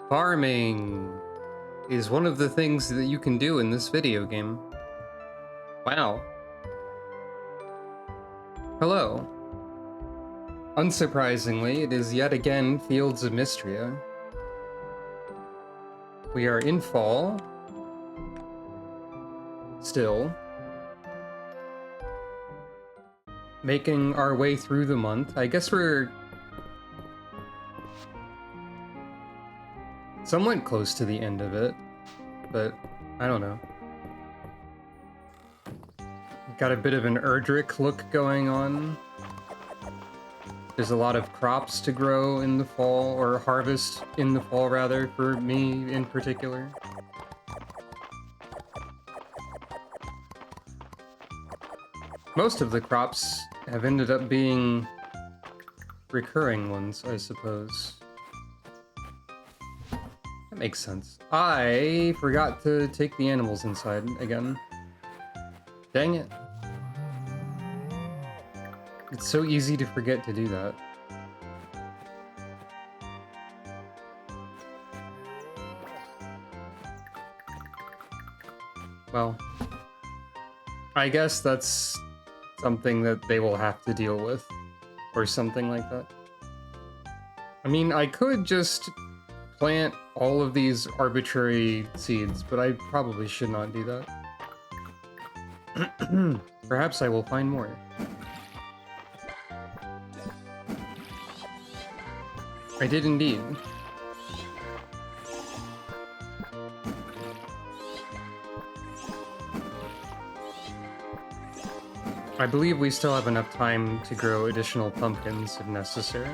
Farming is one of the things that you can do in this video game. Wow. Hello. Unsurprisingly, it is yet again Fields of Mistria. We are in fall. Still. Making our way through the month. I guess we're somewhat close to the end of it, but I don't know. Got a bit of an Erdrick look going on. There's a lot of crops to grow in the fall, or harvest in the fall rather, for me in particular. Most of the crops have ended up being recurring ones, I suppose. That makes sense. I forgot to take the animals inside again. Dang it. It's so easy to forget to do that. Well, I guess that's something that they will have to deal with, or something like that. I mean, I could just plant all of these arbitrary seeds, but I probably should not do that. Perhaps I will find more. I did indeed. I believe we still have enough time to grow additional pumpkins if necessary.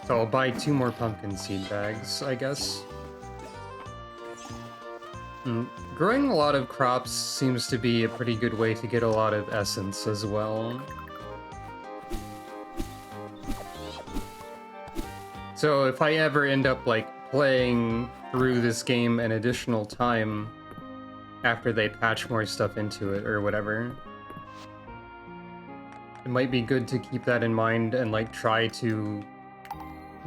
So I'll buy 2 more pumpkin seed bags, I guess. Growing a lot of crops seems to be a pretty good way to get a lot of essence as well. So if I ever end up like playing through this game an additional time after they patch more stuff into it or whatever, it might be good to keep that in mind and like try to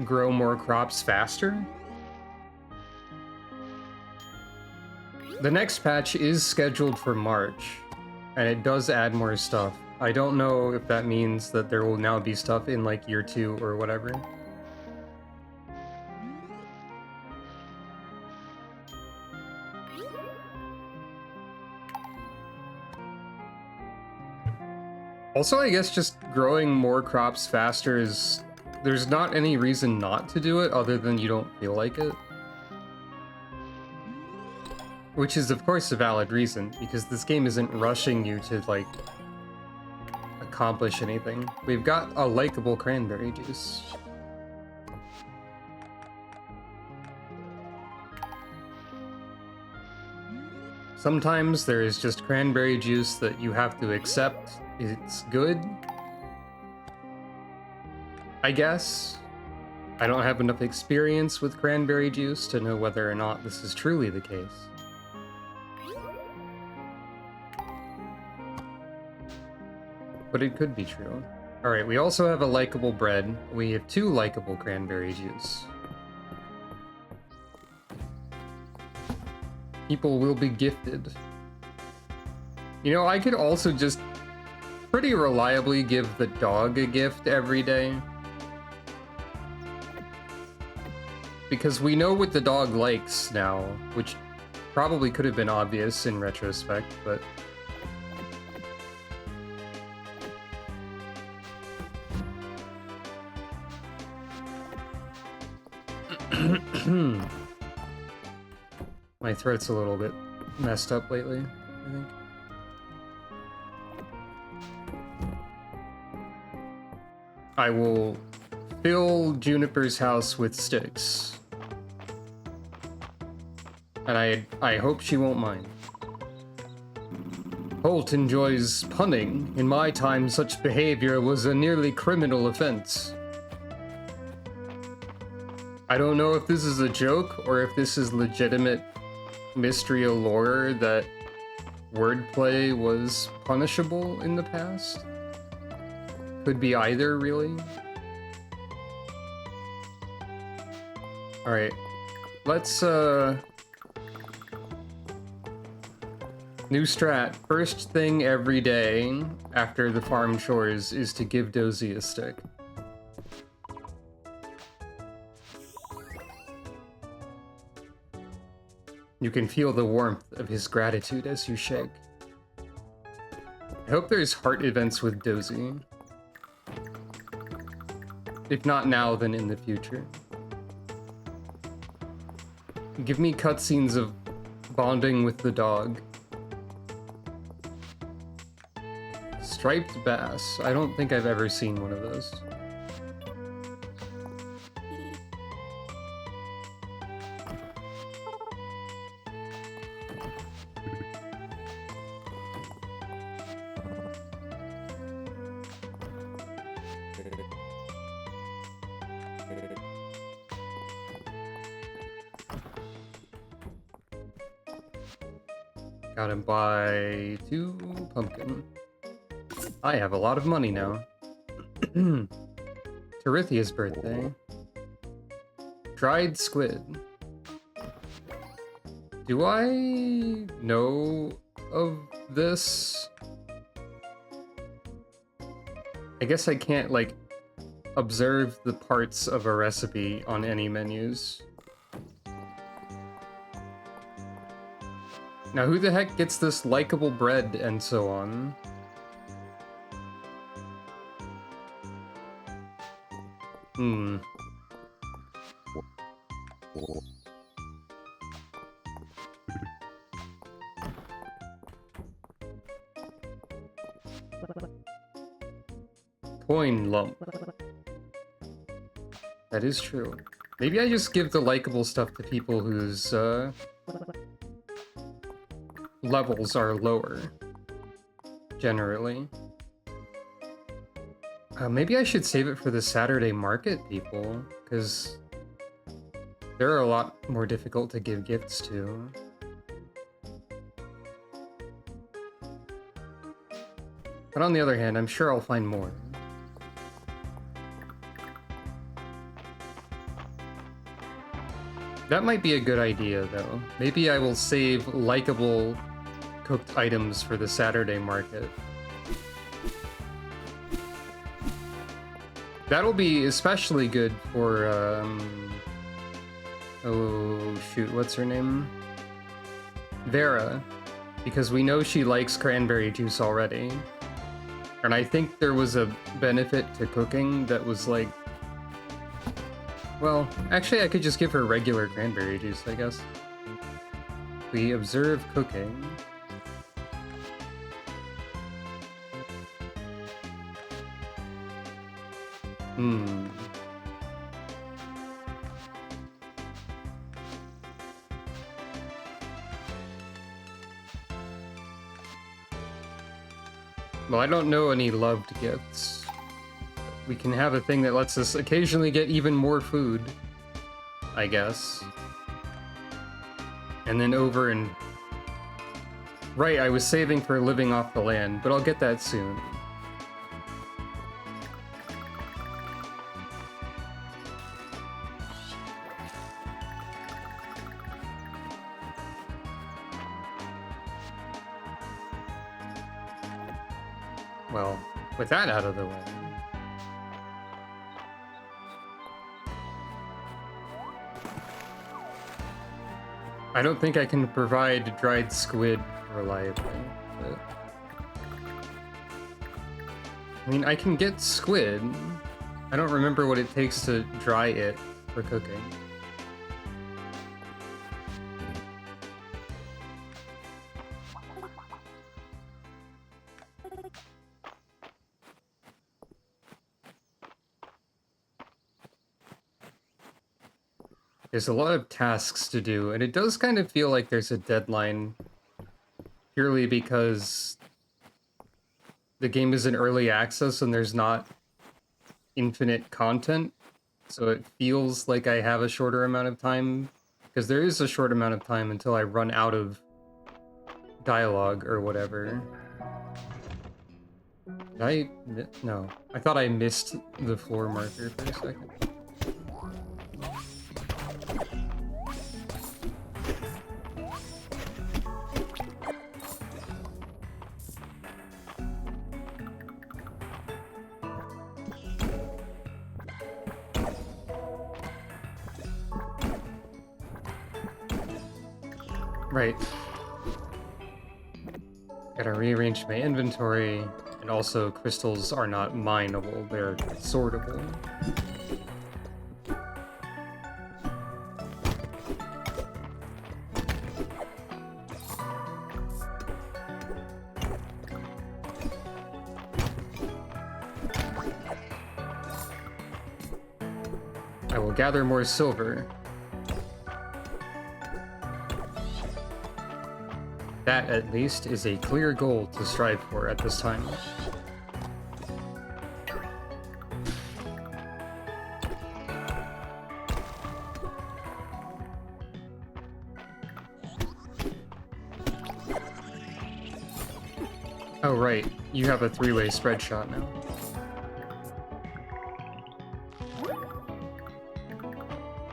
grow more crops faster. The next patch is scheduled for March, and it does add more stuff. I don't know if that means that there will now be stuff in like year 2 or whatever. Also, I guess just growing more crops faster is... there's not any reason not to do it other than you don't feel like it. Which is, of course, a valid reason, because this game isn't rushing you to, like, accomplish anything. We've got a likable cranberry juice. Sometimes there is just cranberry juice that you have to accept. It's good, I guess. I don't have enough experience with cranberry juice to know whether or not this is truly the case. But it could be true. Alright, we also have a likable bread. We have 2 likable cranberry juice. People will be gifted. You know, I could also just pretty reliably give the dog a gift every day. Because we know what the dog likes now, which probably could have been obvious in retrospect, but... My throat's a little bit messed up lately, I think. I will fill Juniper's house with sticks. And I hope she won't mind. Holt enjoys punning. In my time, such behavior was a nearly criminal offense. I don't know if this is a joke or if this is legitimate Mistria lore that wordplay was punishable in the past. Could be either, really. Alright. Let's, new strat. First thing every day after the farm chores is to give Dozy a stick. You can feel the warmth of his gratitude as you shake. I hope there's heart events with Dozy. If not now, then in the future. Give me cutscenes of bonding with the dog. Striped bass. I don't think I've ever seen one of those. Gotta buy 2 pumpkin. I have a lot of money now. Terithia's birthday. Dried squid. Do I know of this? I guess I can't, like, observe the parts of a recipe on any menus. Now, who the heck gets this likable bread and so on? Coin lump. That is true. Maybe I just give the likable stuff to people whose, levels are lower. Generally. Maybe I should save it for the Saturday market people, because they're a lot more difficult to give gifts to. But on the other hand, I'm sure I'll find more. That might be a good idea, though. Maybe I will save likable cooked items for the Saturday market. That'll be especially good for, oh shoot, what's her name? Vera. Because we know she likes cranberry juice already. And I think there was a benefit to cooking that was like... Well, actually I could just give her regular cranberry juice, I guess. We observe cooking. Well, I don't know any loved gifts. We can have a thing that lets us occasionally get even more food, I guess. And then over and... Right, I was saving for living off the land, but I'll get that soon. Well, with that out of the way... I don't think I can provide dried squid reliably, but... I mean, I can get squid. I don't remember what it takes to dry it for cooking. There's a lot of tasks to do, and it does kind of feel like there's a deadline purely because the game is in early access and there's not infinite content, so it feels like I have a shorter amount of time, because there is a short amount of time until I run out of dialogue or whatever. No. I thought I missed the floor marker for a second. Right. Gotta rearrange my inventory, and also crystals are not mineable, they're sortable. I will gather more silver. That, at least, is a clear goal to strive for at this time. Oh, right. You have a three-way spread shot now.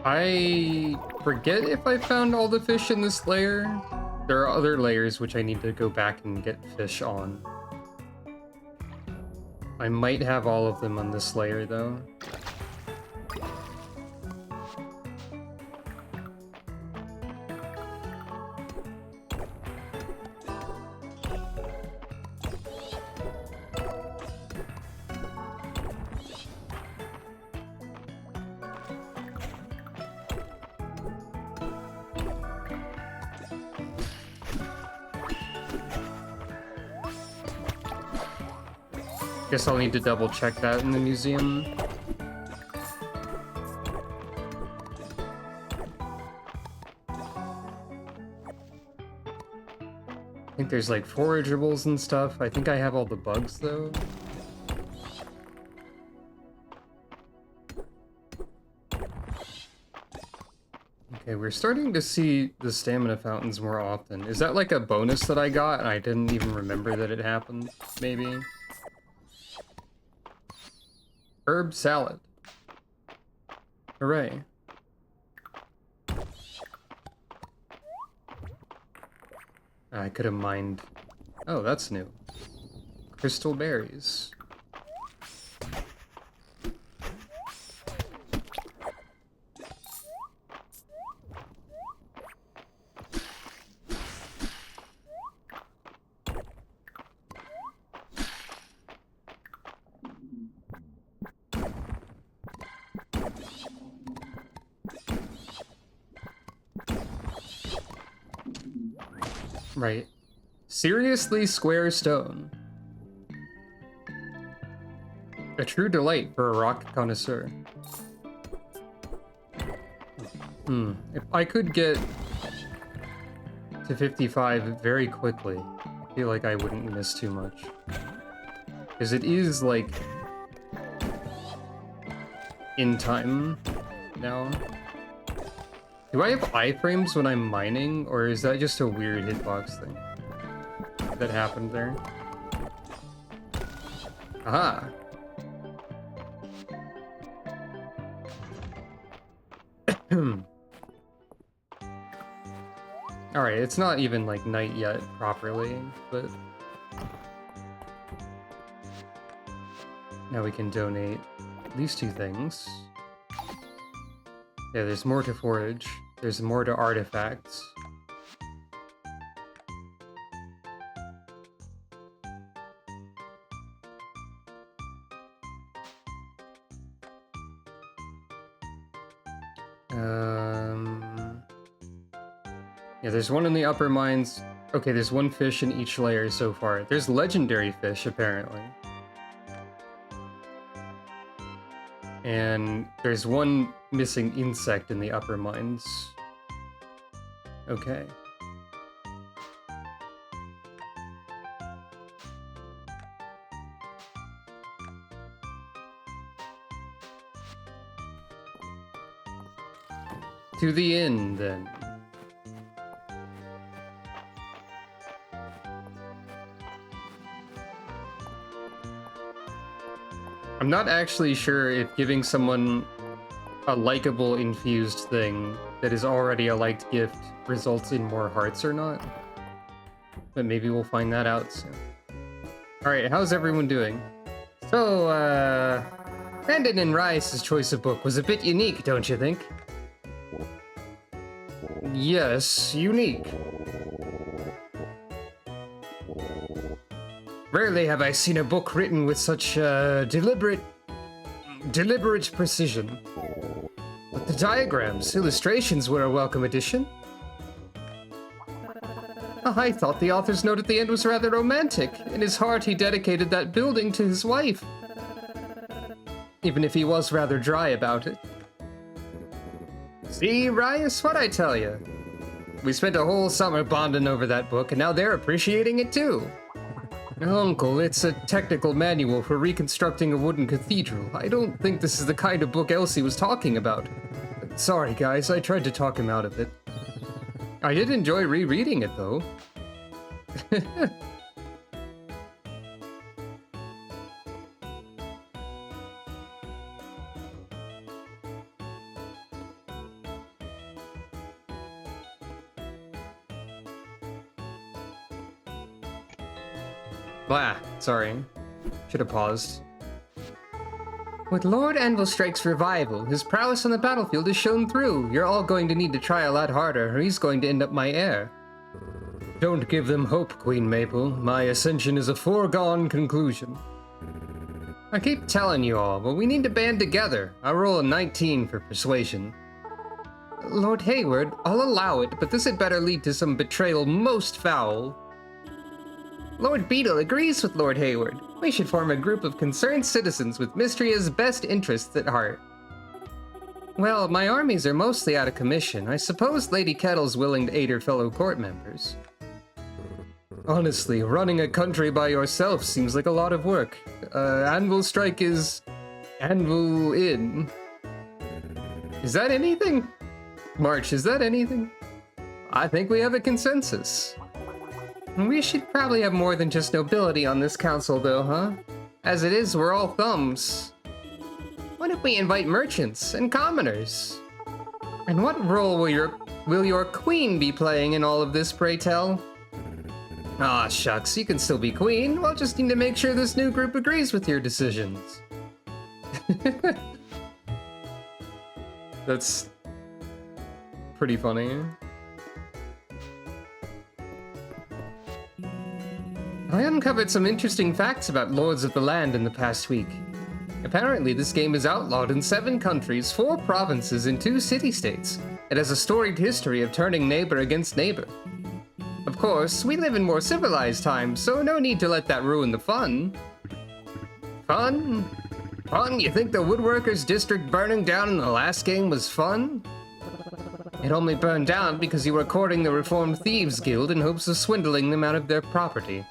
I forget if I found all the fish in this layer. There are other layers which I need to go back and get fish on. I might have all of them on this layer, though. Guess I'll need to double check that in the museum. I think there's like forageables and stuff. I think I have all the bugs though. Okay, we're starting to see the stamina fountains more often. Is that like a bonus that I got and I didn't even remember that it happened? Maybe? Herb salad. Hooray. I could have mined. Oh, that's new. Crystal berries. Right. Seriously square stone. A true delight for a rock connoisseur. If I could get to 55 very quickly, I feel like I wouldn't miss too much. Because it is, like, in time now. Do I have iframes when I'm mining, or is that just a weird hitbox thing that happened there? Aha! Alright, it's not even, like, night yet, properly, but... Now we can donate these two things. Yeah, there's more to forage. There's more to artifacts. Yeah, there's one in the upper mines. Okay, there's one fish in each layer so far. There's legendary fish, apparently. And there's one missing insect in the upper mines. Okay. To the inn, then. I'm not actually sure if giving someone a likable infused thing that is already a liked gift results in more hearts or not. But maybe we'll find that out soon. Alright, how's everyone doing? So, Brandon and Rice's choice of book was a bit unique, don't you think? Yes, unique. Rarely have I seen a book written with such deliberate precision. But the diagrams, illustrations were a welcome addition. I thought the author's note at the end was rather romantic. In his heart, he dedicated that building to his wife. Even if he was rather dry about it. See, Rice, what'd I tell you? We spent a whole summer bonding over that book, and now they're appreciating it too. Uncle, it's a technical manual for reconstructing a wooden cathedral. I don't think this is the kind of book Elsie was talking about. Sorry, guys, I tried to talk him out of it. I did enjoy rereading it, though. Blah, sorry. Should have paused. With Lord Anvilstrike's revival, his prowess on the battlefield is shown through. You're all going to need to try a lot harder, or he's going to end up my heir. Don't give them hope, Queen Maple. My ascension is a foregone conclusion. I keep telling you all, but we need to band together. I roll a 19 for persuasion. Lord Hayward, I'll allow it, but this had better lead to some betrayal most foul. Lord Beetle agrees with Lord Hayward. We should form a group of concerned citizens with Mistria's best interests at heart. Well, my armies are mostly out of commission. I suppose Lady Kettle's willing to aid her fellow court members. Honestly, running a country by yourself seems like a lot of work. Anvilstrike is... Anvil in. Is that anything? March, is that anything? I think we have a consensus. We should probably have more than just nobility on this council, though, huh? As it is, we're all thumbs. What if we invite merchants and commoners? And what role will your queen be playing in all of this, pray tell? Aw, shucks, you can still be queen. We'll just need to make sure this new group agrees with your decisions. That's pretty funny. I uncovered some interesting facts about Lords of the Land in the past week. Apparently, this game is outlawed in 7 countries, 4 provinces, and 2 city-states. It has a storied history of turning neighbor against neighbor. Of course, we live in more civilized times, so no need to let that ruin the fun. Fun? Fun? You think the Woodworkers District burning down in the last game was fun? It only burned down because you were courting the Reformed Thieves Guild in hopes of swindling them out of their property.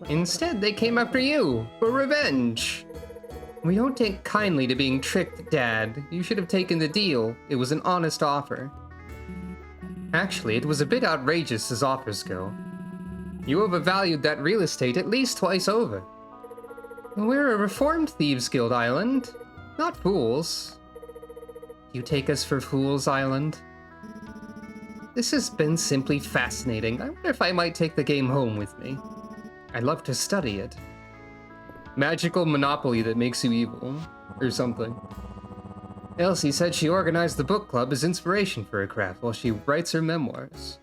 Instead, they came after you, for revenge. We don't take kindly to being tricked, Dad. You should have taken the deal. It was an honest offer. Actually, it was a bit outrageous as offers go. You overvalued that real estate at least twice over. We're a Reformed Thieves Guild island, not fools. You take us for fools, Island? This has been simply fascinating. I wonder if I might take the game home with me. I'd love to study it. Magical monopoly that makes you evil, or something. Elsie said she organized the book club as inspiration for her craft while she writes her memoirs.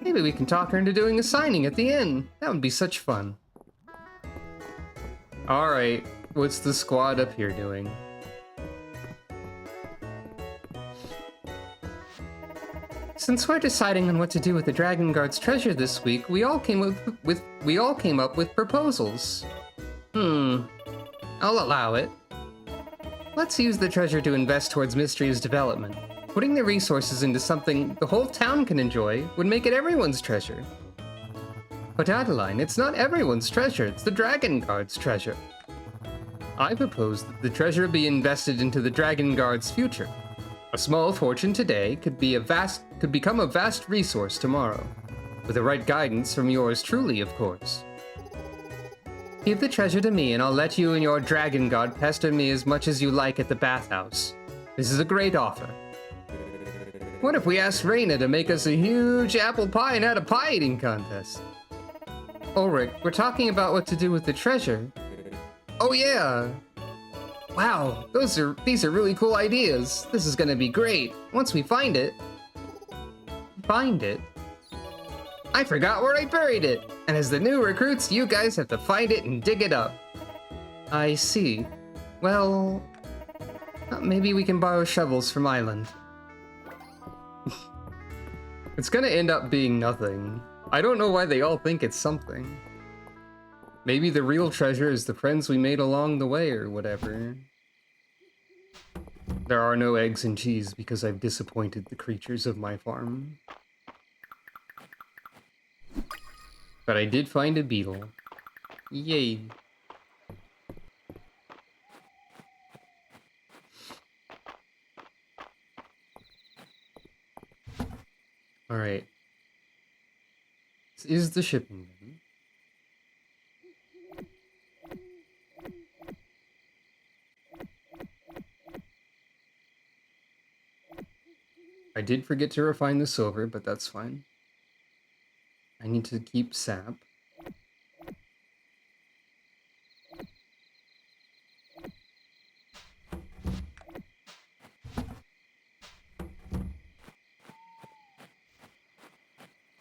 Maybe we can talk her into doing a signing at the inn. That would be such fun. Alright, what's the squad up here doing? Since we're deciding on what to do with the Dragon Guard's treasure this week, we all came up with proposals. I'll allow it. Let's use the treasure to invest towards Mistria's development. Putting the resources into something the whole town can enjoy would make it everyone's treasure. But Adeline, it's not everyone's treasure, it's the Dragon Guard's treasure. I propose that the treasure be invested into the Dragon Guard's future. A small fortune today could become a vast resource tomorrow. With the right guidance from yours truly, of course. Give the treasure to me, and I'll let you and your dragon god pester me as much as you like at the bathhouse. This is a great offer. What if we asked Raina to make us a huge apple pie and had a pie eating contest? Ulrich, we're talking about what to do with the treasure. Oh yeah! Wow, these are really cool ideas. This is gonna be great. Once we find it... Find it? I forgot where I buried it! And as the new recruits, you guys have to find it and dig it up. I see. Well... maybe we can borrow shovels from Island. It's gonna end up being nothing. I don't know why they all think it's something. Maybe the real treasure is the friends we made along the way or whatever. There are no eggs and cheese because I've disappointed the creatures of my farm. But I did find a beetle. Yay. Alright. This is the shipping bin. I did forget to refine the silver, but that's fine. I need to keep sap.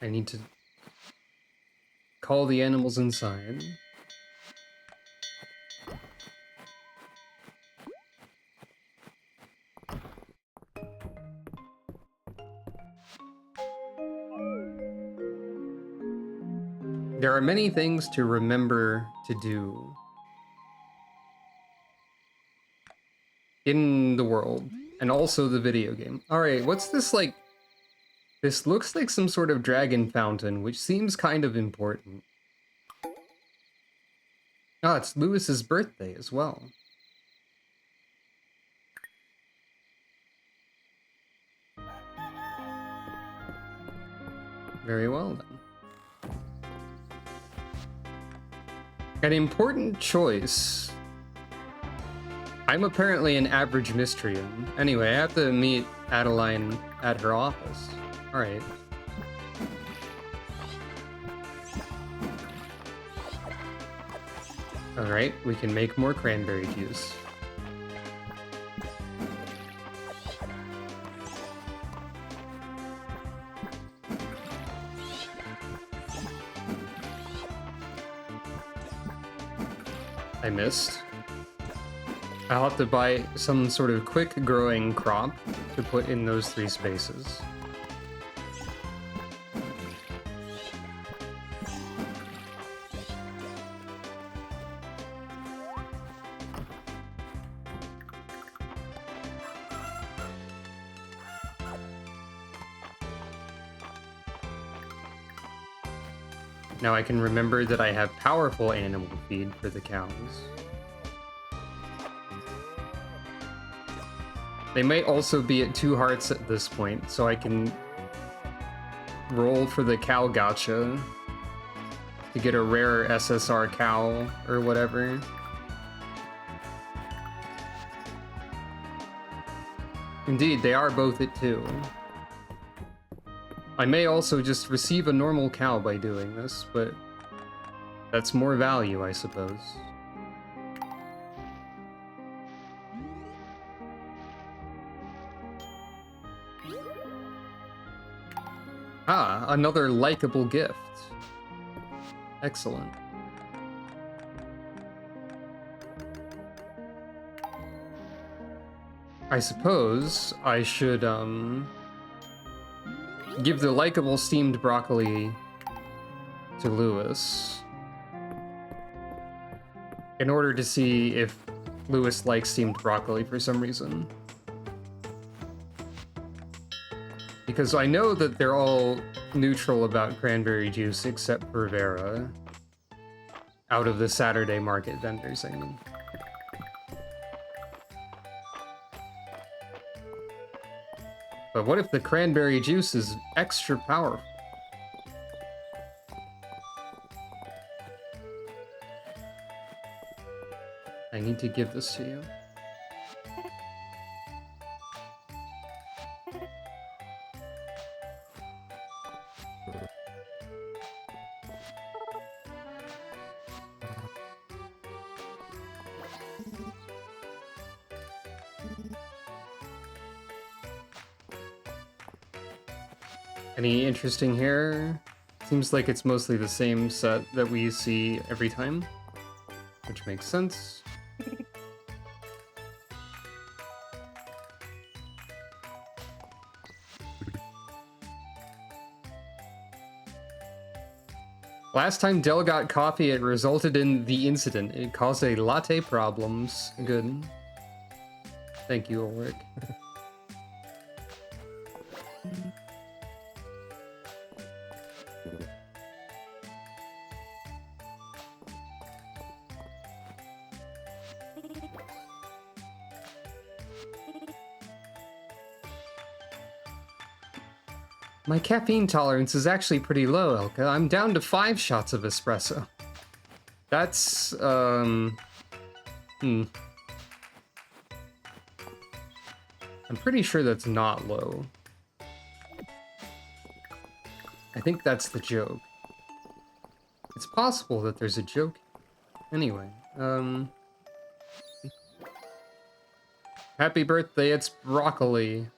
I need to call the animals inside. There are many things to remember to do in the world, and also the video game. Alright, what's this like? This looks like some sort of dragon fountain, which seems kind of important. Ah, it's Lewis's birthday as well. Very well then. An important choice. I'm apparently an average Mistrian. Anyway, I have to meet Adeline at her office. Alright. Alright, we can make more cranberry juice. I missed. I'll have to buy some sort of quick growing crop to put in those 3 spaces. Now I can remember that I have powerful animal feed for the cows. They might also be at 2 hearts at this point, so I can roll for the cow gacha to get a rare SSR cow or whatever. Indeed, they are both at 2. I may also just receive a normal cow by doing this, but that's more value, I suppose. Ah, another likable gift. Excellent. I suppose I should, give the likable steamed broccoli to Lewis in order to see if Lewis likes steamed broccoli for some reason. Because I know that they're all neutral about cranberry juice except for Vera. Out of the Saturday market vendors, I mean. But what if the cranberry juice is extra powerful? I need to give this to you. Any interesting here? Seems like it's mostly the same set that we see every time, which makes sense. Last time Dell got coffee, it resulted in the incident. It caused a latte problems. Good. Thank you, Ulrich. My caffeine tolerance is actually pretty low, Elka. I'm down to 5 shots of espresso. That's, I'm pretty sure that's not low. I think that's the joke. It's possible that there's a joke. Anyway, happy birthday, it's broccoli.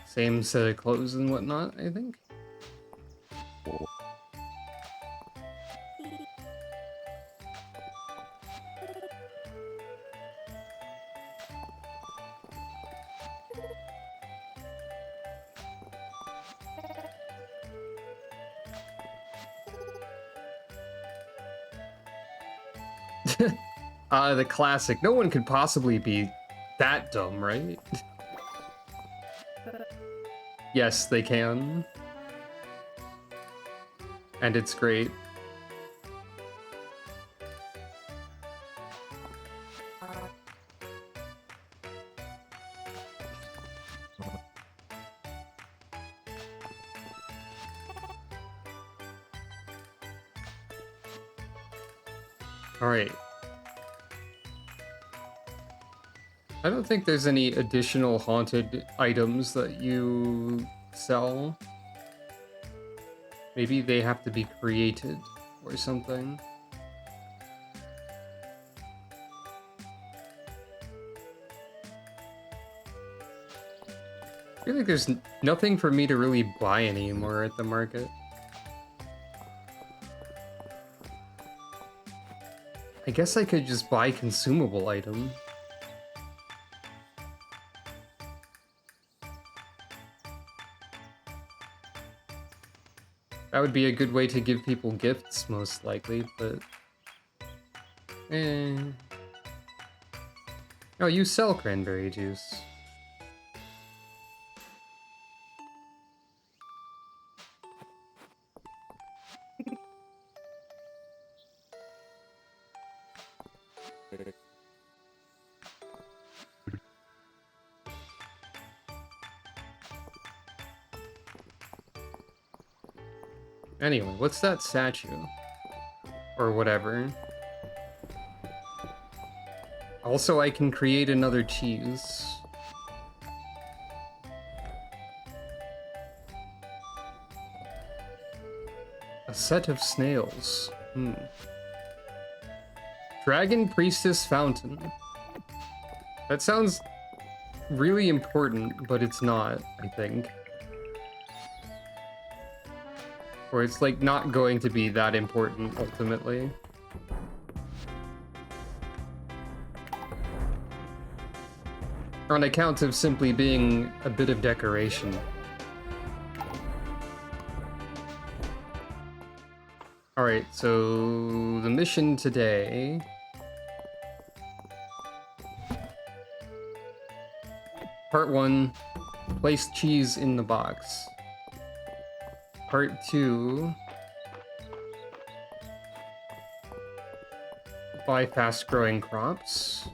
Same set of clothes and whatnot, I think. The classic. No one could possibly be that dumb, right? Yes, they can. And it's great. All right. I don't think there's any additional haunted items that you sell. Maybe they have to be created or something. I feel like there's nothing for me to really buy anymore at the market. I guess I could just buy consumable items. That would be a good way to give people gifts, most likely, but... Oh, you sell cranberry juice. Anyway, what's that statue? Or whatever. Also, I can create another cheese. A set of snails. Dragon Priestess Fountain. That sounds really important, but it's not, I think. Or it's like not going to be that important ultimately. On account of simply being a bit of decoration. Alright, so the mission today... Part 1, place cheese in the box. Part 2, buy fast-growing crops.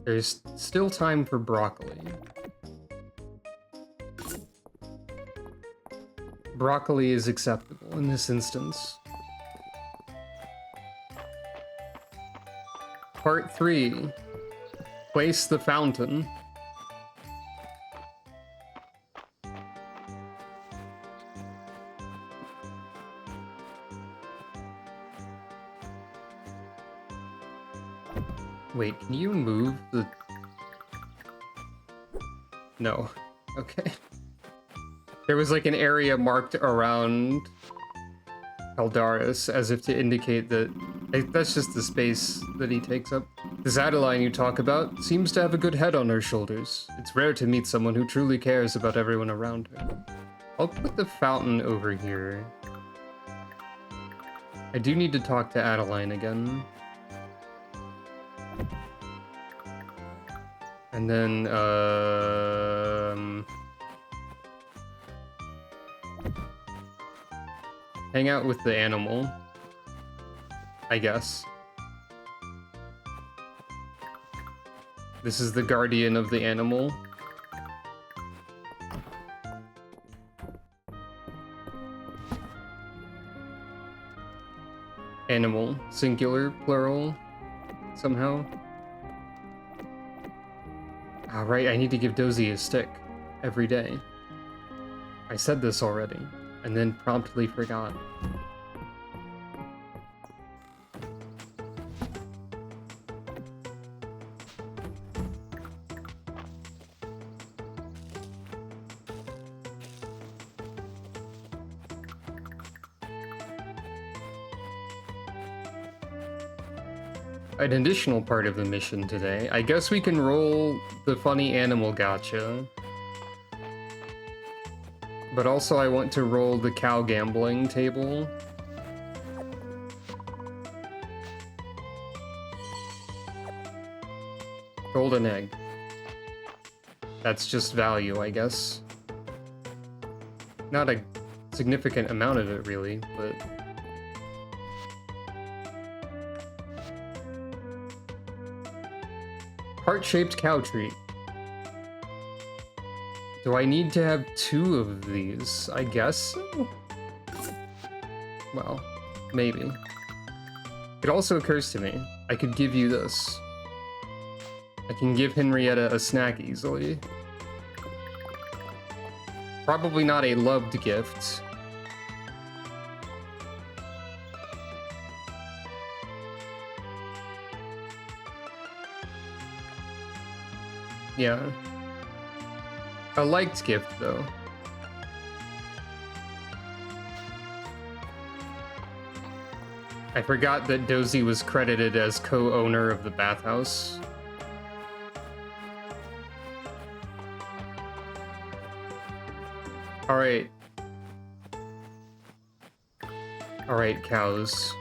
There's still time for broccoli. Broccoli is acceptable in this instance. Part 3. Place the fountain. Wait, can you move the... No. Okay. There was like an area marked around Eldaris as if to indicate that that's just the space that he takes up. This Adeline you talk about seems to have a good head on her shoulders. It's rare to meet someone who truly cares about everyone around her. I'll put the fountain over here. I do need to talk to Adeline again. And then, hang out with the animal, I guess. This is the guardian of the animal. Animal, singular, plural, somehow. Right, I need to give Dozy a stick every day. I said this already, and then promptly forgot. An additional part of the mission today. I guess we can roll the funny animal gacha. But also I want to roll the cow gambling table. Golden egg. That's just value, I guess. Not a significant amount of it, really, but... Heart-shaped cow treat. Do I need to have 2 of these? I guess so? Well, maybe. It also occurs to me, I could give you this. I can give Henrietta a snack easily. Probably not a loved gift. Yeah. A liked gift, though. I forgot that Dozy was credited as co-owner of the bathhouse. Alright. Alright, cows.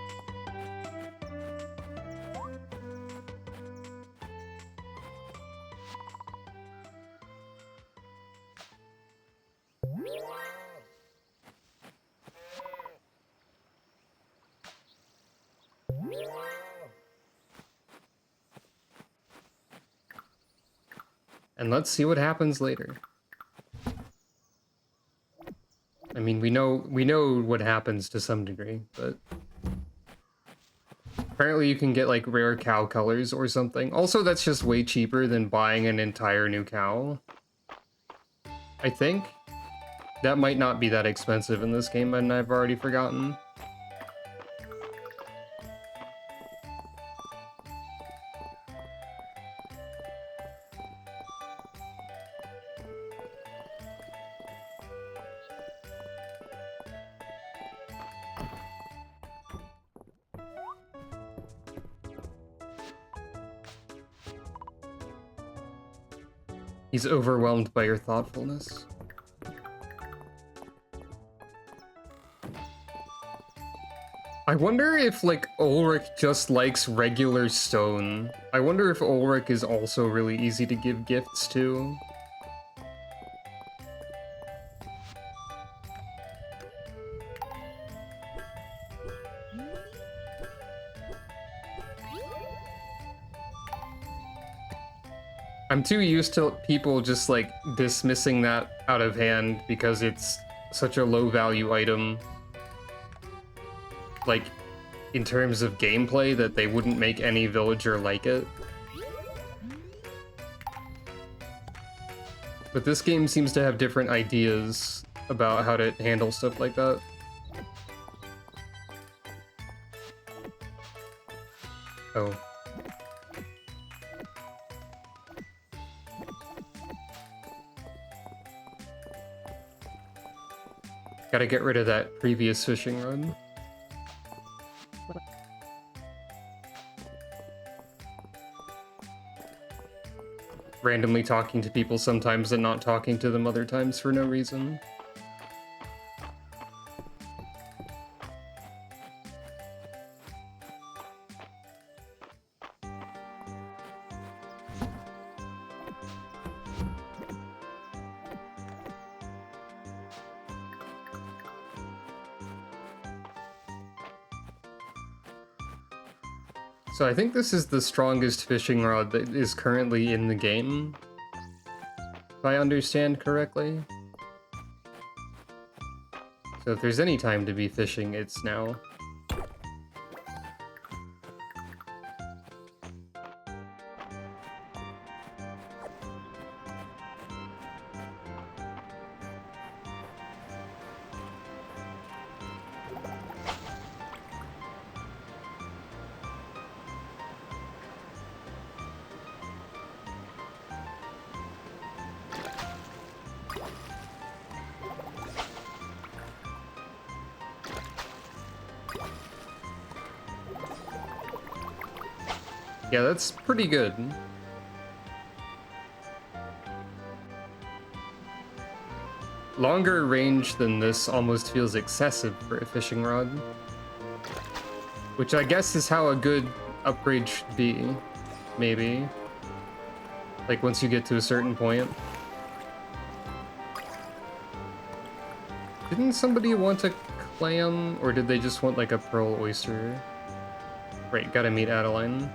And let's see what happens later. I mean, we know what happens to some degree, but apparently you can get like rare cow colors or something. Also, that's just way cheaper than buying an entire new cow. I think that might not be that expensive in this game, and I've already forgotten. He's overwhelmed by your thoughtfulness. I wonder if, like, Ulrich just likes regular stone. I wonder if Ulrich is also really easy to give gifts to. I'm too used to people just, like, dismissing that out of hand because it's such a low value item, like, in terms of gameplay, that they wouldn't make any villager like it. But this game seems to have different ideas about how to handle stuff like that. Oh. Gotta get rid of that previous fishing rod. Randomly talking to people sometimes and not talking to them other times for no reason. So I think this is the strongest fishing rod that is currently in the game, if I understand correctly. So if there's any time to be fishing, it's now. Yeah, that's pretty good. Longer range than this almost feels excessive for a fishing rod. Which I guess is how a good upgrade should be, maybe. Like, once you get to a certain point. Didn't somebody want a clam, or did they just want, like, a pearl oyster? Right, gotta meet Adeline.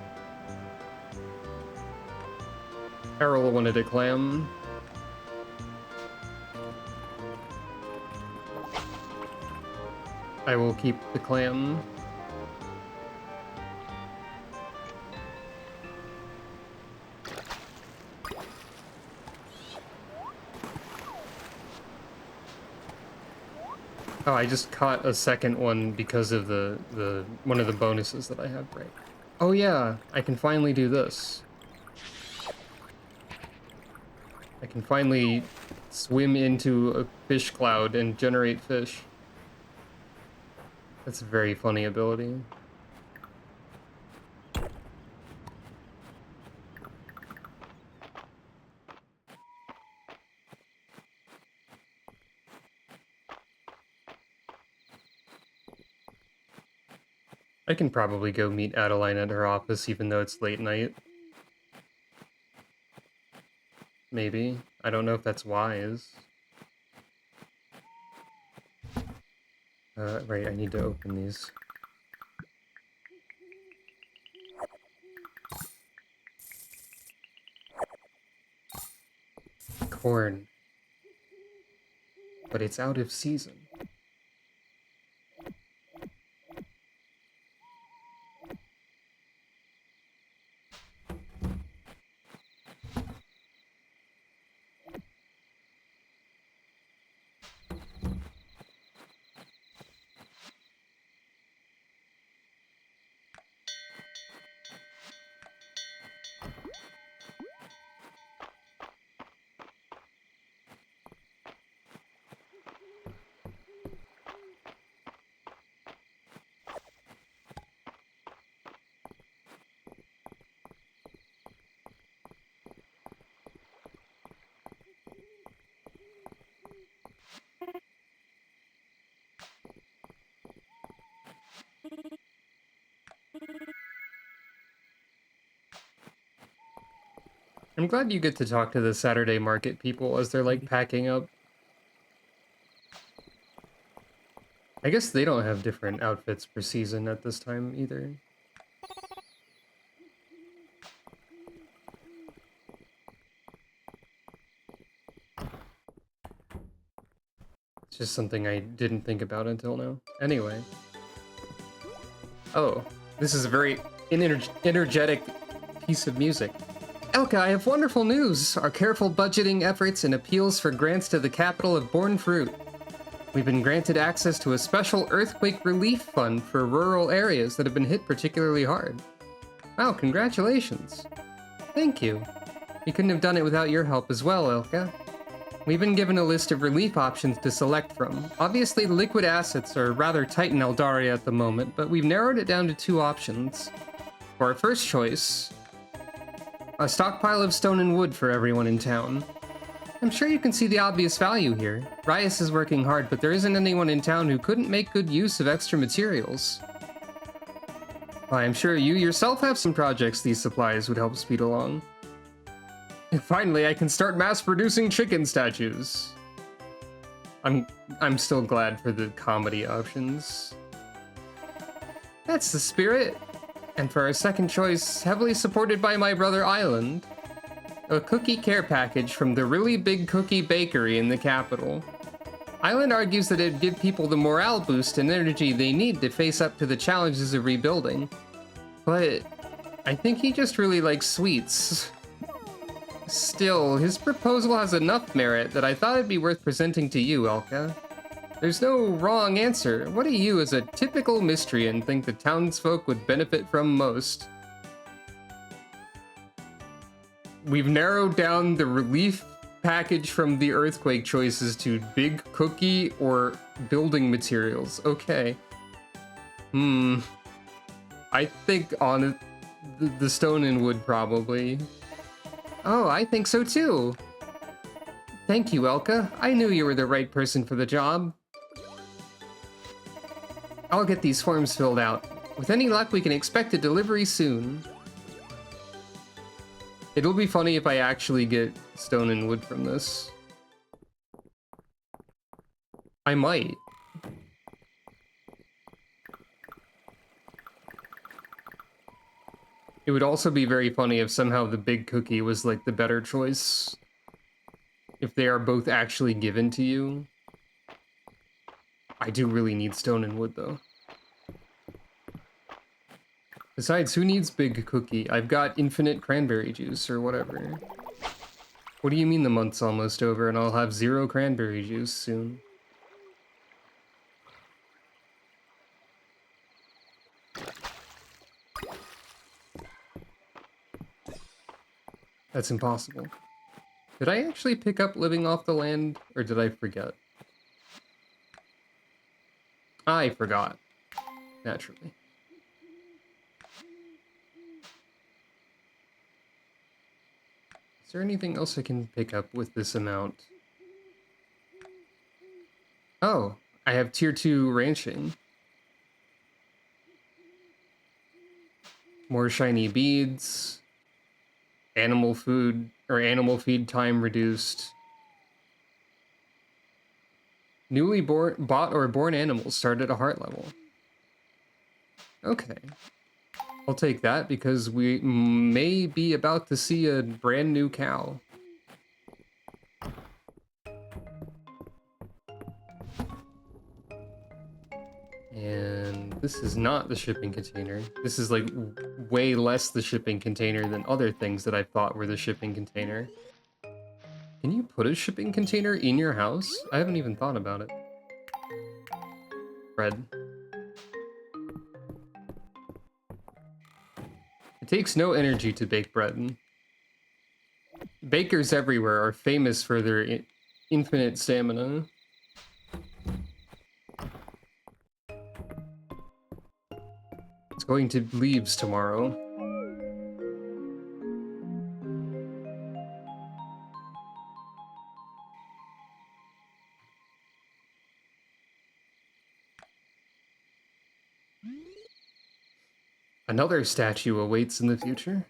Errol wanted a clam. I will keep the clam. Oh, I just caught a second one because of the one of the bonuses that I have, right? Oh yeah, I can finally do this. I can finally swim into a fish cloud and generate fish. That's a very funny ability. I can probably go meet Adeline at her office even though it's late night. Maybe. I don't know if that's wise. Right, I need to open these. Corn. But it's out of season. I'm glad you get to talk to the Saturday market people as they're, like, packing up. I guess they don't have different outfits per season at this time either. It's just something I didn't think about until now. Anyway. Oh, this is a very energetic piece of music. Elka, I have wonderful news. Our careful budgeting efforts and appeals for grants to the capital have borne fruit. We've been granted access to a special earthquake relief fund for rural areas that have been hit particularly hard. Wow, congratulations. Thank you. We couldn't have done it without your help as well, Elka. We've been given a list of relief options to select from. Obviously, liquid assets are rather tight in Eldaria at the moment, but we've narrowed it down to 2 options. For our first choice, a stockpile of stone and wood for everyone in town. I'm sure you can see the obvious value here. Rias is working hard, but there isn't anyone in town who couldn't make good use of extra materials. I'm sure you yourself have some projects these supplies would help speed along. Finally, I can start mass-producing chicken statues. I'm still glad for the comedy options. That's the spirit. And for our second choice, heavily supported by my brother Island, a cookie care package from the Really Big Cookie Bakery in the capital. Island argues that it'd give people the morale boost and energy they need to face up to the challenges of rebuilding. But I think he just really likes sweets. Still, his proposal has enough merit that I thought it'd be worth presenting to you, Elka. There's no wrong answer. What do you, as a typical Mistrian, think the townsfolk would benefit from most? We've narrowed down the relief package from the earthquake choices to big cookie or building materials. Okay. I think on the stone and wood, probably. Oh, I think so too. Thank you, Elka. I knew you were the right person for the job. I'll get these forms filled out. With any luck, we can expect a delivery soon. It'll be funny if I actually get stone and wood from this. I might. It would also be very funny if somehow the big cookie was like the better choice. If they are both actually given to you. I do really need stone and wood though. Besides, who needs big cookie? I've got infinite cranberry juice or whatever. What do you mean the month's almost over and I'll have 0 cranberry juice soon? That's impossible. Did I actually pick up living off the land, or did I forget? I forgot. Naturally. Is there anything else I can pick up with this amount? Oh, I have tier 2 ranching. More shiny beads. Animal food, or animal feed time reduced. Newly bought or born animals start at a heart level. Okay. I'll take that because we may be about to see a brand new cow. And this is not the shipping container. This is like way less the shipping container than other things that I thought were the shipping container. Can you put a shipping container in your house? I haven't even thought about it. Bread. It takes no energy to bake bread. Bakers everywhere are famous for their infinite stamina. It's going to leaves tomorrow. Another statue awaits in the future.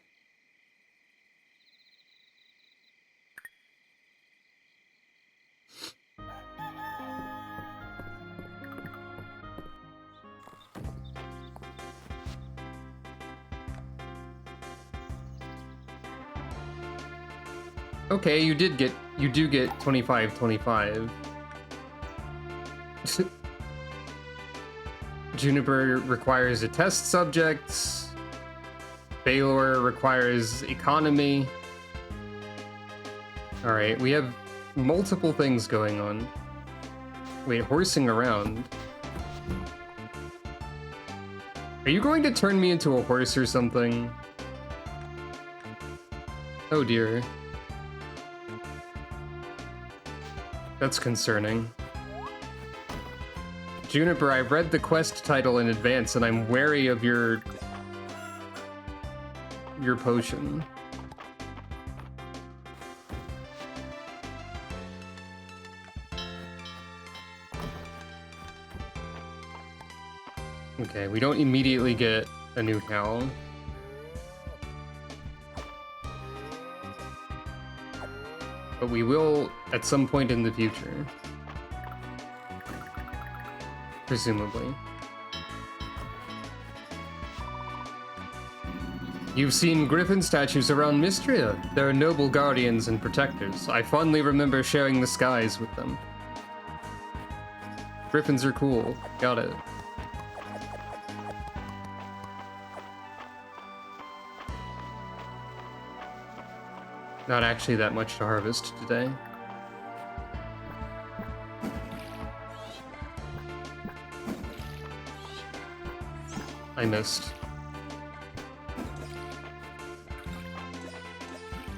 Okay, you do get 25/25. Juniper requires a test subject. Baylor requires economy. Alright, we have multiple things going on. Wait, horsing around. Are you going to turn me into a horse or something? Oh dear. That's concerning. Juniper, I read the quest title in advance and I'm wary of your potion. Okay, we don't immediately get a new cow. But we will at some point in the future. Presumably. You've seen griffin statues around Mistria. They're noble guardians and protectors. I fondly remember sharing the skies with them. Griffins are cool. Got it. Not actually that much to harvest today. I missed.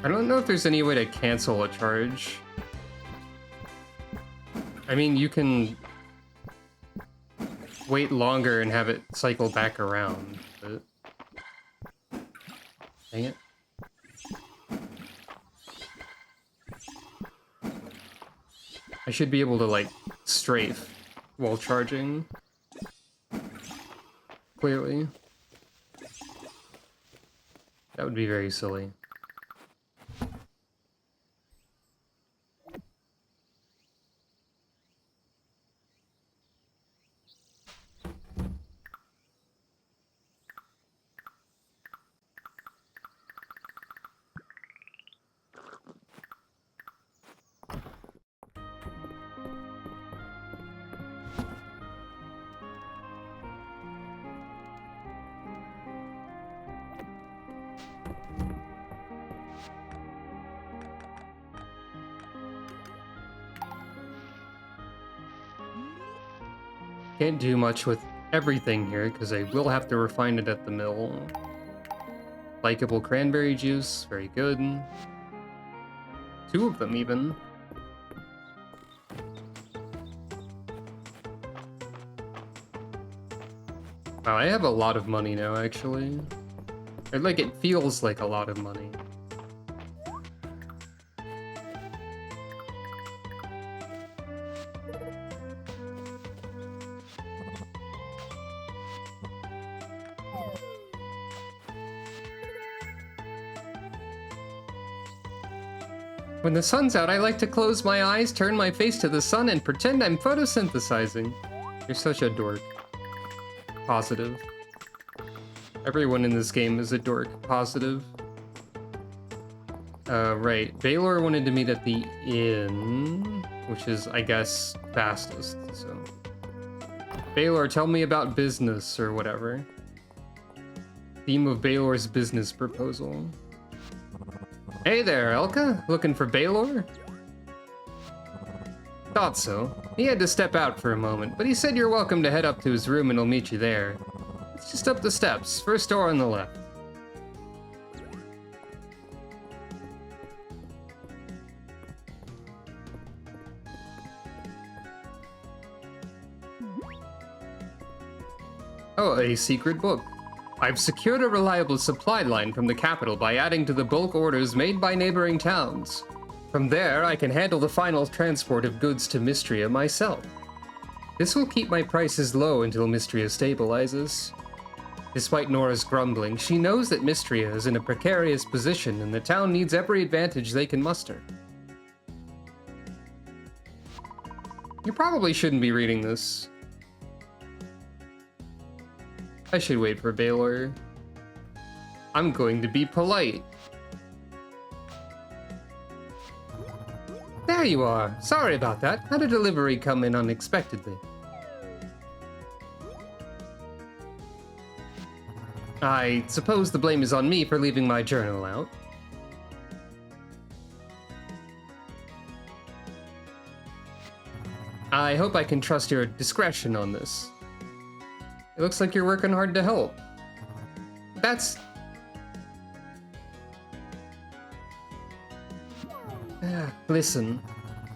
I don't know if there's any way to cancel a charge. I mean, you can wait longer and have it cycle back around, but... Dang it. I should be able to, like, strafe while charging. Clearly. That would be very silly. Can't do much with everything here, because I will have to refine it at the mill. Likeable cranberry juice, very good. 2 of them, even. Wow, I have a lot of money now, actually. Like, it feels like a lot of money. When the sun's out, I like to close my eyes, turn my face to the sun, and pretend I'm photosynthesizing. You're such a dork. Positive. Everyone in this game is a dork. Positive. Right. Baylor wanted to meet at the inn, which is, I guess, fastest, so... Baylor, tell me about business, or whatever. Theme of Baylor's business proposal. Hey there, Elka. Looking for Baylor? Thought so. He had to step out for a moment, but he said you're welcome to head up to his room and he'll meet you there. It's just up the steps, first door on the left. Oh, a secret book. I've secured a reliable supply line from the capital by adding to the bulk orders made by neighboring towns. From there, I can handle the final transport of goods to Mistria myself. This will keep my prices low until Mistria stabilizes. Despite Nora's grumbling, she knows that Mistria is in a precarious position and the town needs every advantage they can muster. You probably shouldn't be reading this. I should wait for Baylor. I'm going to be polite. There you are. Sorry about that. Had a delivery come in unexpectedly. I suppose the blame is on me for leaving my journal out. I hope I can trust your discretion on this. It looks like you're working hard to help. That's... Listen,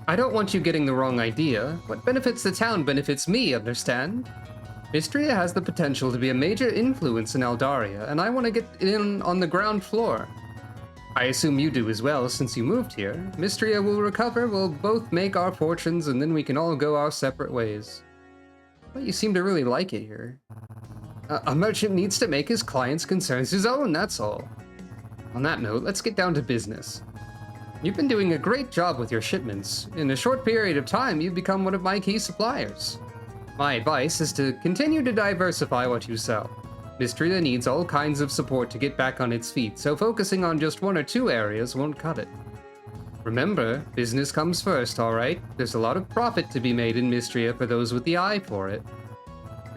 I don't want you getting the wrong idea. What benefits the town benefits me, understand? Mistria has the potential to be a major influence in Eldaria, and I want to get in on the ground floor. I assume you do as well, since you moved here. Mistria will recover, we'll both make our fortunes, and then we can all go our separate ways. But you seem to really like it here. A merchant needs to make his clients' concerns his own, that's all. On that note, let's get down to business. You've been doing a great job with your shipments. In a short period of time, you've become one of my key suppliers. My advice is to continue to diversify what you sell. Mistria needs all kinds of support to get back on its feet, so focusing on just one or two areas won't cut it. Remember, business comes first, alright? There's a lot of profit to be made in Mistria for those with the eye for it.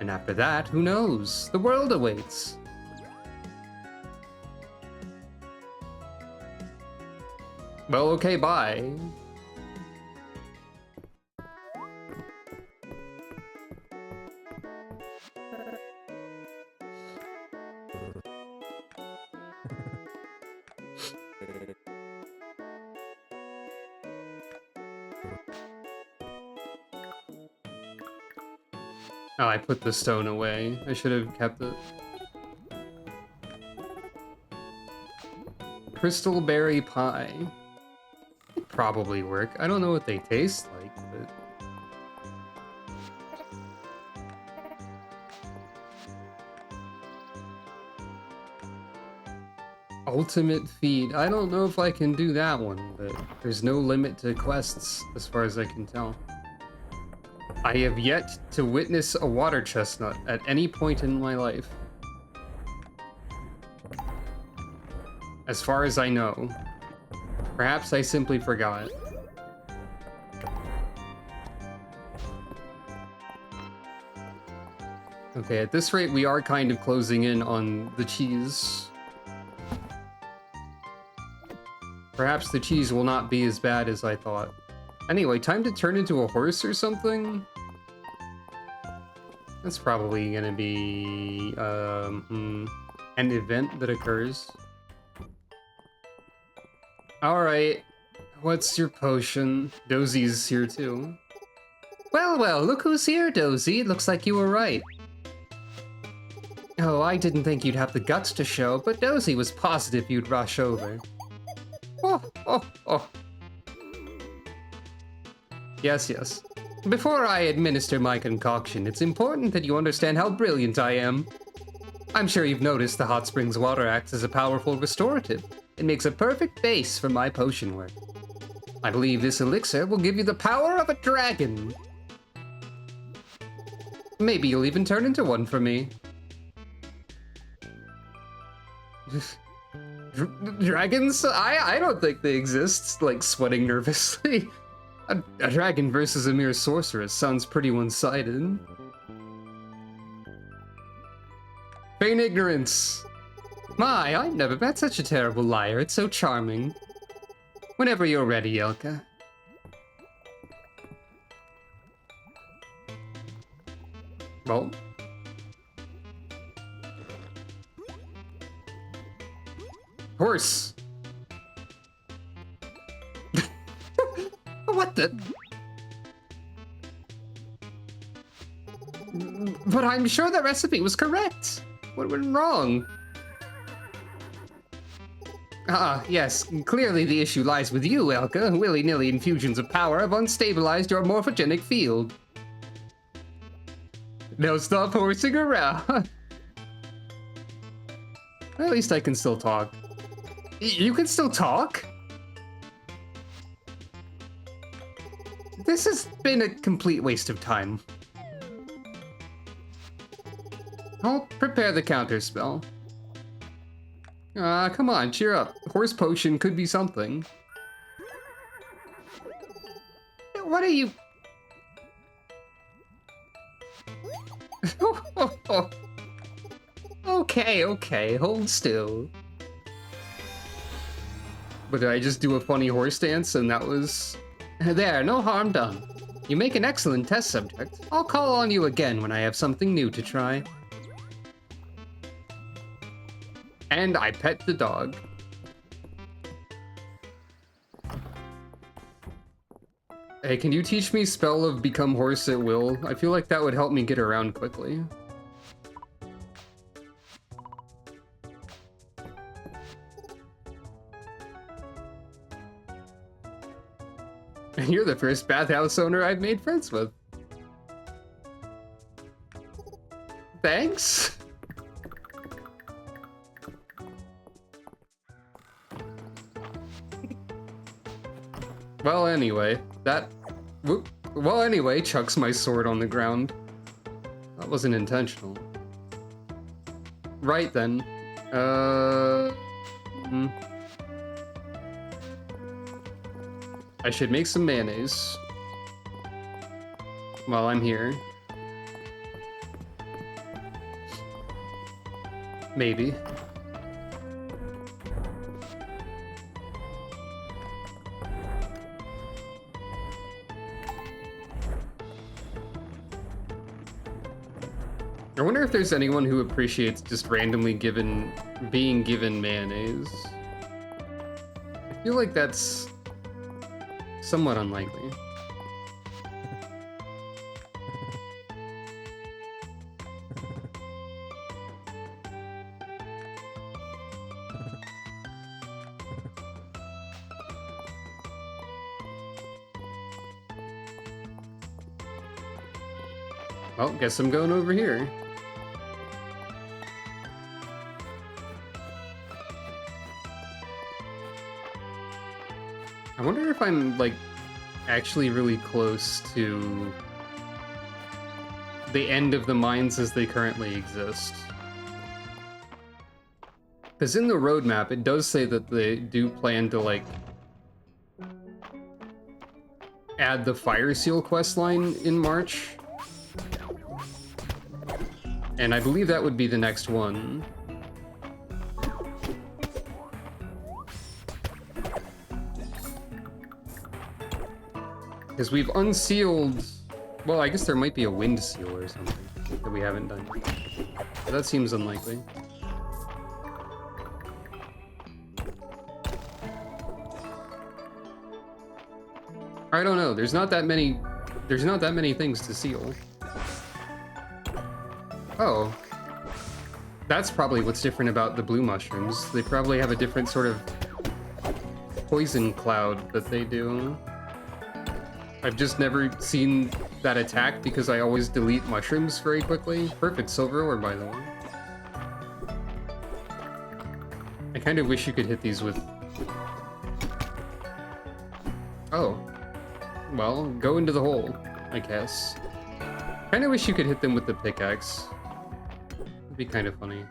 And after that, who knows? The world awaits. Well, okay, bye. Oh, I put the stone away. I should have kept it. Crystal berry pie. It'd probably work. I don't know what they taste like, but... Ultimate feed. I don't know if I can do that one, but there's no limit to quests, as far as I can tell. I have yet to witness a water chestnut at any point in my life. As far as I know. Perhaps I simply forgot. Okay, at this rate, we are kind of closing in on the cheese. Perhaps the cheese will not be as bad as I thought. Anyway, time to turn into a horse or something? That's probably gonna be, an event that occurs. Alright, what's your potion? Dozie's here too. Well, well, look who's here, Dozie. It looks like you were right. Oh, I didn't think you'd have the guts to show, but Dozie was positive you'd rush over. Oh, oh, oh. Yes, yes. Before I administer my concoction, it's important that you understand how brilliant I am. I'm sure you've noticed the hot springs water acts as a powerful restorative. It makes a perfect base for my potion work. I believe this elixir will give you the power of a dragon. Maybe you'll even turn into one for me. Dragons? I don't think they exist, like sweating nervously. A dragon versus a mere sorceress sounds pretty one-sided. Feign ignorance. My, I've never met such a terrible liar. It's so charming. Whenever you're ready, Elka. Well. Horse. What the? But I'm sure the recipe was correct. What went wrong? Ah, yes. Clearly the issue lies with you, Elka. Willy-nilly infusions of power have unstabilized your morphogenic field. Now stop horsing around. At least I can still talk. You can still talk? This has been a complete waste of time. I'll prepare the counter spell. Come on, cheer up. Horse potion could be something. What are you... oh, oh, oh. Oh, Okay, hold still. But did I just do a funny horse dance and that was... There, no harm done. You make an excellent test subject. I'll call on you again when I have something new to try. And I pet the dog. Hey, can you teach me spell of become horse at will? I feel like that would help me get around quickly. And you're the first bathhouse owner I've made friends with. Thanks. Well, anyway, chucks my sword on the ground. That wasn't intentional. Right then. I should make some mayonnaise while I'm here. Maybe. I wonder if there's anyone who appreciates just randomly being given mayonnaise. I feel like that's somewhat unlikely. Well, guess I'm going over here. I wonder if I'm, like, actually really close to the end of the mines as they currently exist. Because in the roadmap, it does say that they do plan to, like, add the Fire Seal questline in March. And I believe that would be the next one. Because we've unsealed... Well, I guess there might be a wind seal or something that we haven't done. But that seems unlikely. I don't know. There's not that many things to seal. Oh. That's probably what's different about the blue mushrooms. They probably have a different sort of poison cloud that they do. I've just never seen that attack because I always delete mushrooms very quickly. Perfect silver ore, by the way. I kind of wish you could hit these with... Oh. Well, go into the hole, I guess. Kind of wish you could hit them with the pickaxe. It'd be kind of funny.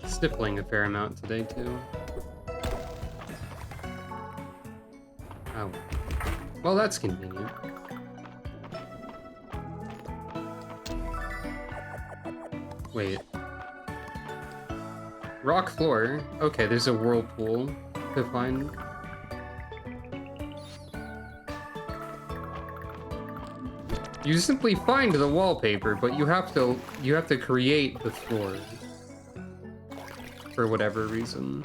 Sniffling a fair amount today, too. Oh. Well, that's convenient. Wait. Rock floor? Okay, there's a whirlpool to find. You simply find the wallpaper, but you have to create the floor. For whatever reason.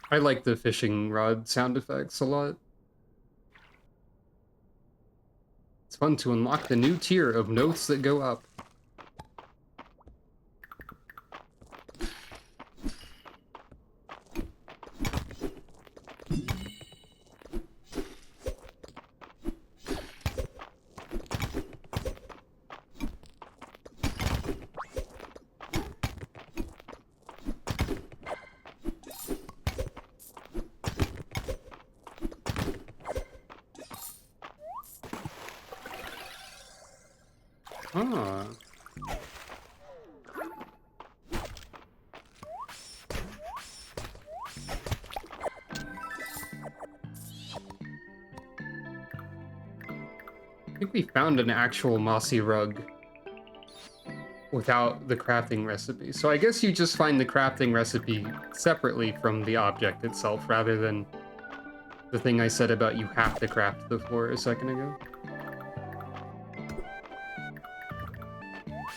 I like the fishing rod sound effects a lot. It's fun to unlock the new tier of notes that go up. Ah. I think we found an actual mossy rug without the crafting recipe. So I guess you just find the crafting recipe separately from the object itself, rather than the thing I said about you have to craft the floor a second ago.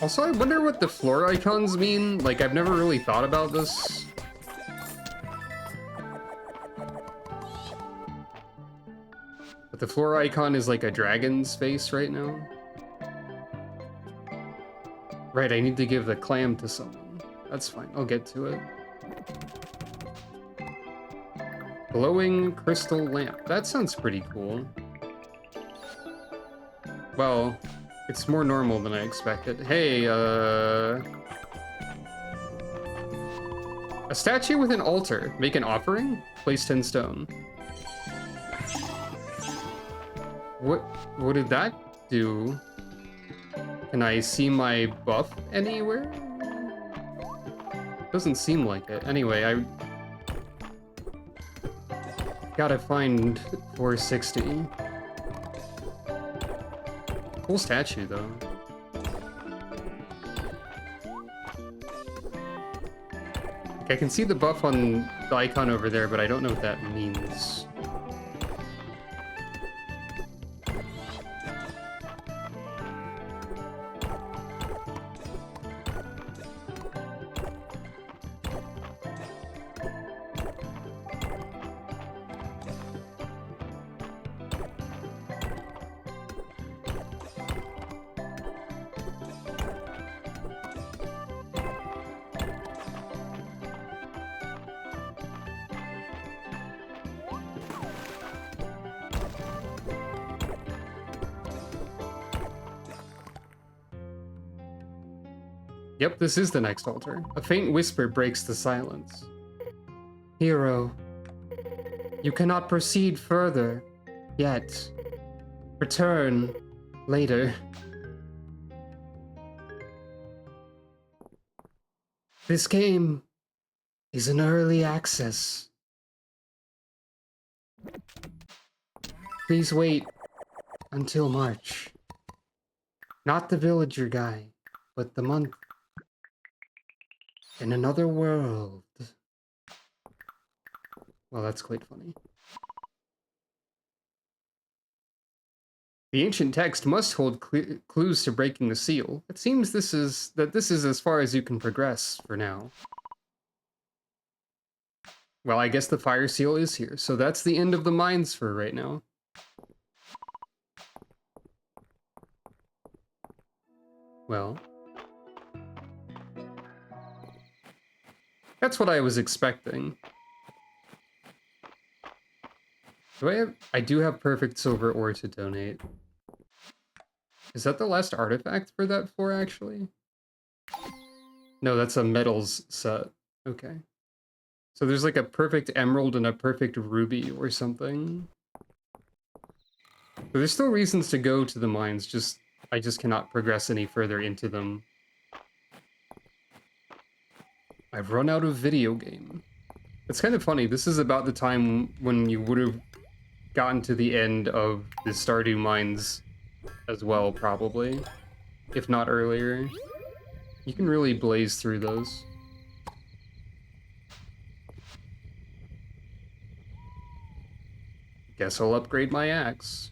Also, I wonder what the floor icons mean. Like, I've never really thought about this. But the floor icon is like a dragon's face right now. Right, I need to give the clam to someone. That's fine, I'll get to it. Glowing crystal lamp. That sounds pretty cool. Well, it's more normal than I expected. Hey, a statue with an altar. Make an offering? Place 10 stone. What did that do? Can I see my buff anywhere? Doesn't seem like it. Anyway, I gotta find 460. Cool statue, though. I can see the buff on the icon over there, but I don't know what that means. Yep, this is the next altar. A faint whisper breaks the silence. Hero, you cannot proceed further yet. Return later. This game is in early access. Please wait until March. Not the villager guy, but the month. In another world. Well, that's quite funny. The ancient text must hold clues to breaking the seal. It seems this is as far as you can progress for now. Well, I guess the fire seal is here, so that's the end of the mines for right now. Well, that's what I was expecting. I do have perfect silver ore to donate. Is that the last artifact for that floor, actually? No, that's a metals set. Okay. So there's like a perfect emerald and a perfect ruby or something. But there's still reasons to go to the mines, I just cannot progress any further into them. I've run out of video game. It's kind of funny, this is about the time when you would have gotten to the end of the Stardew Mines as well, probably. If not earlier. You can really blaze through those. Guess I'll upgrade my axe.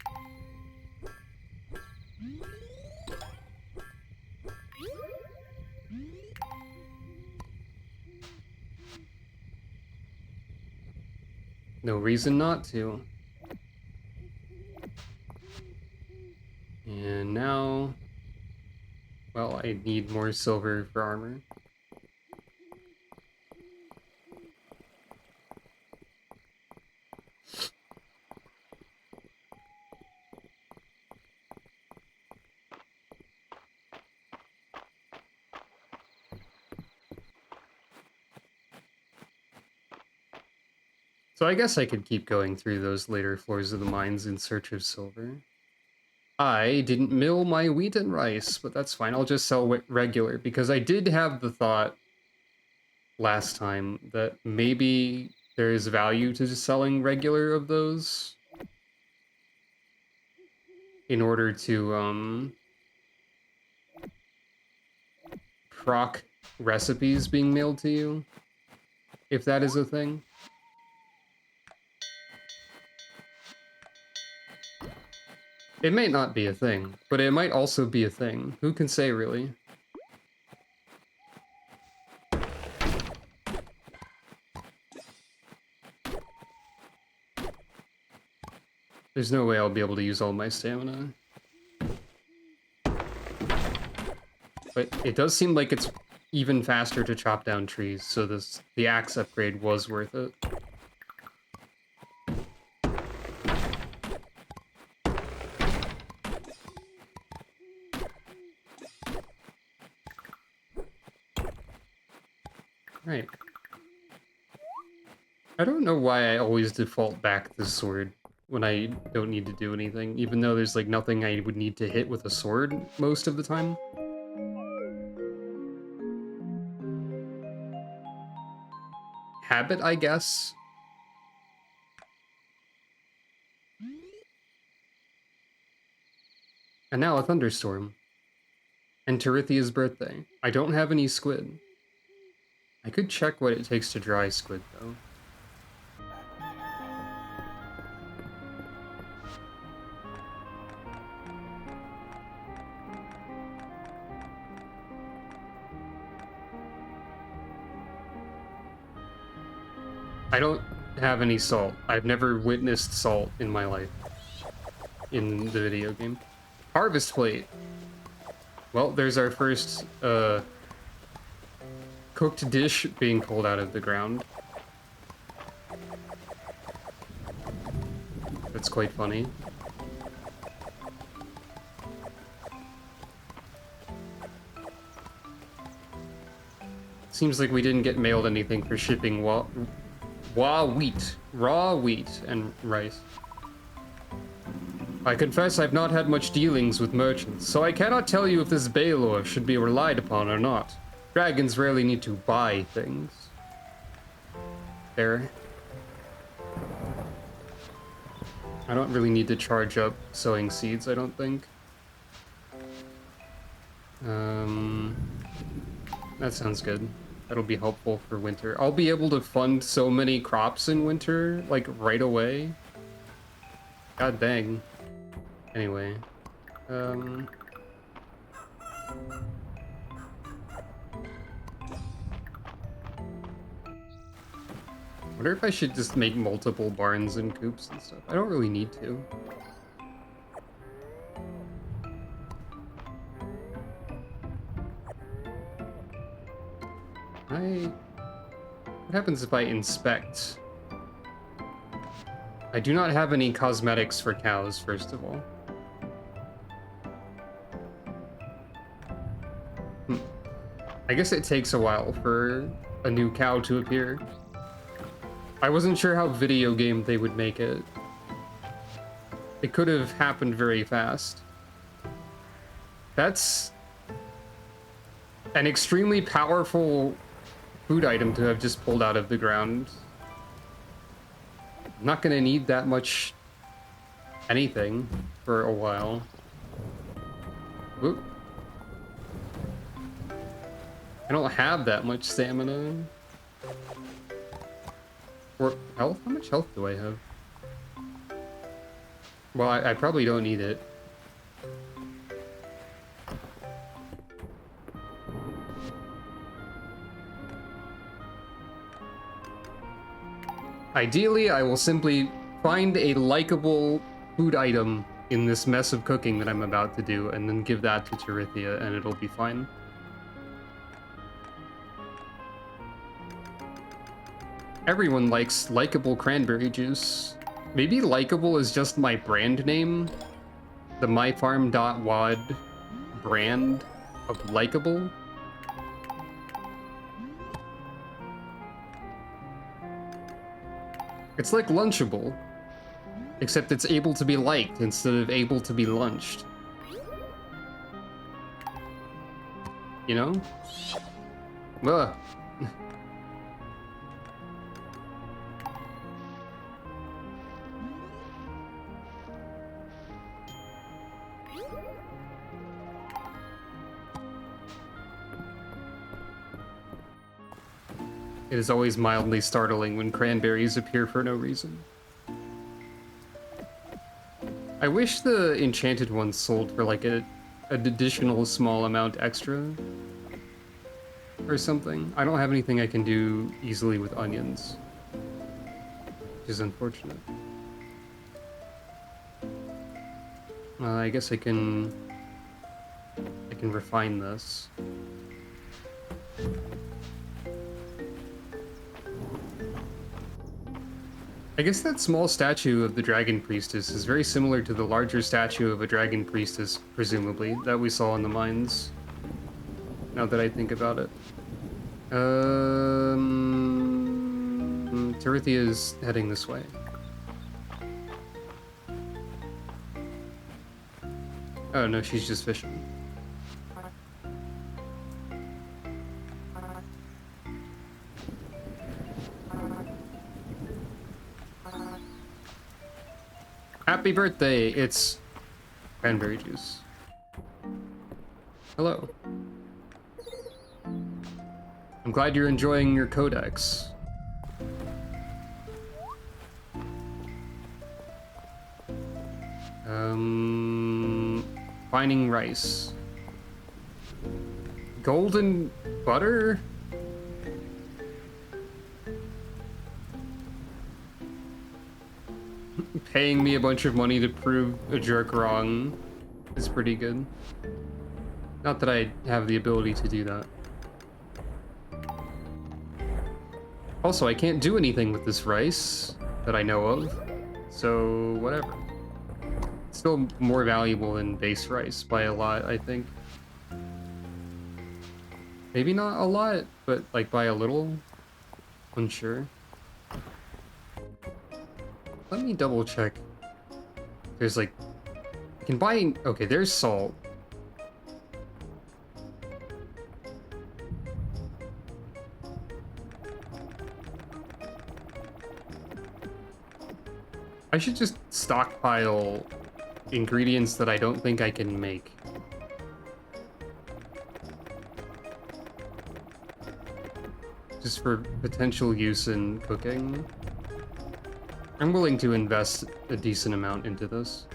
No reason not to. And now... Well, I need more silver for armor. So I guess I could keep going through those later floors of the mines in search of silver. I didn't mill my wheat and rice, but that's fine. I'll just sell regular, because I did have the thought last time that maybe there is value to just selling regular of those in order to proc recipes being mailed to you, if that is a thing. It may not be a thing, but it might also be a thing. Who can say, really? There's no way I'll be able to use all my stamina. But it does seem like it's even faster to chop down trees, so the axe upgrade was worth it. Right. I don't know why I always default back to sword when I don't need to do anything, even though there's like nothing I would need to hit with a sword most of the time. Habit, I guess. And now a thunderstorm. And Terithia's birthday. I don't have any squid. I could check what it takes to dry squid, though. I don't have any salt. I've never witnessed salt in my life. In the video game. Harvest plate. Well, there's our first, cooked dish being pulled out of the ground. That's quite funny. Seems like we didn't get mailed anything for shipping raw wheat and rice. I confess I've not had much dealings with merchants, so I cannot tell you if this Baylor should be relied upon or not. Dragons rarely need to buy things. There. I don't really need to charge up sowing seeds, I don't think. That sounds good. That'll be helpful for winter. I'll be able to fund so many crops in winter, like, right away. God dang. Anyway. I wonder if I should just make multiple barns and coops and stuff. I don't really need to. What happens if I inspect? I do not have any cosmetics for cows, first of all. I guess it takes a while for a new cow to appear. I wasn't sure how video game they would make it. It could have happened very fast. That's an extremely powerful food item to have just pulled out of the ground. I'm not gonna need that much anything for a while. Oop. I don't have that much stamina. Or health? How much health do I have? Well, I probably don't need it. Ideally, I will simply find a likable food item in this mess of cooking that I'm about to do, and then give that to Terithia, and it'll be fine. Everyone likes likable cranberry juice. Maybe likable is just my brand name. The myfarm.wad brand of likable. It's like Lunchable, except it's able to be liked instead of able to be lunched. You know? Ugh. It is always mildly startling when cranberries appear for no reason. I wish the enchanted ones sold for like an additional small amount extra or something. I don't have anything I can do easily with onions, which is unfortunate. I guess I can refine this. I guess that small statue of the Dragon Priestess is very similar to the larger statue of a Dragon Priestess, presumably, that we saw in the mines. Now that I think about it. Terithia is heading this way. Oh no, she's just fishing. Happy birthday! It's cranberry juice. Hello. I'm glad you're enjoying your codex. Finding rice. Golden butter? Paying me a bunch of money to prove a jerk wrong is pretty good. Not that I have the ability to do that. Also, I can't do anything with this rice that I know of, so whatever. It's still more valuable than base rice by a lot, I think. Maybe not a lot, but like by a little. Unsure. Let me double check. There's like, I can buy, okay, there's salt. I should just stockpile ingredients that I don't think I can make. Just for potential use in cooking. I'm willing to invest a decent amount into this.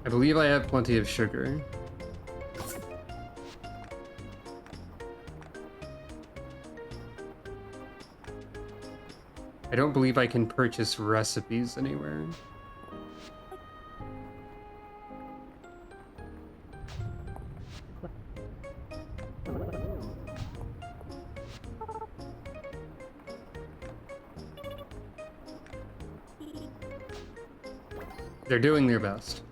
I believe I have plenty of sugar. I don't believe I can purchase recipes anywhere. They're doing their best.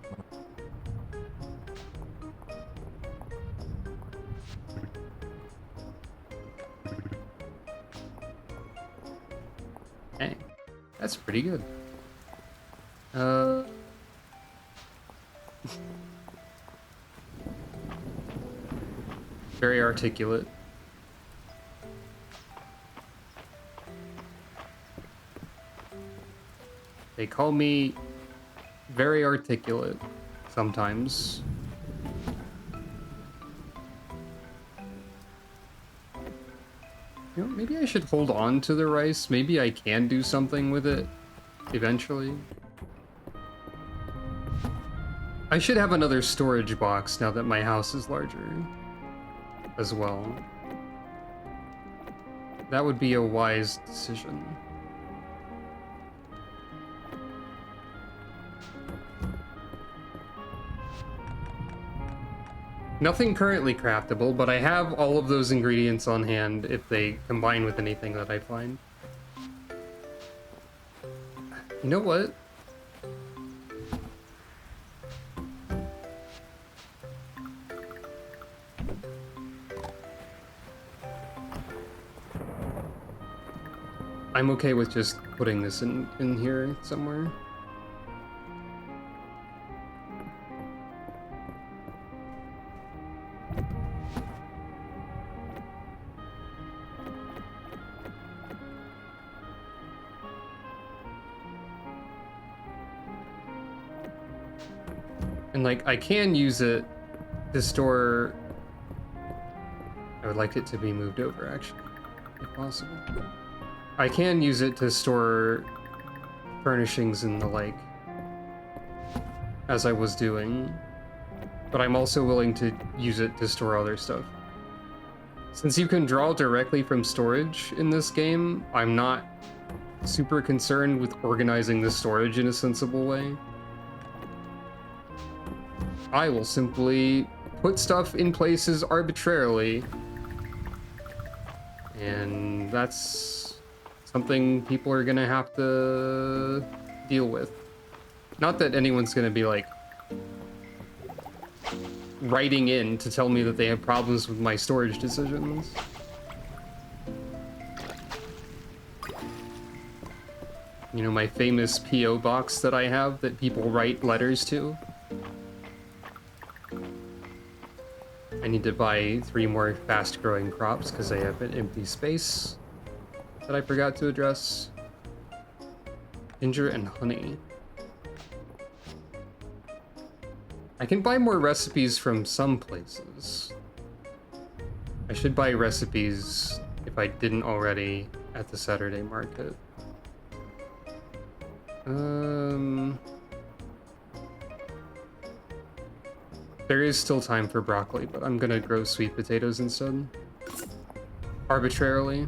Dang, that's pretty good. Very articulate. They call me very articulate sometimes. You know, maybe I should hold on to the rice. Maybe I can do something with it eventually. I should have another storage box now that my house is larger as well. That would be a wise decision. Nothing currently craftable, but I have all of those ingredients on hand if they combine with anything that I find. You know what? I'm okay with just putting this in here somewhere. And like, I can use it to store... I would like it to be moved over, actually, if possible. I can use it to store furnishings and the like, as I was doing, but I'm also willing to use it to store other stuff. Since you can draw directly from storage in this game, I'm not super concerned with organizing the storage in a sensible way. I will simply put stuff in places arbitrarily, and that's something people are gonna have to deal with. Not that anyone's gonna be like writing in to tell me that they have problems with my storage decisions. You know, my famous P.O. box that I have that people write letters to. I need to buy 3 more fast-growing crops because I have an empty space that I forgot to address. Ginger and honey. I can buy more recipes from some places. I should buy recipes, if I didn't already, at the Saturday market. There is still time for broccoli, but I'm gonna grow sweet potatoes instead. Arbitrarily.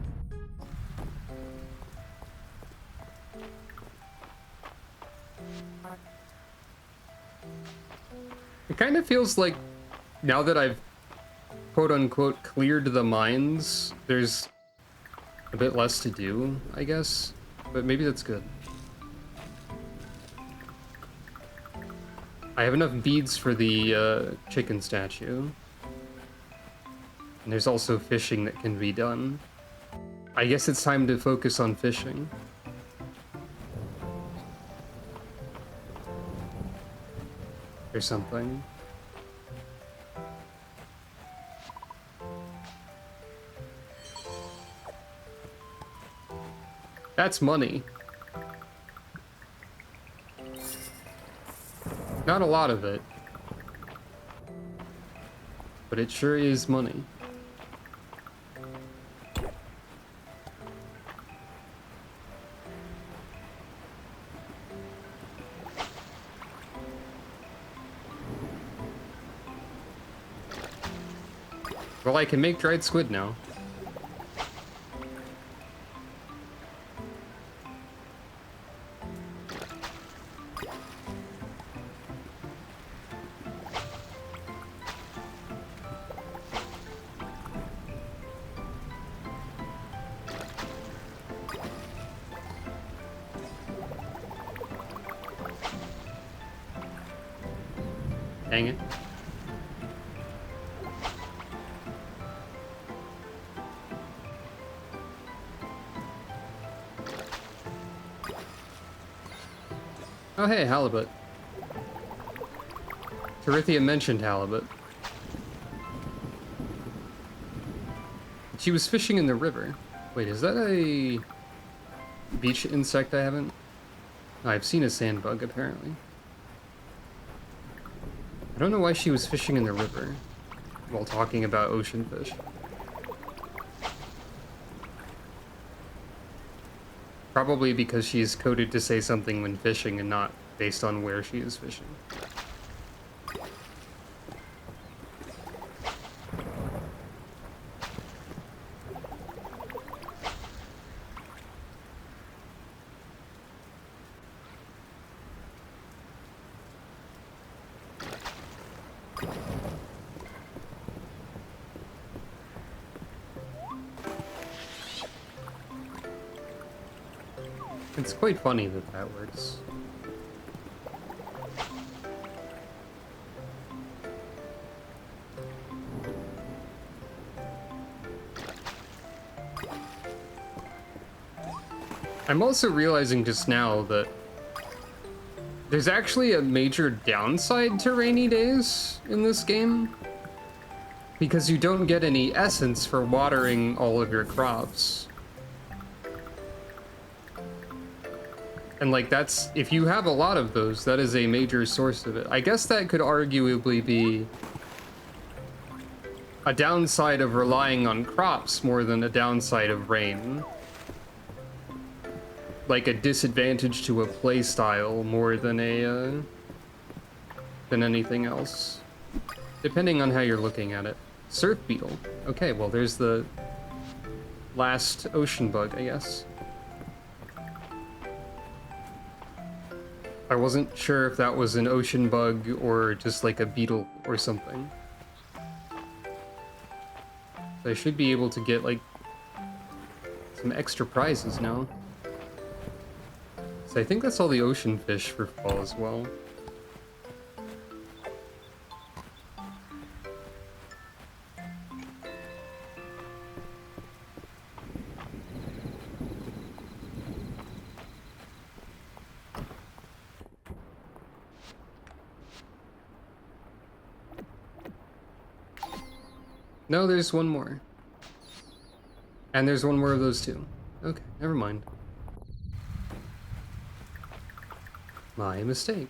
It kind of feels like, now that I've quote-unquote cleared the mines, there's a bit less to do, I guess. But maybe that's good. I have enough beads for the chicken statue. And there's also fishing that can be done. I guess it's time to focus on fishing. Or something. That's money. Not a lot of it. But it sure is money. Well, I can make dried squid now. Dang it. Oh hey, halibut. Terithia mentioned halibut. She was fishing in the river. Wait, is that a beach insect I haven't? I've seen a sand bug, apparently. I don't know why she was fishing in the river while talking about ocean fish. Probably because she's coded to say something when fishing and not based on where she is fishing. It's quite funny that that works. I'm also realizing just now that there's actually a major downside to rainy days in this game, because you don't get any essence for watering all of your crops. And like that's, if you have a lot of those, that is a major source of it. I guess that could arguably be a downside of relying on crops more than a downside of rain. Like a disadvantage to a play style more than a than anything else, depending on how you're looking at it. Surf beetle. Okay, well there's the last ocean bug, I guess. I wasn't sure if that was an ocean bug or just like a beetle or something. So I should be able to get like some extra prizes now. So I think that's all the ocean fish for fall as well. No, there's one more. And there's one more of those too. Okay, never mind. My mistake.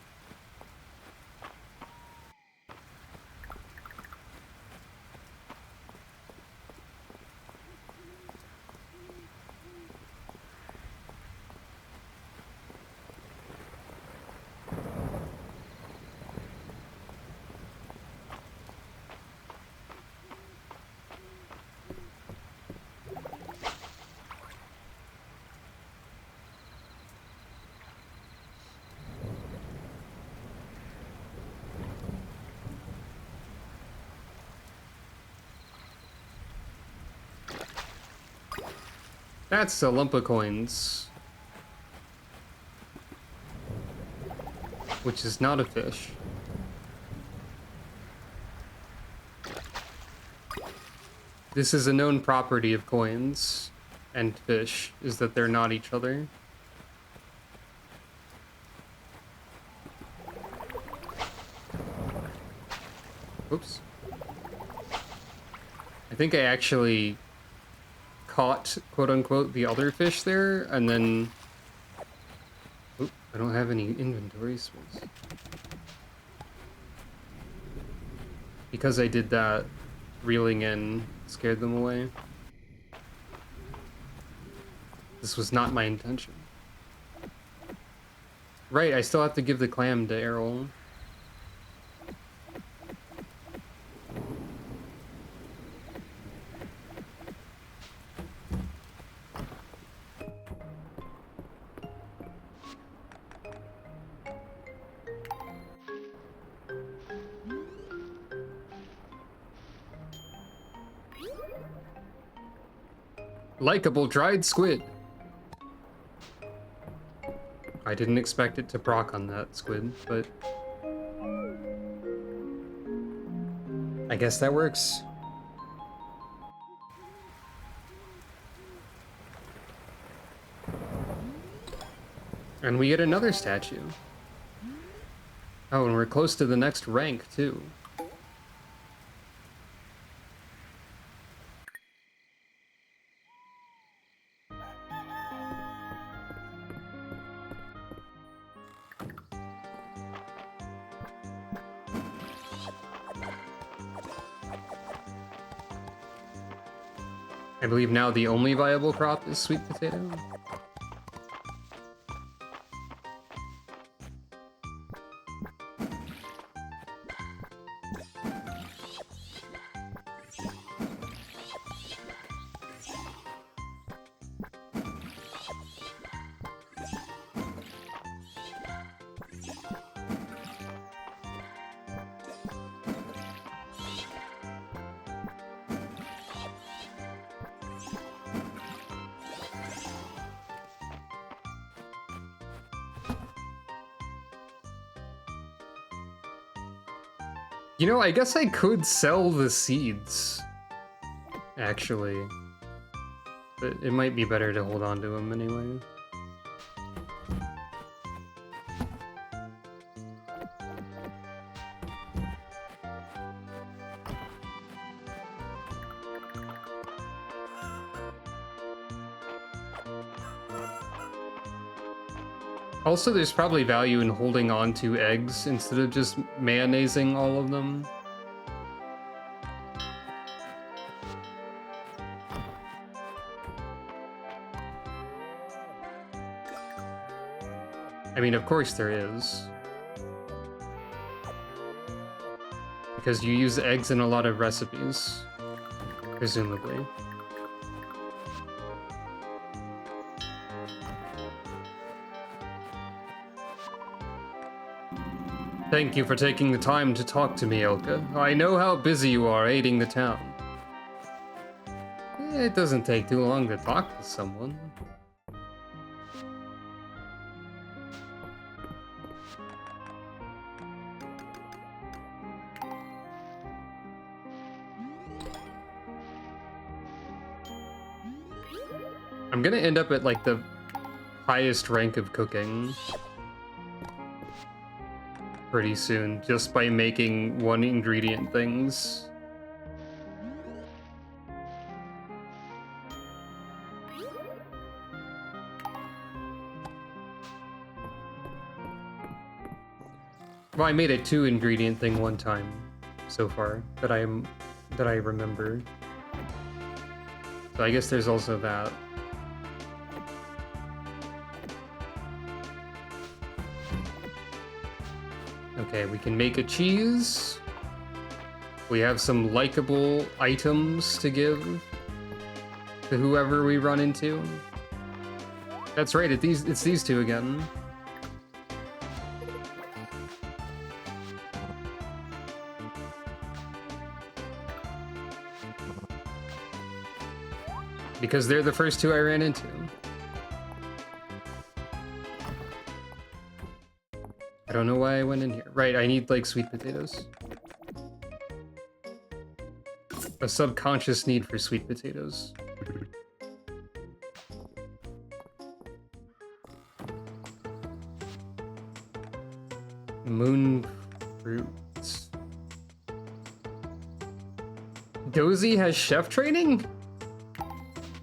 That's a lump of coins. Which is not a fish. This is a known property of coins and fish, is that they're not each other. Oops. I think I actually caught, quote-unquote, the other fish there, and then... Oop, I don't have any inventory space. Because I did that, reeling in scared them away. This was not my intention. Right, I still have to give the clam to Errol. Likeable dried squid. I didn't expect it to proc on that squid, but I guess that works. And we get another statue. Oh, and we're close to the next rank, too. I believe now the only viable crop is sweet potato. You know, I guess I could sell the seeds, actually. But it might be better to hold on to them anyway. Also, there's probably value in holding on to eggs instead of just mayonnaising all of them. I mean, of course there is. Because you use eggs in a lot of recipes, presumably. Thank you for taking the time to talk to me, Elka. I know how busy you are aiding the town. It doesn't take too long to talk to someone. I'm gonna end up at like the highest rank of cooking pretty soon, just by making one ingredient things. Well, I made a 2-ingredient thing one time so far that I remember. So I guess there's also that. Okay, we can make a cheese. We have some likable items to give to whoever we run into. That's right, it's these two again. Because they're the first two I ran into. I don't know why I went in here. Right, I need, like, sweet potatoes. A subconscious need for sweet potatoes. Moon fruits. Dozy has chef training?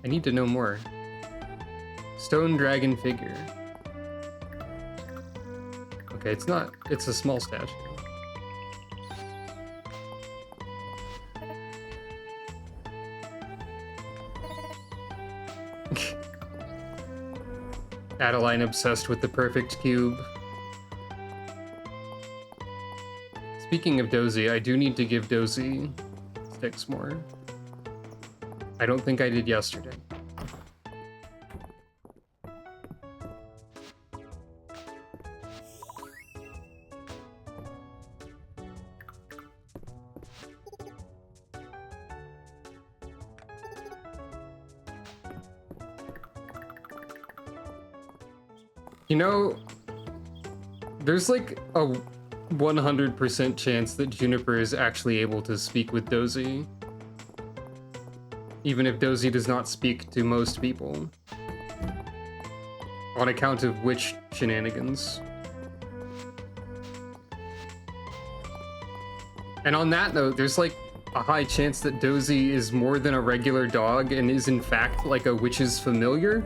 I need to know more. Stone dragon figure. Okay, it's a small statue. Adeline obsessed with the perfect cube. Speaking of Dozy, I do need to give Dozy sticks more. I don't think I did yesterday. You know, there's like a 100% chance that Juniper is actually able to speak with Dozy. Even if Dozy does not speak to most people. On account of witch shenanigans. And on that note, there's like a high chance that Dozy is more than a regular dog and is in fact like a witch's familiar.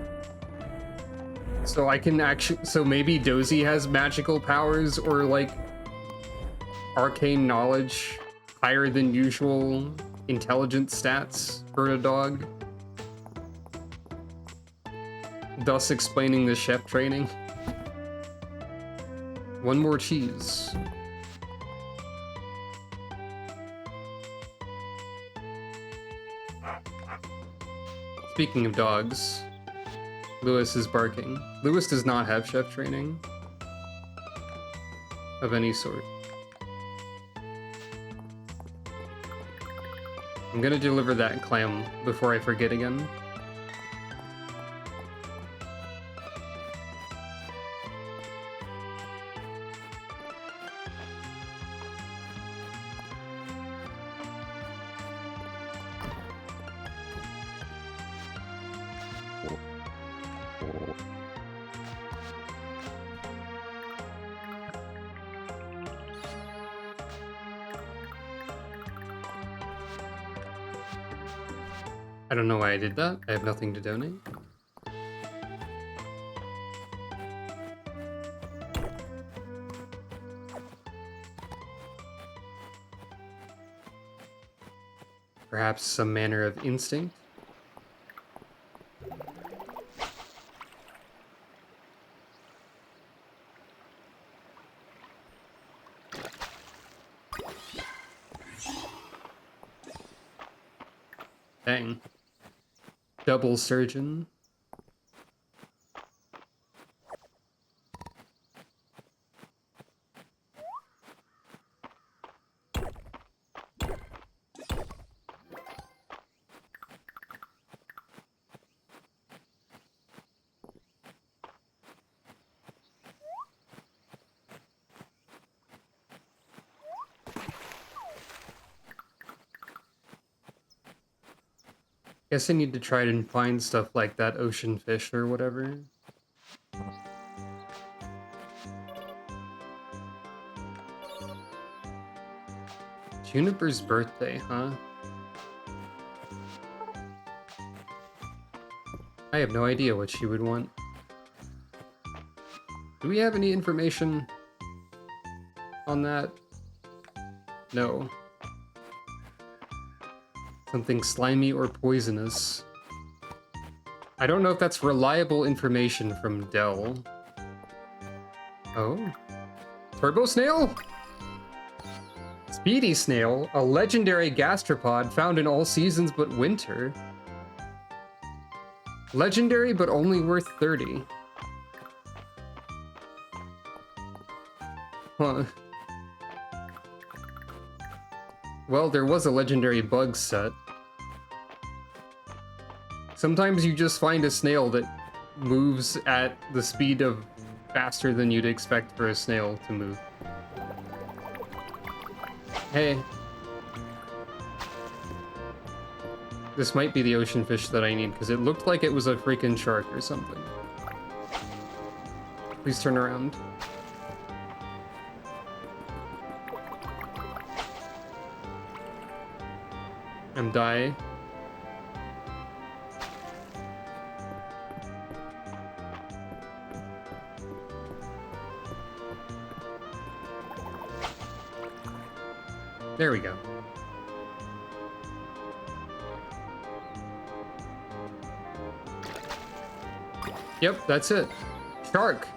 So I can actually, so maybe Dozy has magical powers or like arcane knowledge, higher than usual intelligence stats for a dog. Thus explaining the chef training. One more cheese. Speaking of dogs, Lewis is barking. Lewis does not have chef training of any sort. I'm gonna deliver that clam before I forget again. I don't know why I did that. I have nothing to donate. Perhaps some manner of instinct? Dang. Double surgeon. Guess I need to try and find stuff like that ocean fish or whatever. Juniper's birthday, huh? I have no idea what she would want. Do we have any information on that? No. Something slimy or poisonous. I don't know if that's reliable information from Dell. Oh? Turbo Snail? Speedy Snail, a legendary gastropod found in all seasons but winter. Legendary but only worth 30. Huh. Well, there was a legendary bug set. Sometimes you just find a snail that moves at the speed of faster than you'd expect for a snail to move. Hey. This might be the ocean fish that I need, because it looked like it was a freaking shark or something. Please turn around. I'm dying. There we go. Yep, that's it. Shark.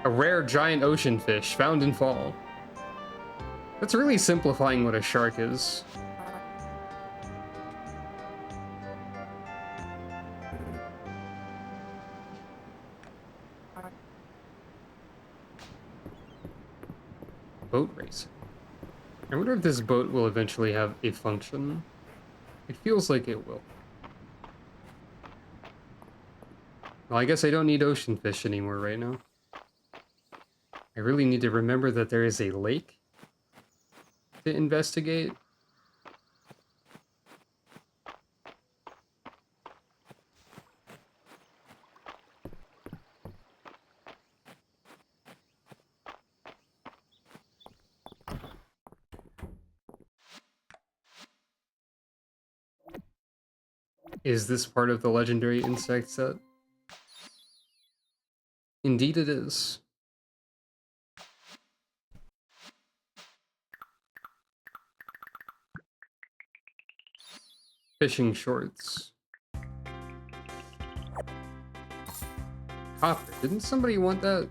A rare giant ocean fish found in fall. That's really simplifying what a shark is. Boat racing. I wonder if this boat will eventually have a function. It feels like it will. Well, I guess I don't need ocean fish anymore right now. I really need to remember that there is a lake to investigate. Is this part of the legendary insect set? Indeed it is. Fishing shorts. Copper. Didn't somebody want that?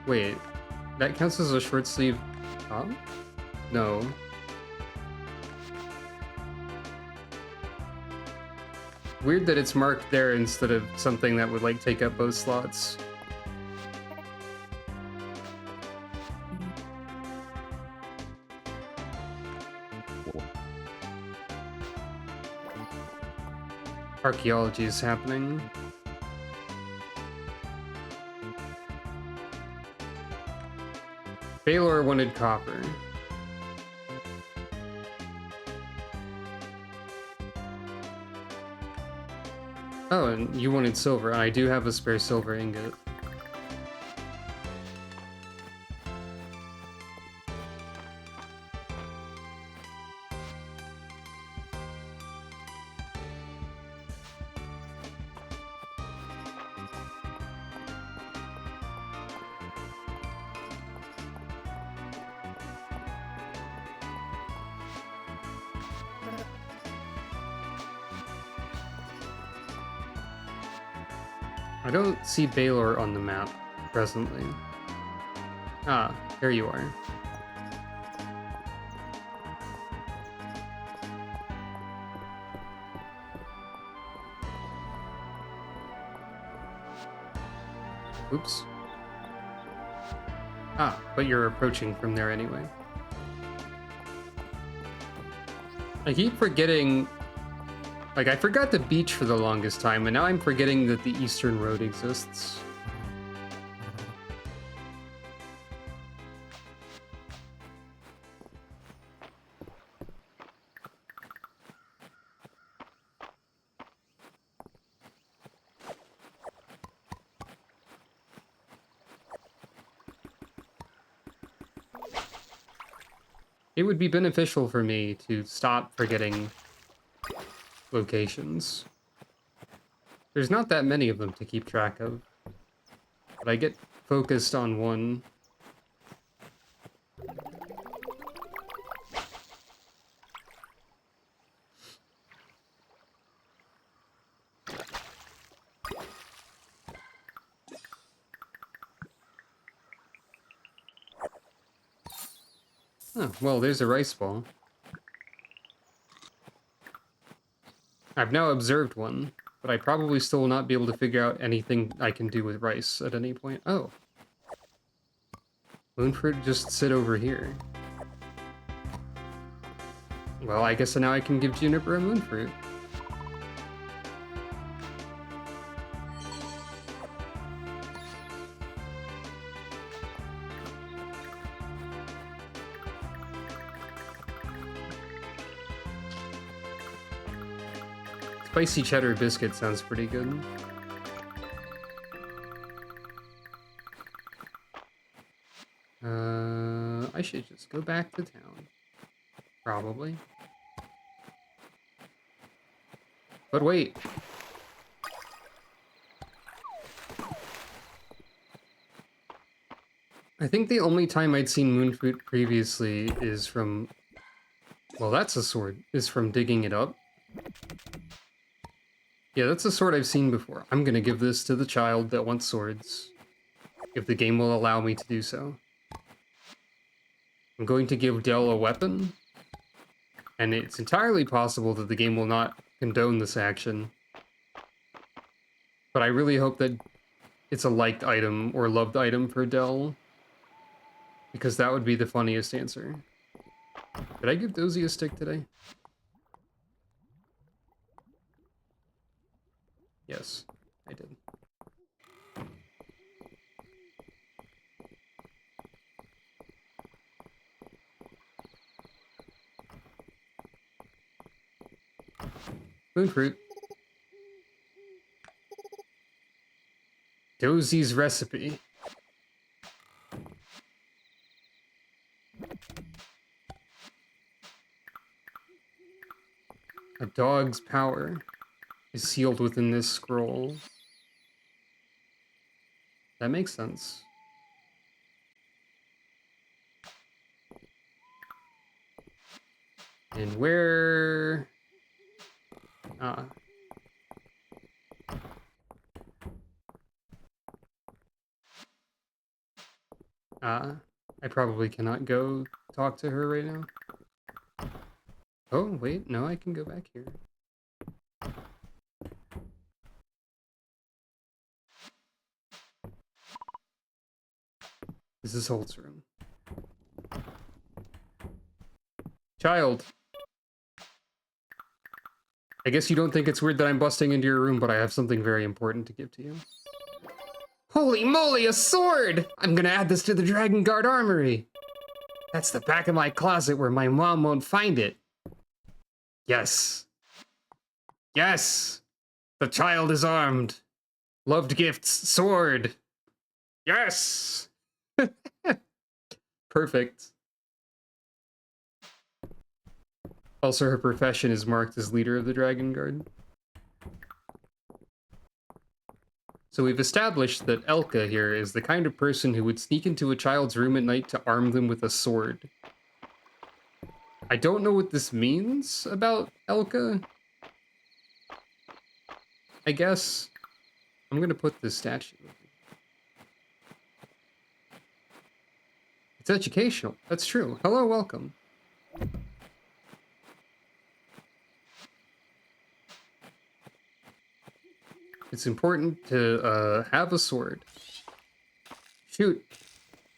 Wait, that counts as a short sleeve top? No. Weird that it's marked there instead of something that would like take up both slots. Archaeology is happening. Baylor wanted copper. Oh, and you wanted silver. I do have a spare silver ingot. I don't see Baylor on the map presently. Ah, there you are. Oops. Ah, but you're approaching from there anyway. I keep forgetting... Like, I forgot the beach for the longest time, and now I'm forgetting that the Eastern Road exists. It would be beneficial for me to stop forgetting locations. There's not that many of them to keep track of, but I get focused on one. Oh, well, there's a rice ball. I've now observed one, but I probably still will not be able to figure out anything I can do with rice at any point. Oh. Moonfruit just sit over here. Well, I guess now I can give Juniper a moonfruit. Spicy cheddar biscuit sounds pretty good. I should just go back to town. Probably. But wait. I think the only time I'd seen moonfruit previously is from... Well, that's a sword. Is from digging it up. Yeah, that's a sword I've seen before. I'm gonna give this to the child that wants swords. If the game will allow me to do so. I'm going to give Dell a weapon. And it's entirely possible that the game will not condone this action. But I really hope that it's a liked item or loved item for Dell. Because that would be the funniest answer. Did I give Dozy a stick today? Yes, I did. Moonfruit. Dozy's recipe. A dog's power is sealed within this scroll. That makes sense. And where... Ah. I probably cannot go talk to her right now. Oh, wait, no, I can go back here. This is Holt's room. Child. I guess you don't think it's weird that I'm busting into your room, but I have something very important to give to you. Holy moly, a sword! I'm gonna add this to the Dragon Guard armory. That's the back of my closet where my mom won't find it. Yes. Yes! The child is armed. Loved gifts, sword. Yes! Perfect. Also, her profession is marked as leader of the Dragon Guard. So we've established that Elka here is the kind of person who would sneak into a child's room at night to arm them with a sword. I don't know what this means about Elka. I guess. I'm gonna put this statue over here. It's educational. That's true. Hello, welcome. It's important to have a sword. Shoot.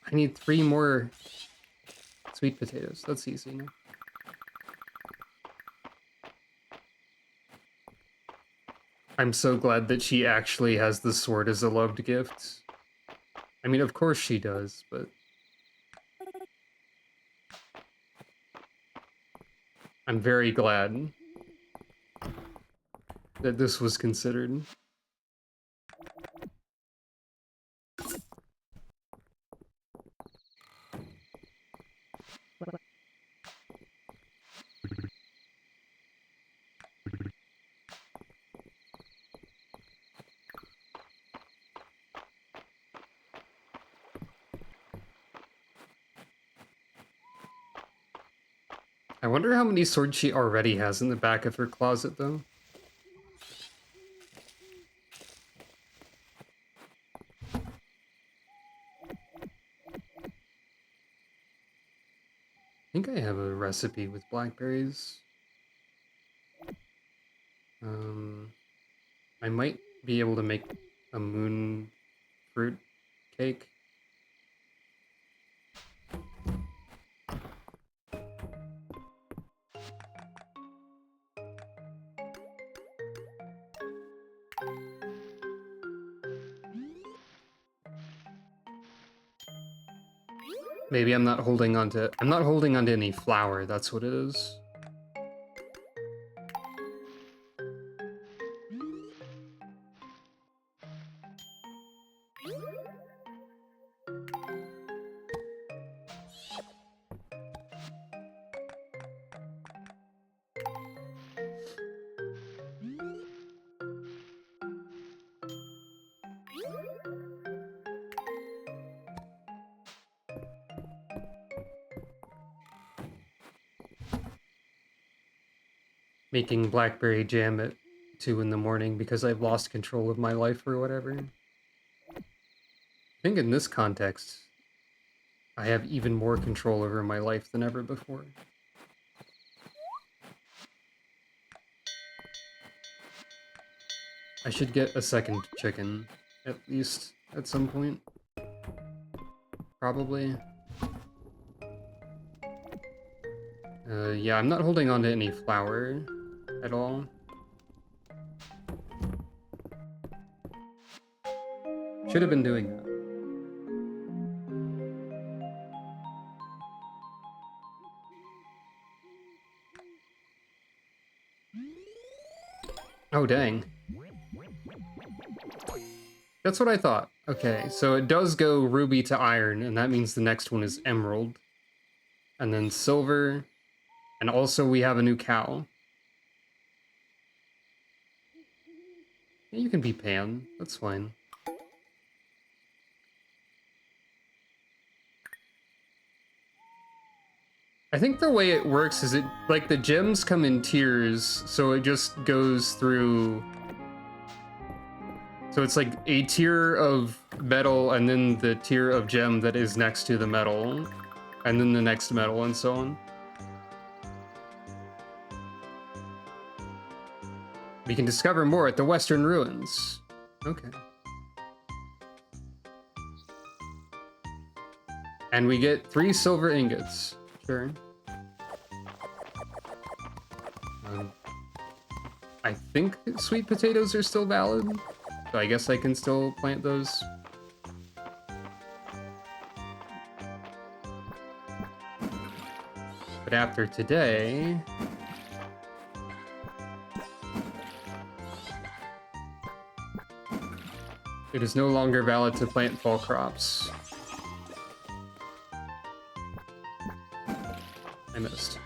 I need 3 more sweet potatoes. That's easy now. I'm so glad that she actually has the sword as a loved gift. I mean, of course she does, but... I'm very glad that this was considered. I wonder how many swords she already has in the back of her closet, though. I think I have a recipe with blackberries. I might be able to make a moon fruit cake. Maybe I'm not holding on to any flour, that's what it is. Making blackberry jam at 2 in the morning because I've lost control of my life or whatever. I think in this context, I have even more control over my life than ever before. I should get a second chicken, at least, at some point. Probably. Yeah, I'm not holding on to any flour at all. Should have been doing that. Oh, dang. That's what I thought. Okay, so it does go ruby to iron, and that means the next one is emerald. And then silver. And also we have a new cow. Yeah, you can be Pan. That's fine. I think the way it works is like the gems come in tiers, so it just goes through. So it's like a tier of metal and then the tier of gem that is next to the metal, and then the next metal and so on. We can discover more at the Western Ruins. Okay. And we get 3 silver ingots. Sure. I think sweet potatoes are still valid, so I guess I can still plant those. But after today... it is no longer valid to plant fall crops. I missed.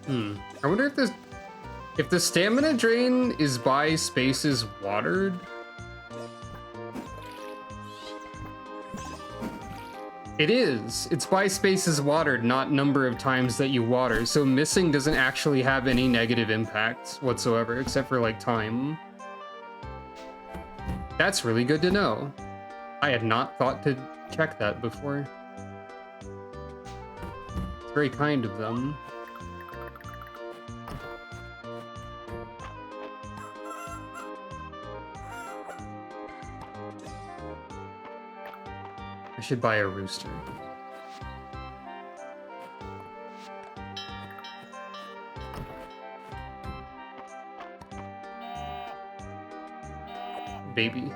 I wonder if the stamina drain is by spaces watered. It is. It's by spaces watered, not number of times that you water. So missing doesn't actually have any negative impact whatsoever, except for like time. That's really good to know. I had not thought to check that before. It's very kind of them. I should buy a rooster. Baby.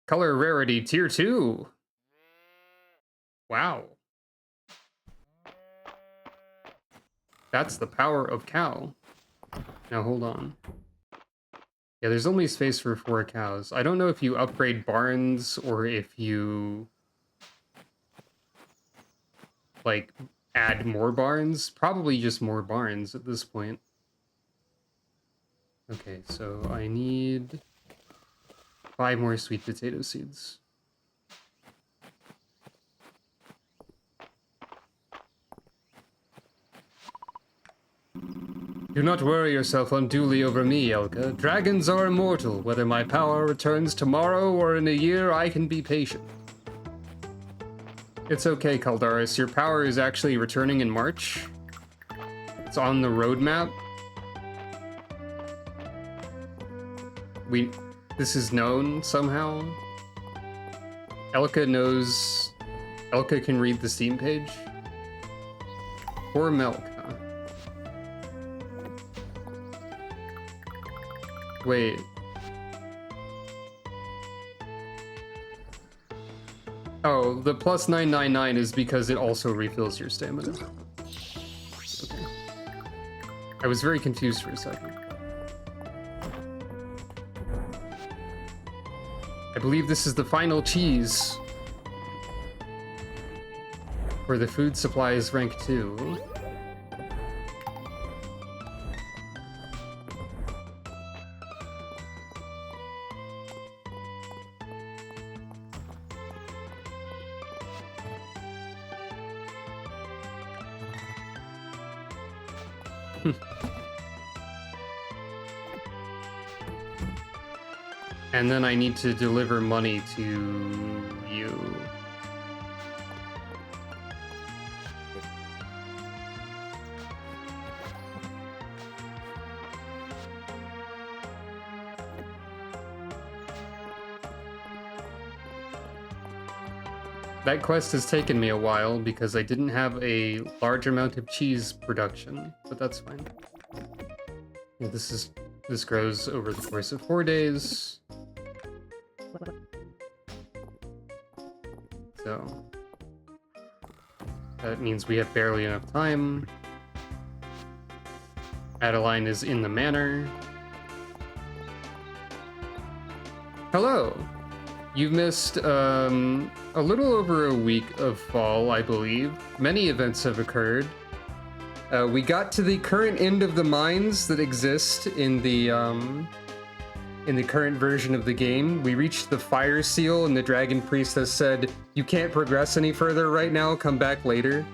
Color rarity tier 2. Wow. That's the power of cow. Now hold on. Yeah, there's only space for 4 cows. I don't know if you upgrade barns or if you like add more barns. Probably just more barns at this point. Okay, so I need 5 more sweet potato seeds. Do not worry yourself unduly over me, Elka. Dragons are immortal. Whether my power returns tomorrow or in a year, I can be patient. It's okay, Kaldaris. Your power is actually returning in March. It's on the roadmap. This is known somehow. Elka knows... Elka can read the Steam page. Pour milk, huh? Wait. Oh, the plus 999 is because it also refills your stamina. Okay. I was very confused for a second. I believe this is the final cheese. Where the food supply is rank 2. And then I need to deliver money to you. That quest has taken me a while because I didn't have a large amount of cheese production, but that's fine. Yeah, this grows over the course of 4 days. So that means we have barely enough time. Adeline is in the manor. Hello! You've missed a little over a week of fall, I believe. Many events have occurred. We got to the current end of the mines that exist in the current version of the game. We reached the fire seal, and the dragon priestess said, "You can't progress any further right now, come back later."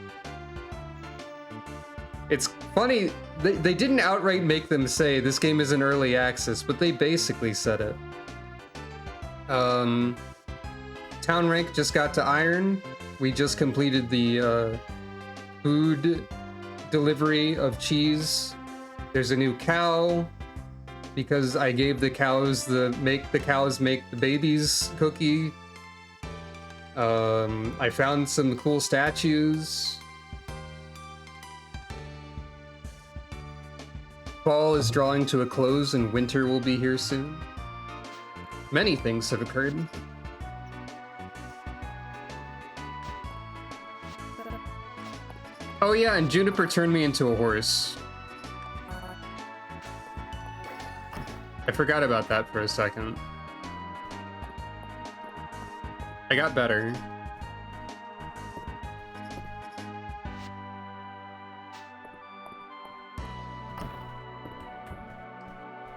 It's funny, they didn't outright make them say this game is in early access, but they basically said it. Town rank just got to iron. We just completed the food delivery of cheese. There's a new cow because I gave the cows make the babies cookie. I found some cool statues. Fall is drawing to a close and winter will be here soon. Many things have occurred. Oh yeah, and Juniper turned me into a horse. I forgot about that for a second. I got better.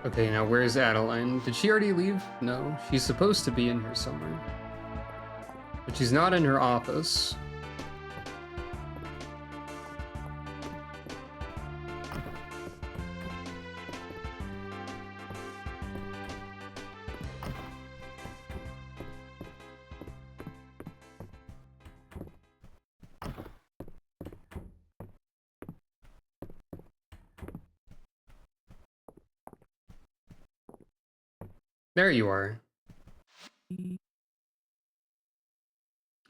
Okay, now where's Adeline? Did she already leave? No, she's supposed to be in here somewhere. But she's not in her office. There you are.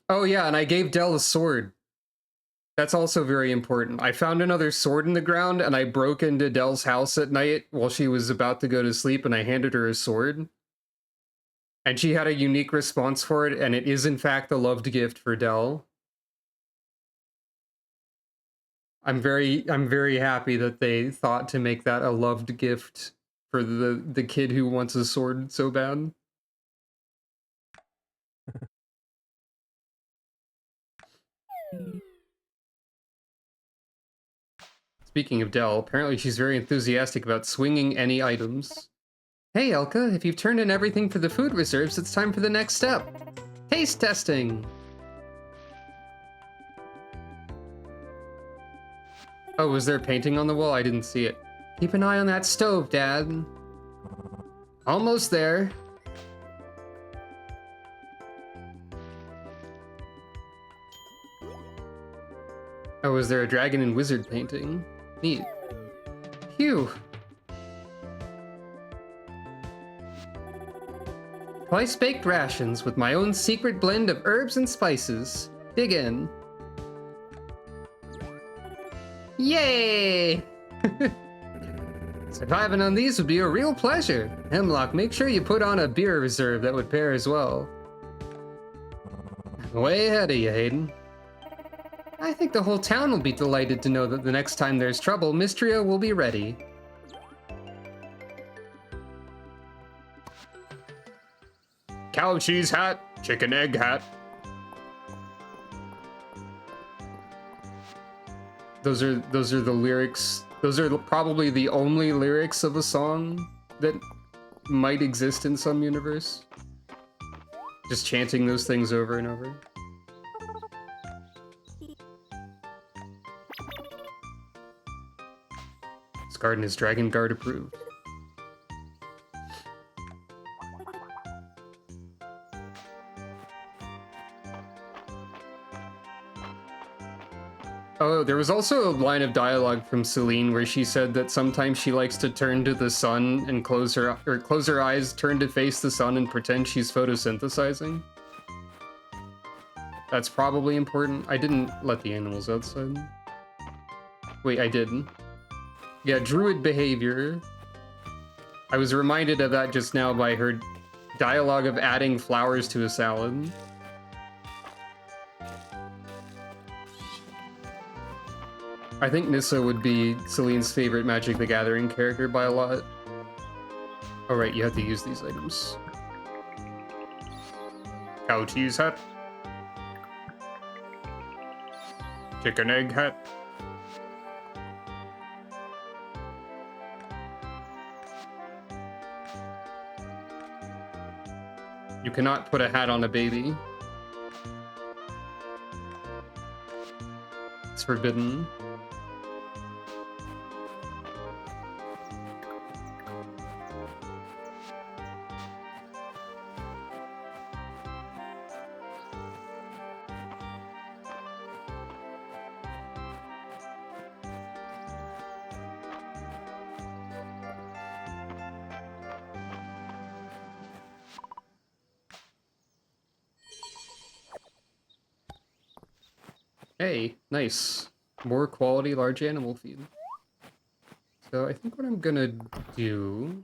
Oh yeah, and I gave Dell a sword. That's also very important. I found another sword in the ground, and I broke into Dell's house at night while she was about to go to sleep, and I handed her a sword. And she had a unique response for it, and it is in fact a loved gift for Dell. I'm very happy that they thought to make that a loved gift for the kid who wants a sword so bad. Speaking of Dell, apparently she's very enthusiastic about swinging any items. Hey Elka, if you've turned in everything for the food reserves, it's time for the next step. Taste testing! Oh, was there a painting on the wall? I didn't see it. Keep an eye on that stove, Dad. Almost there. Oh, was there a dragon and wizard painting? Neat. Phew. Twice-baked rations with my own secret blend of herbs and spices. Dig in. Yay! Surviving on these would be a real pleasure. Hemlock, make sure you put on a beer reserve that would pair as well. Way ahead of you, Hayden. I think the whole town will be delighted to know that the next time there's trouble, Mistria will be ready. Cow cheese hat, chicken egg hat. Those are the lyrics. Those are probably the only lyrics of a song that might exist in some universe. Just chanting those things over and over. This garden is Dragon Guard approved. Oh, there was also a line of dialogue from Celine where she said that sometimes she likes to turn to the sun and close her eyes, turn to face the sun and pretend she's photosynthesizing. That's probably important. I didn't let the animals outside. Wait, I didn't. Yeah, druid behavior. I was reminded of that just now by her dialogue of adding flowers to a salad. I think Nissa would be Celine's favorite Magic the Gathering character by a lot. Oh right, you have to use these items. Cow cheese hat. Chicken egg hat. You cannot put a hat on a baby. It's forbidden. Hey, nice. More quality large animal feed. So I think what I'm gonna do...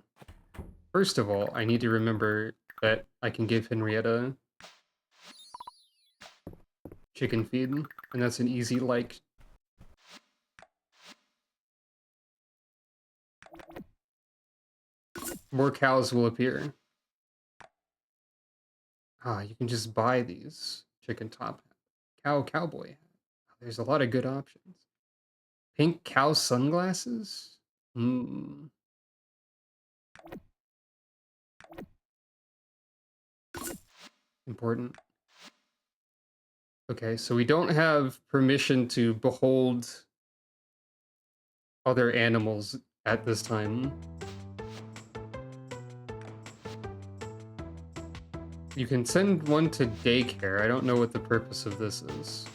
First of all, I need to remember that I can give Henrietta chicken feed, and that's an easy like. More cows will appear. Ah, you can just buy these. Chicken top hat. Cowboy hat. There's a lot of good options. Pink cow sunglasses? Hmm. important. Okay, so we don't have permission to behold other animals at this time. You can send one to daycare. I don't know what the purpose of this is.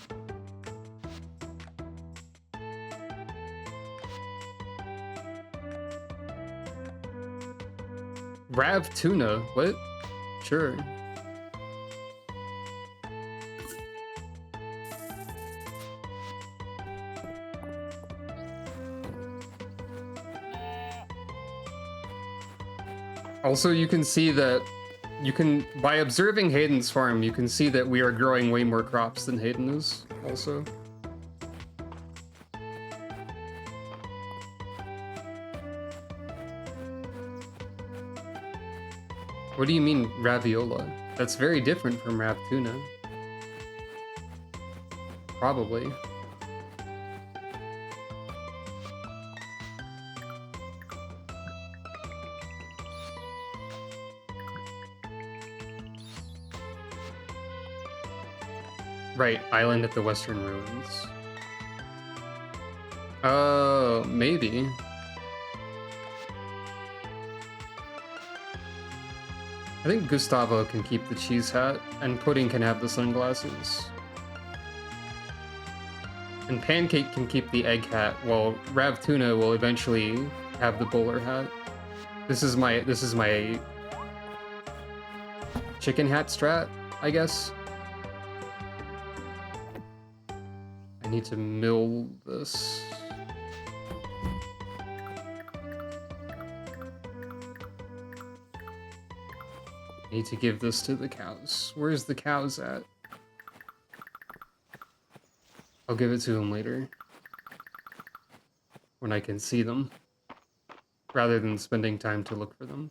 Rav tuna? What? Sure. Also, you can see that by observing Hayden's farm, you can see that we are growing way more crops than Hayden is, also. What do you mean, raviola? That's very different from rav tuna. Probably. Right, island at the western ruins. Oh, maybe. I think Gustavo can keep the cheese hat, and Pudding can have the sunglasses. And Pancake can keep the egg hat, while Rav Tuna will eventually have the bowler hat. This is my chicken hat strat, I guess. I need to mill this. I need to give this to the cows. Where's the cows at? I'll give it to them later. When I can see them. Rather than spending time to look for them.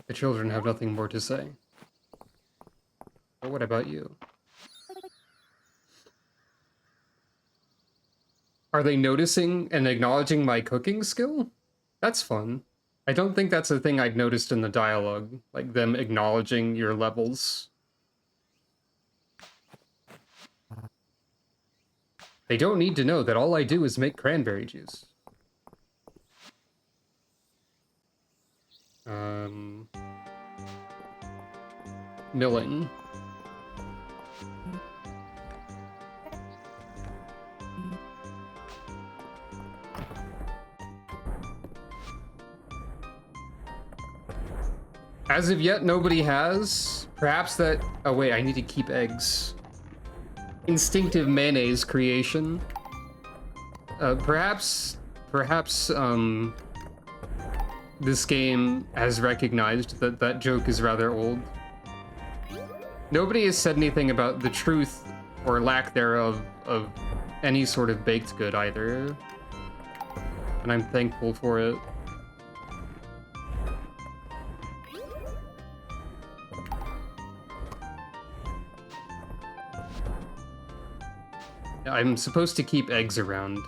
The children have nothing more to say. But what about you? Are they noticing and acknowledging my cooking skill? That's fun. I don't think that's a thing I'd noticed in the dialogue, like them acknowledging your levels. They don't need to know that all I do is make cranberry juice. Milling. As of yet, nobody has. Perhaps that... Oh wait, I need to keep eggs. Instinctive mayonnaise creation. Perhaps, this game has recognized that that joke is rather old. Nobody has said anything about the truth, or lack thereof, of any sort of baked good either. And I'm thankful for it. I'm supposed to keep eggs around.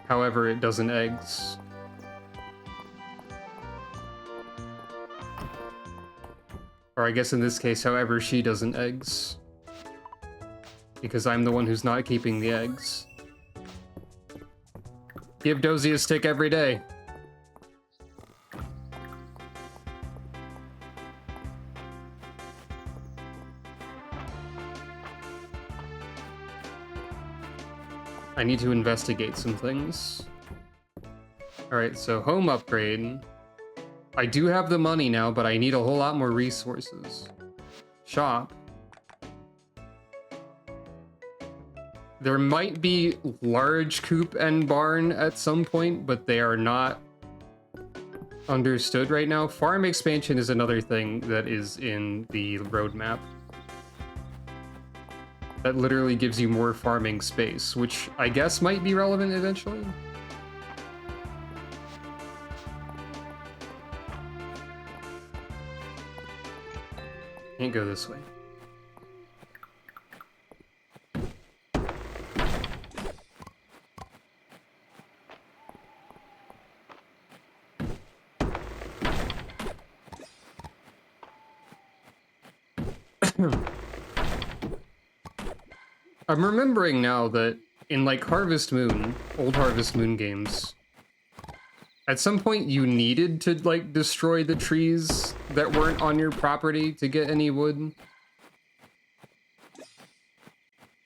However, it doesn't eggs. Or I guess in this case, however, she doesn't eggs. Because I'm the one who's not keeping the eggs. Give Dozy a stick every day. I need to investigate some things. Alright, so home upgrade. I do have the money now, but I need a whole lot more resources. Shop. There might be large coop and barn at some point, but they are not understood right now. Farm expansion is another thing that is in the roadmap. That literally gives you more farming space, which I guess might be relevant eventually. can't go this way. I'm remembering now that in like Harvest Moon, old Harvest Moon games, at some point you needed to like destroy the trees that weren't on your property to get any wood.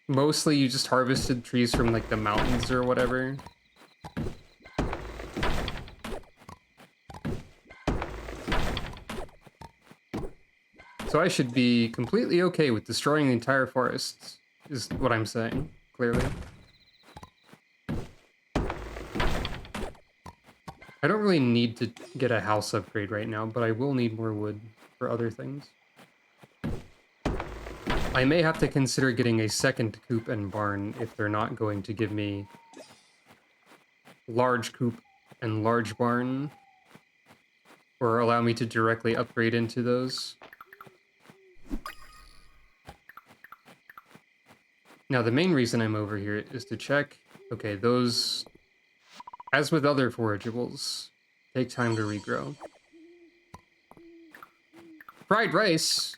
Mostly you just harvested trees from like the mountains or whatever. So I should be completely okay with destroying the entire forest, is what I'm saying, clearly. I don't really need to get a house upgrade right now, but I will need more wood for other things. I may have to consider getting a second coop and barn if they're not going to give me large coop and large barn, or allow me to directly upgrade into those. Now, the main reason I'm over here is to check, okay, those, as with other forageables, take time to regrow. Fried rice!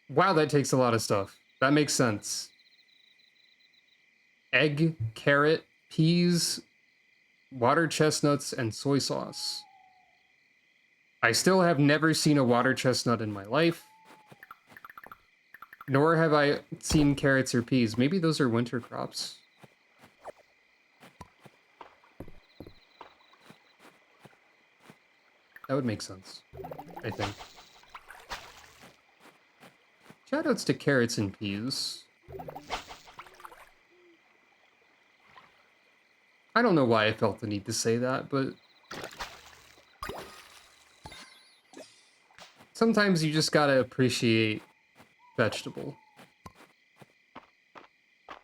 Wow, that takes a lot of stuff. That makes sense. Egg, carrot, peas, water chestnuts, and soy sauce. I still have never seen a water chestnut in my life. Nor have I seen carrots or peas. Maybe those are winter crops. That would make sense, I think. Shoutouts to carrots and peas. I don't know why I felt the need to say that, but sometimes you just gotta appreciate vegetable.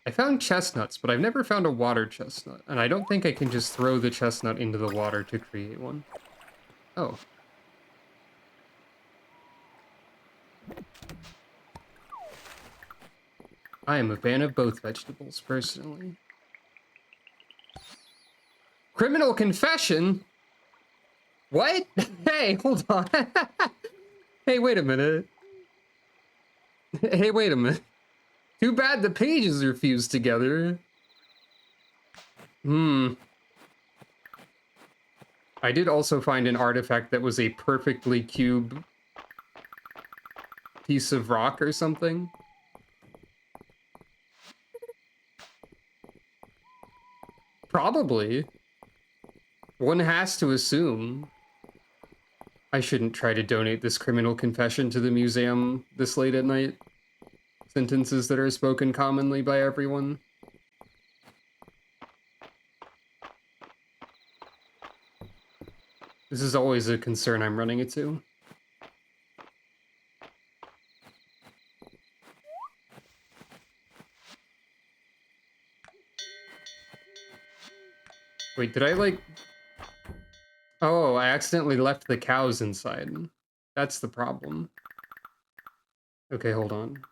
I found chestnuts, but I've never found a water chestnut, and I don't think I can just throw the chestnut into the water to create one. Oh. I am a fan of both vegetables, personally. Criminal confession? What? Hey, hold on. Hey, wait a minute. Hey, wait a minute. Too bad the pages are fused together. I did also find an artifact that was a perfectly cube piece of rock or something. Probably. One has to assume. I shouldn't try to donate this criminal confession to the museum this late at night. Sentences that are spoken commonly by everyone. This is always a concern I'm running into. Wait, did I like... Oh, I accidentally left the cows inside. That's the problem. Okay, hold on.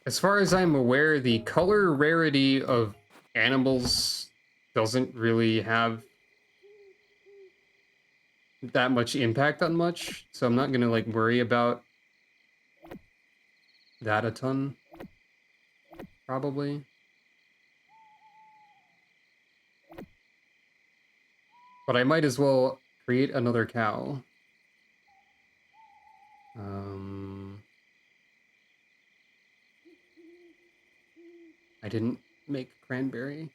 As far as I'm aware, the color rarity of animals doesn't really have that much impact on much, so I'm not gonna like worry about that a ton, probably. But I might as well create another cow. I didn't make cranberry.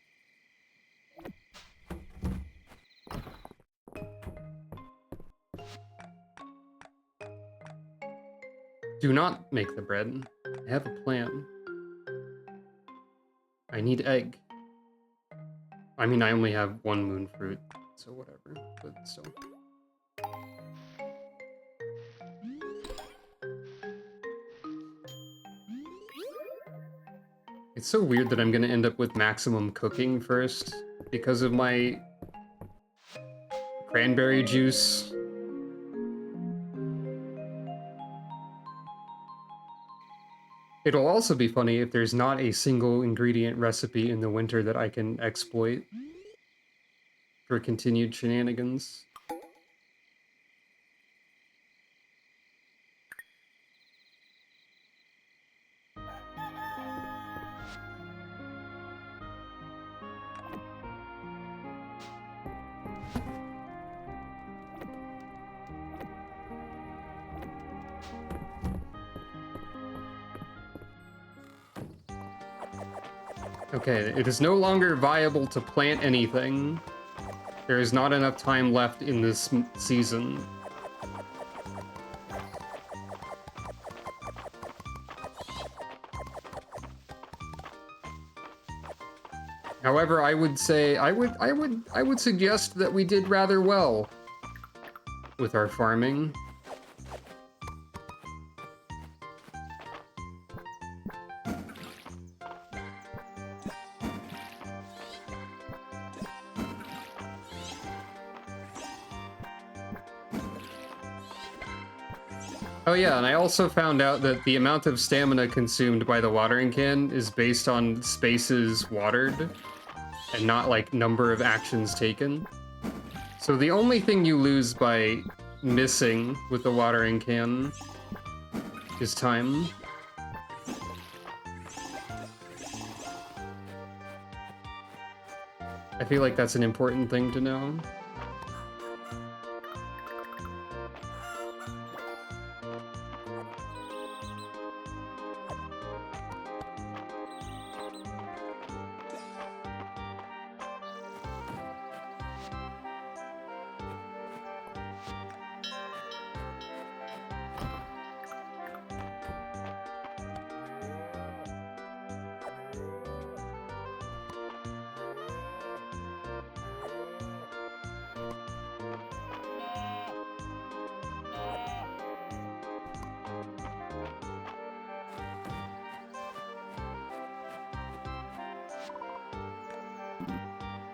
Do not make the bread. I have a plan. I need egg. I mean, I only have one moon fruit, so whatever, but still. It's so weird that I'm gonna end up with maximum cooking first because of my cranberry juice. It'll also be funny if there's not a single ingredient recipe in the winter that I can exploit for continued shenanigans. Okay, it is no longer viable to plant anything. There is not enough time left in this season. However, I would say I would suggest that we did rather well with our farming. Oh yeah, and I also found out that the amount of stamina consumed by the watering can is based on spaces watered, and not like number of actions taken. So the only thing you lose by missing with the watering can is time. I feel like that's an important thing to know.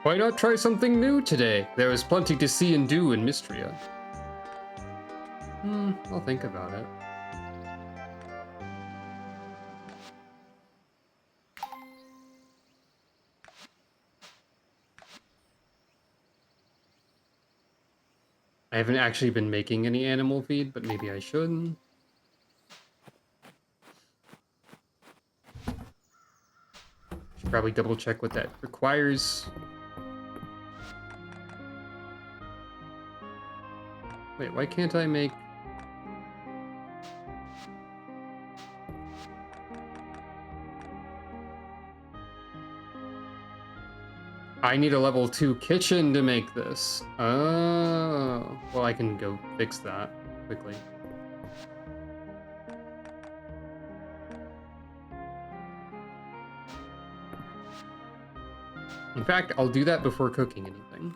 Why not try something new today? There is plenty to see and do in Mistria. I'll think about it. I haven't actually been making any animal feed, but maybe I should. Should probably double check what that requires. Wait, why can't I make... I need a level 2 kitchen to make this. Oh, well, I can go fix that quickly. In fact, I'll do that before cooking anything.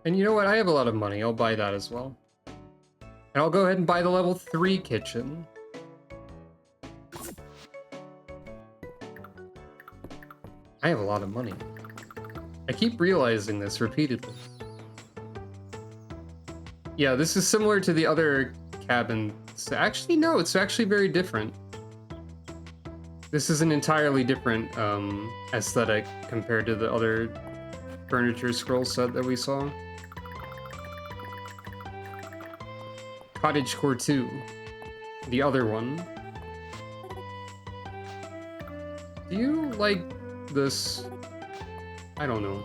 And you know what? I have a lot of money. I'll buy that as well. And I'll go ahead and buy the level 3 kitchen. I have a lot of money. I keep realizing this repeatedly. Yeah, this is similar to the other cabin. Actually, no, it's actually very different. This is an entirely different aesthetic compared to the other furniture scroll set that we saw. Cottagecore 2, the other one. Do you like this? I don't know.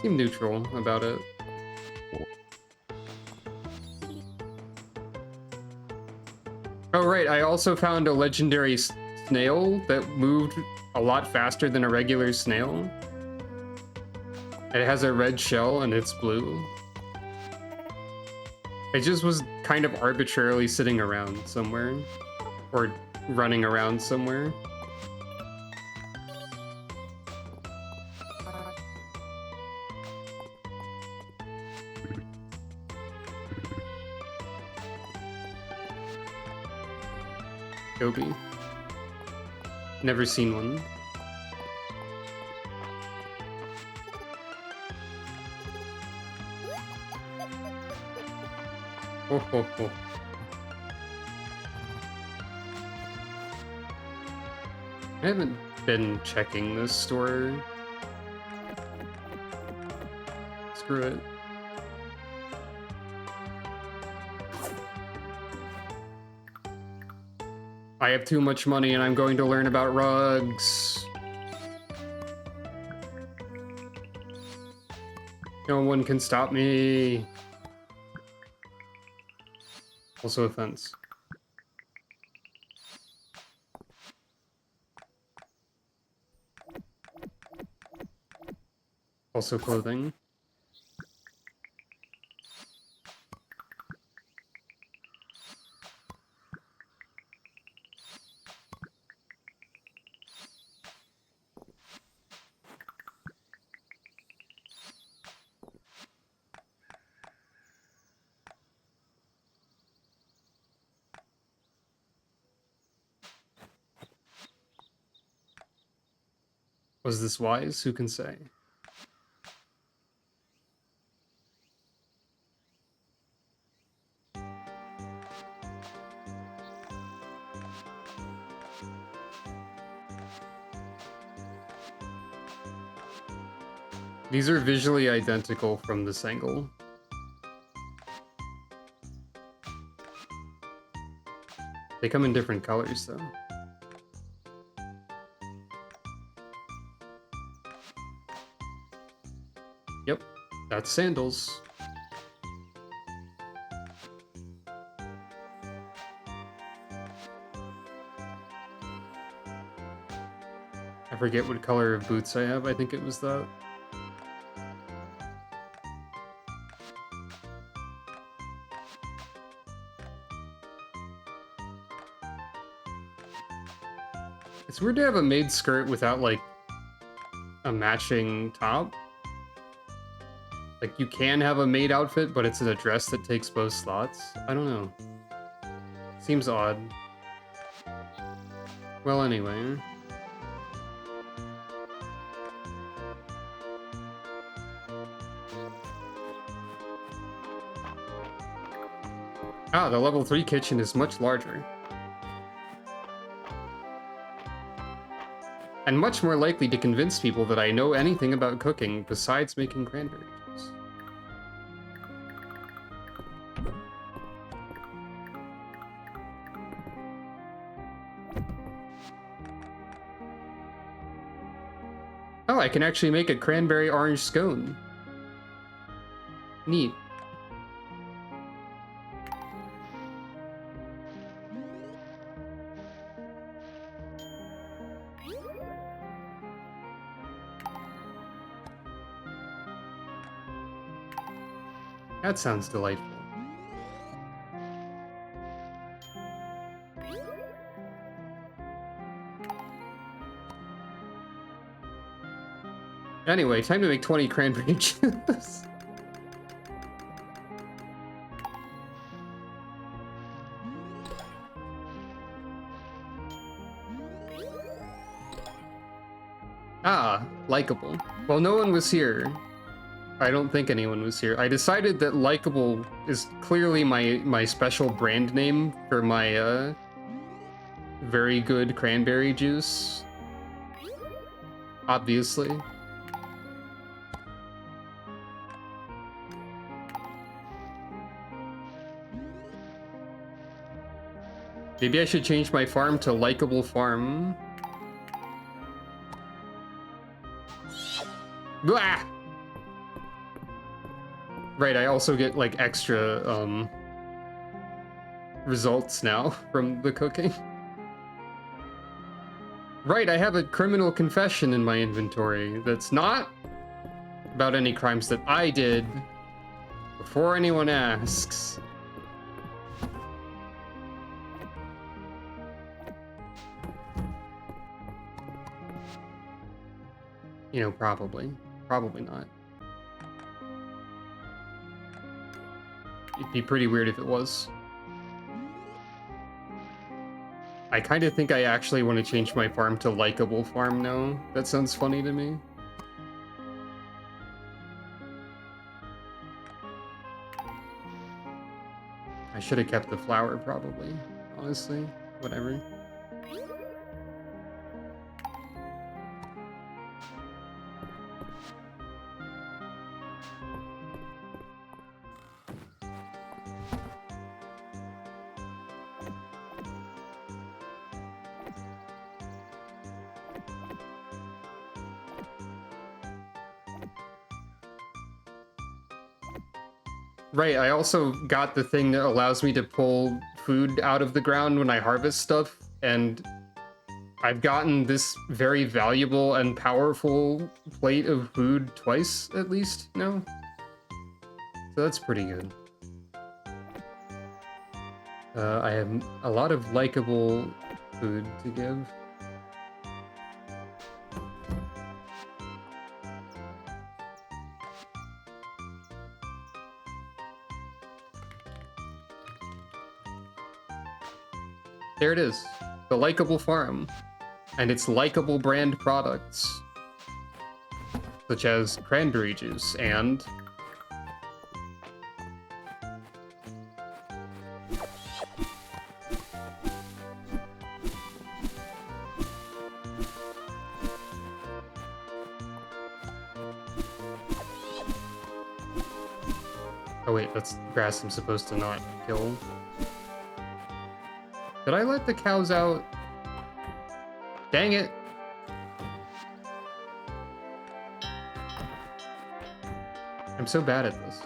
Seem neutral about it. Oh right, I also found a legendary snail that moved a lot faster than a regular snail. It has a red shell and it's blue. It just was kind of arbitrarily sitting around somewhere. Or running around somewhere. Gobi. Never seen one. Oh, ho, ho. I haven't been checking this store. Screw it. I have too much money and I'm going to learn about rugs. No one can stop me. Also a fence. Also clothing. Was this wise? Who can say? These are visually identical from this angle. They come in different colors, though. Yep, that's sandals. I forget what color of boots I have. I think it was that. It's weird to have a maid skirt without, like, a matching top. Like, you can have a maid outfit, but it's in a dress that takes both slots. I don't know. Seems odd. Well, anyway. Ah, the level 3 kitchen is much larger. And much more likely to convince people that I know anything about cooking besides making cranberry juice. Oh, I can actually make a cranberry orange scone. Neat. That sounds delightful. Anyway, time to make 20 cranberry juice. Ah, likable. Well, no one was here. I don't think anyone was here. I decided that likable is clearly my special brand name for my very good cranberry juice. Obviously. Maybe I should change my farm to likable farm. Blah! Right, I also get like extra results now from the cooking. Right, I have a criminal confession in my inventory that's not about any crimes that I did before anyone asks. You know, probably not. It'd be pretty weird if it was. I kind of think I actually want to change my farm to likable farm now. That sounds funny to me. I should have kept the flower probably, honestly. Whatever. Right, I also got the thing that allows me to pull food out of the ground when I harvest stuff, and I've gotten this very valuable and powerful plate of food twice, at least, now. So that's pretty good. I have a lot of likable food to give. There it is, the likable farm, and its likable brand products, such as cranberry juice and oh wait, that's grass I'm supposed to not kill. Did I let the cows out? Dang it. I'm so bad at this.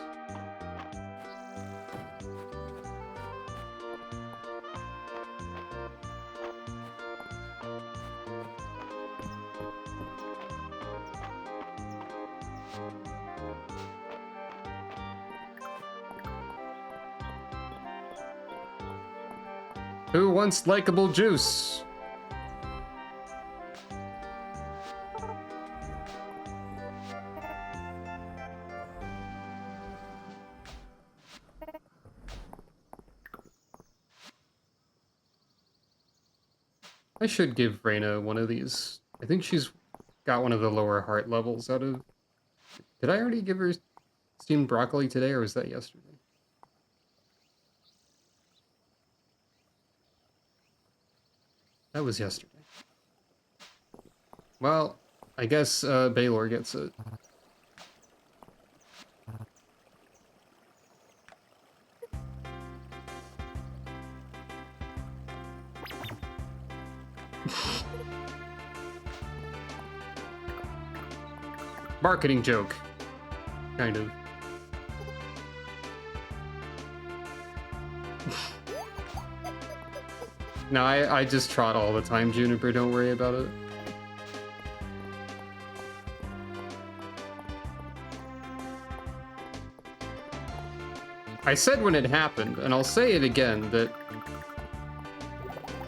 Who wants likable juice? I should give Reyna one of these. I think she's got one of the lower heart levels out of... Did I already give her steamed broccoli today, or was that yesterday? That was yesterday. Well, I guess Baylor gets it. Marketing joke. Kind of. No, I just trot all the time, Juniper, don't worry about it. I said when it happened, and I'll say it again, that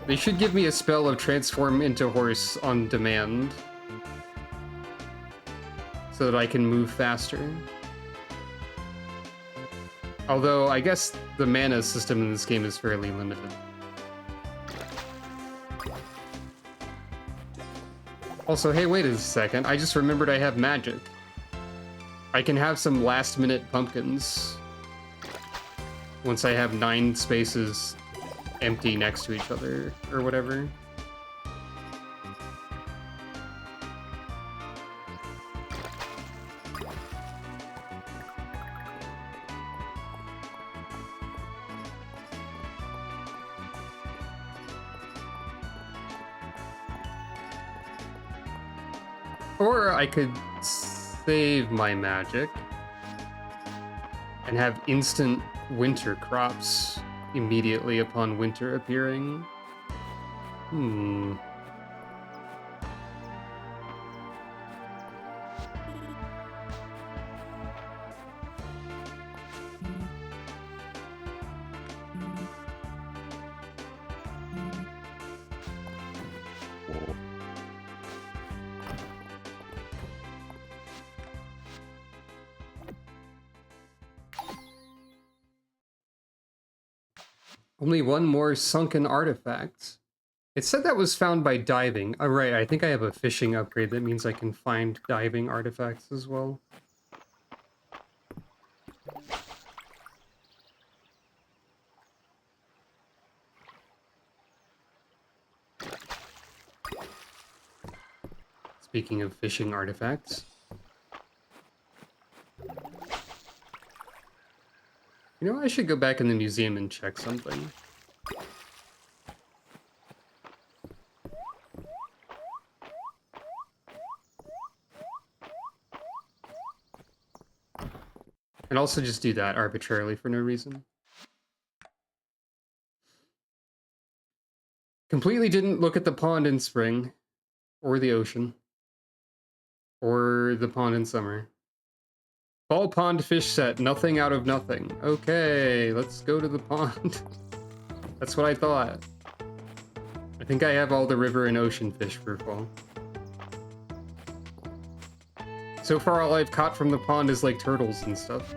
they should give me a spell of transform into horse on demand, so that I can move faster. Although, I guess the mana system in this game is fairly limited. Also, hey, wait a second. I just remembered I have magic. I can have some last-minute pumpkins once I have 9 spaces empty next to each other, or whatever. Or I could save my magic and have instant winter crops immediately upon winter appearing. Only one more sunken artifact. It said that was found by diving. Oh, right, I think I have a fishing upgrade that means I can find diving artifacts as well. Speaking of fishing artifacts. You know, I should go back in the museum and check something. And also just do that arbitrarily for no reason. Completely didn't look at the pond in spring, or the ocean, or the pond in summer. Fall pond fish set, nothing out of nothing. Okay, let's go to the pond. That's what I thought. I think I have all the river and ocean fish for fall. So far, all I've caught from the pond is like turtles and stuff.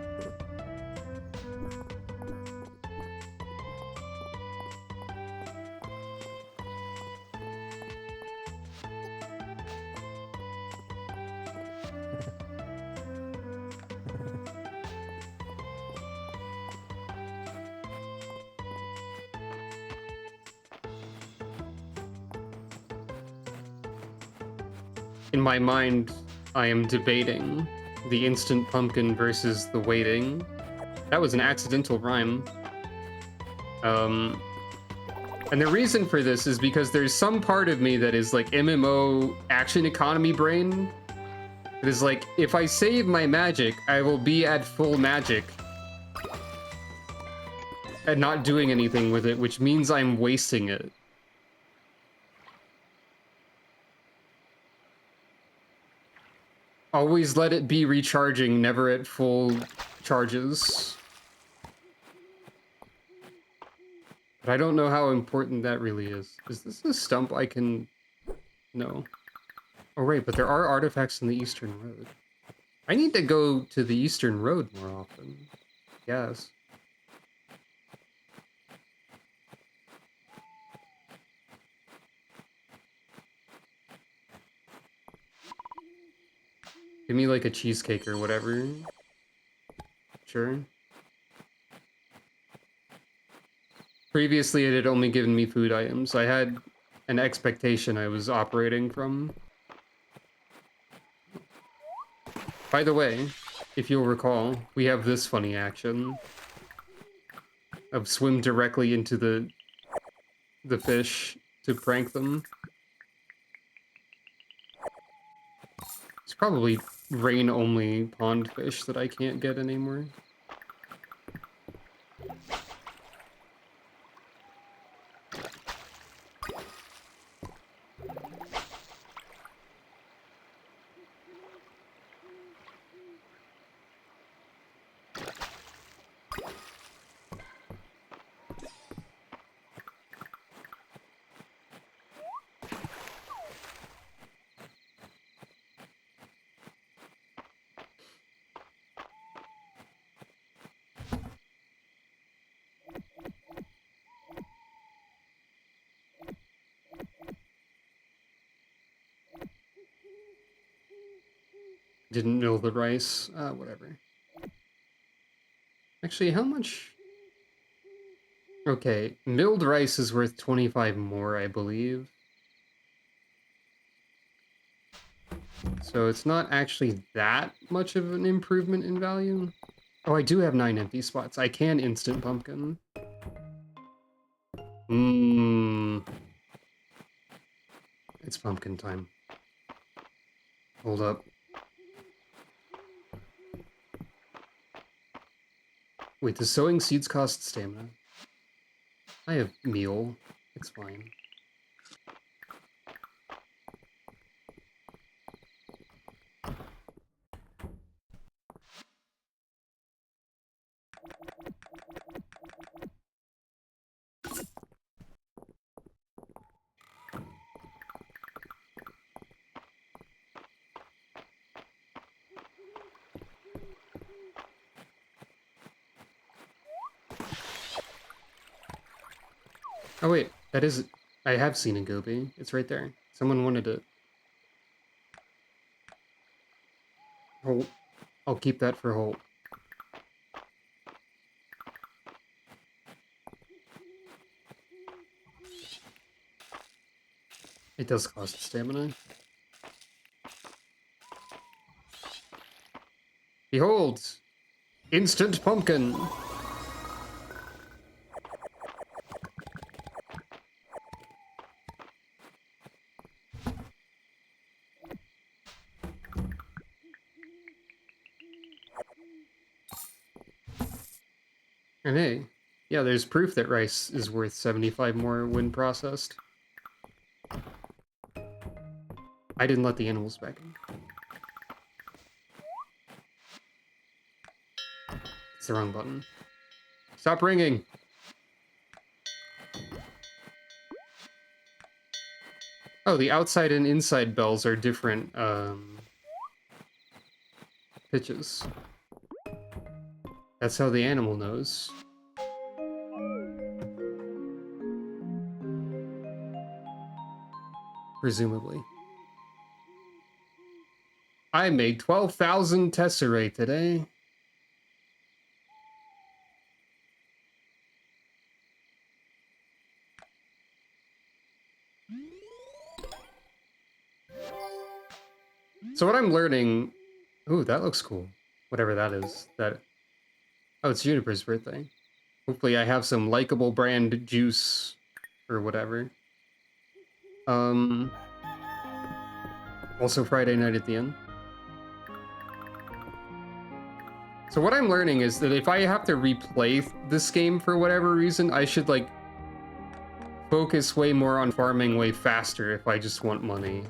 In my mind, I am debating the instant pumpkin versus the waiting. That was an accidental rhyme. And the reason for this is because there's some part of me that is like MMO action economy brain. It is like, if I save my magic, I will be at full magic and not doing anything with it, which means I'm wasting it. Always let it be recharging, never at full charges. But I don't know how important that really is. Is this a stump I can... No. Oh, right, but there are artifacts in the Eastern Road. I need to go to the Eastern Road more often. Yes. Give me like a cheesecake or whatever. Sure. Previously, it had only given me food items. I had an expectation I was operating from. By the way, if you'll recall, we have this funny action of swim directly into the fish to prank them. It's probably rain-only pond fish that I can't get anymore. Didn't mill the rice. Whatever. Actually, how much? Okay, milled rice is worth 25 more, I believe. So it's not actually that much of an improvement in value. Oh, I do have 9 empty spots. I can instant pumpkin. Mmm. It's pumpkin time. Hold up. Wait, does sowing seeds cost stamina? I have meal. It's fine. Oh wait, that is... I have seen a goby. It's right there. Someone wanted it. Holt. I'll keep that for Holt. It does cost stamina. Behold! Instant pumpkin! And hey, yeah, there's proof that rice is worth 75 more when processed. I didn't let the animals back in. It's the wrong button. Stop ringing! Oh, the outside and inside bells are different, pitches. That's how the animal knows. Presumably. I made 12,000 tesserae today. So what I'm learning... Ooh, that looks cool. Whatever that is. That... Oh, it's Juniper's birthday. Hopefully I have some likable brand juice or whatever. Also Friday night at the inn. So what I'm learning is that if I have to replay this game for whatever reason, I should, like, focus way more on farming way faster if I just want money.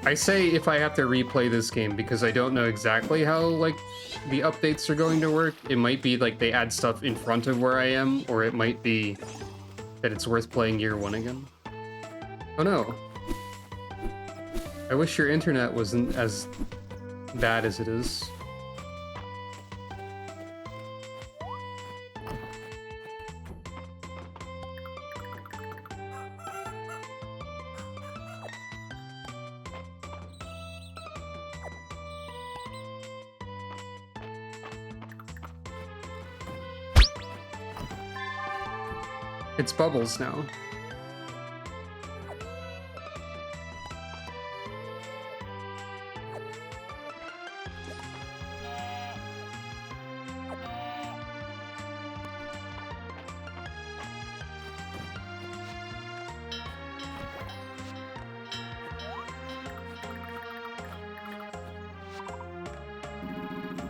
I say if I have to replay this game because I don't know exactly how, like, the updates are going to work. It might be, like, they add stuff in front of where I am, or it might be that it's worth playing year one again. Oh no. I wish your internet wasn't as bad as it is. It's bubbles now.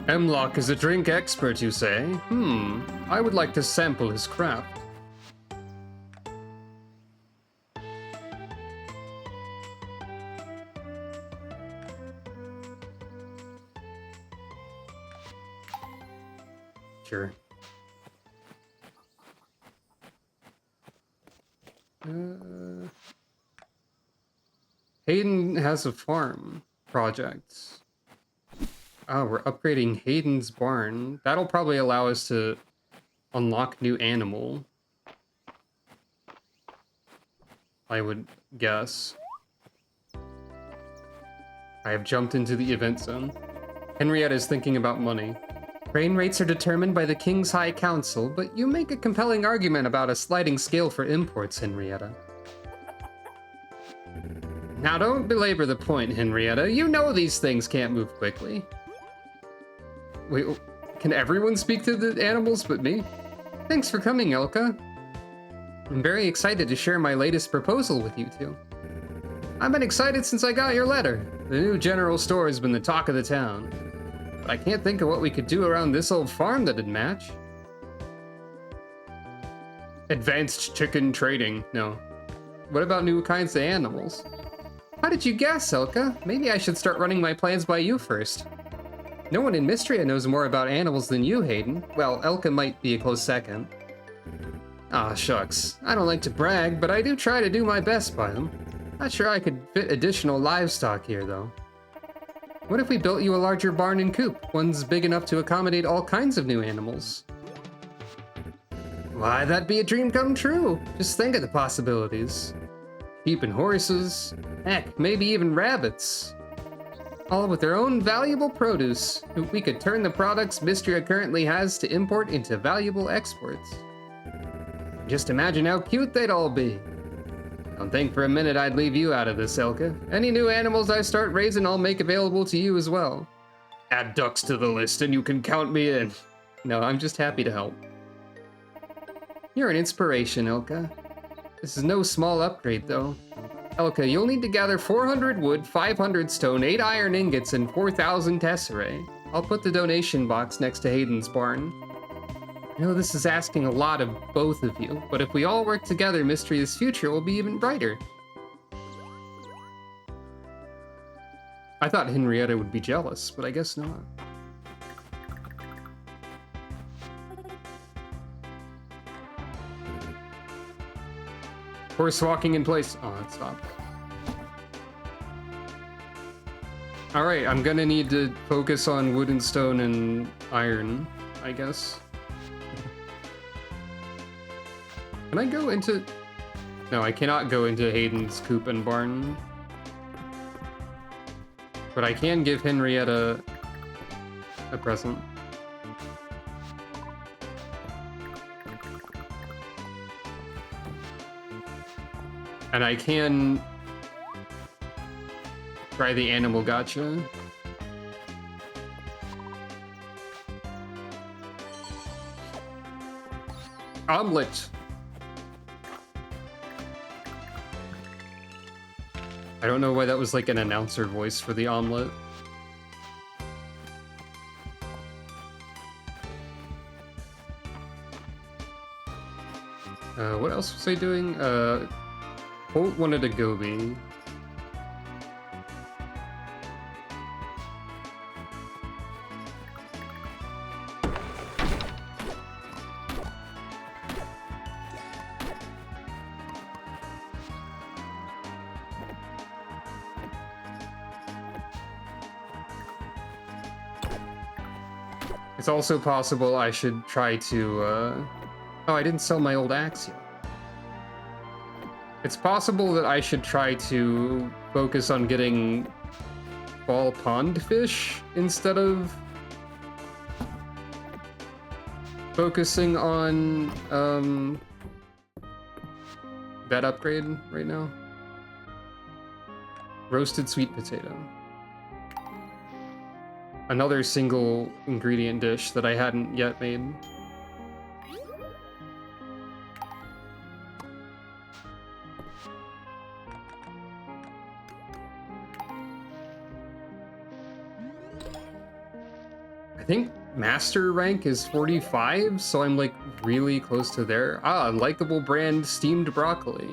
Hemlock is a drink expert, you say? I would like to sample his craft. Sure. Hayden has a farm project. Oh, we're upgrading Hayden's barn. That'll probably allow us to unlock new animal, I would guess. I have jumped into the event zone. Henrietta is thinking about money. Grain rates are determined by the King's High Council, but you make a compelling argument about a sliding scale for imports, Henrietta. Now don't belabor the point, Henrietta. You know these things can't move quickly. Wait, can everyone speak to the animals but me? Thanks for coming, Elka. I'm very excited to share my latest proposal with you two. I've been excited since I got your letter. The new general store has been the talk of the town. But I can't think of what we could do around this old farm that'd match. Advanced chicken trading. No. What about new kinds of animals? How did you guess, Elka? Maybe I should start running my plans by you first. No one in Mistria knows more about animals than you, Hayden. Well, Elka might be a close second. Aw, shucks. I don't like to brag, but I do try to do my best by them. Not sure I could fit additional livestock here, though. What if we built you a larger barn and coop? One's big enough to accommodate all kinds of new animals. Why, that'd be a dream come true. Just think of the possibilities. Sheep and horses. Heck, maybe even rabbits. All with their own valuable produce. We could turn the products Mistria currently has to import into valuable exports. Just imagine how cute they'd all be. Don't think for a minute I'd leave you out of this, Elka. Any new animals I start raising, I'll make available to you as well. Add ducks to the list and you can count me in. No, I'm just happy to help. You're an inspiration, Elka. This is no small upgrade, though. Elka, you'll need to gather 400 wood, 500 stone, 8 iron ingots, and 4,000 tesserae. I'll put the donation box next to Hayden's barn. I know this is asking a lot of both of you, but if we all work together, Mistria's future will be even brighter. I thought Henrietta would be jealous, but I guess not. Horse walking in place. Oh, it stopped. Alright, I'm gonna need to focus on wood and stone and iron, I guess. Can I go into... No, I cannot go into Hayden's coop and barn. But I can give Henrietta a present. And I can try the animal gotcha. Omelet. I don't know why that was like an announcer voice for the omelet. What else was I doing? Holt wanted a goby. It's also possible I should try to, Oh, I didn't sell my old axe yet. It's possible that I should try to focus on getting ball pond fish instead of focusing on, that upgrade right now. Roasted sweet potato. Another single ingredient dish that I hadn't yet made. I think master rank is 45, so I'm like really close to there. Ah, likable brand steamed broccoli.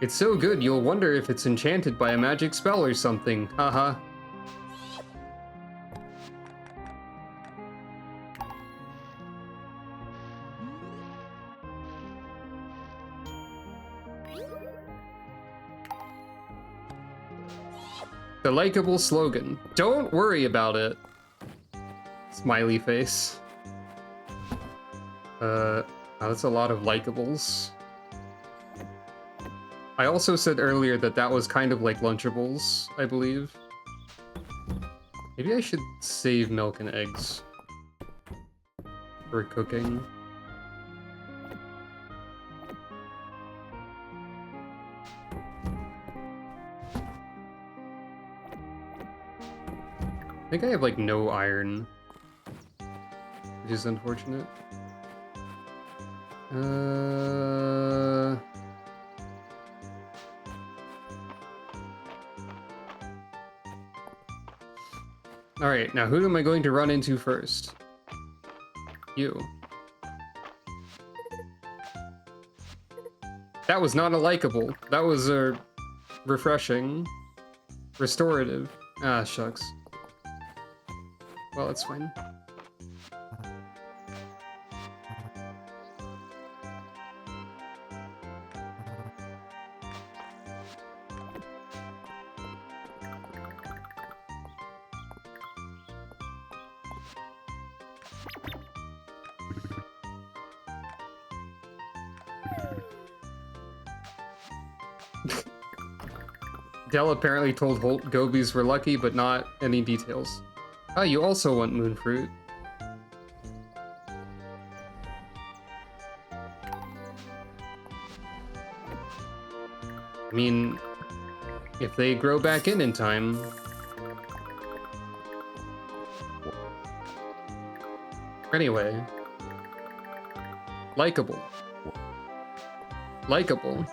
It's so good you'll wonder if it's enchanted by a magic spell or something. Haha. The likable slogan. Don't worry about it. Smiley face. Oh, that's a lot of likables. I also said earlier that that was kind of like Lunchables, I believe. Maybe I should save milk and eggs for cooking. I think I have like no iron, which is unfortunate. Alright, now who am I going to run into first? You. That was not a likable. That was a refreshing. Restorative. Ah, shucks. Well, it's fine. Dell apparently told Holt gobies were lucky, but not any details. Oh, you also want moon fruit. I mean, if they grow back in time. Anyway. Likeable. Likeable.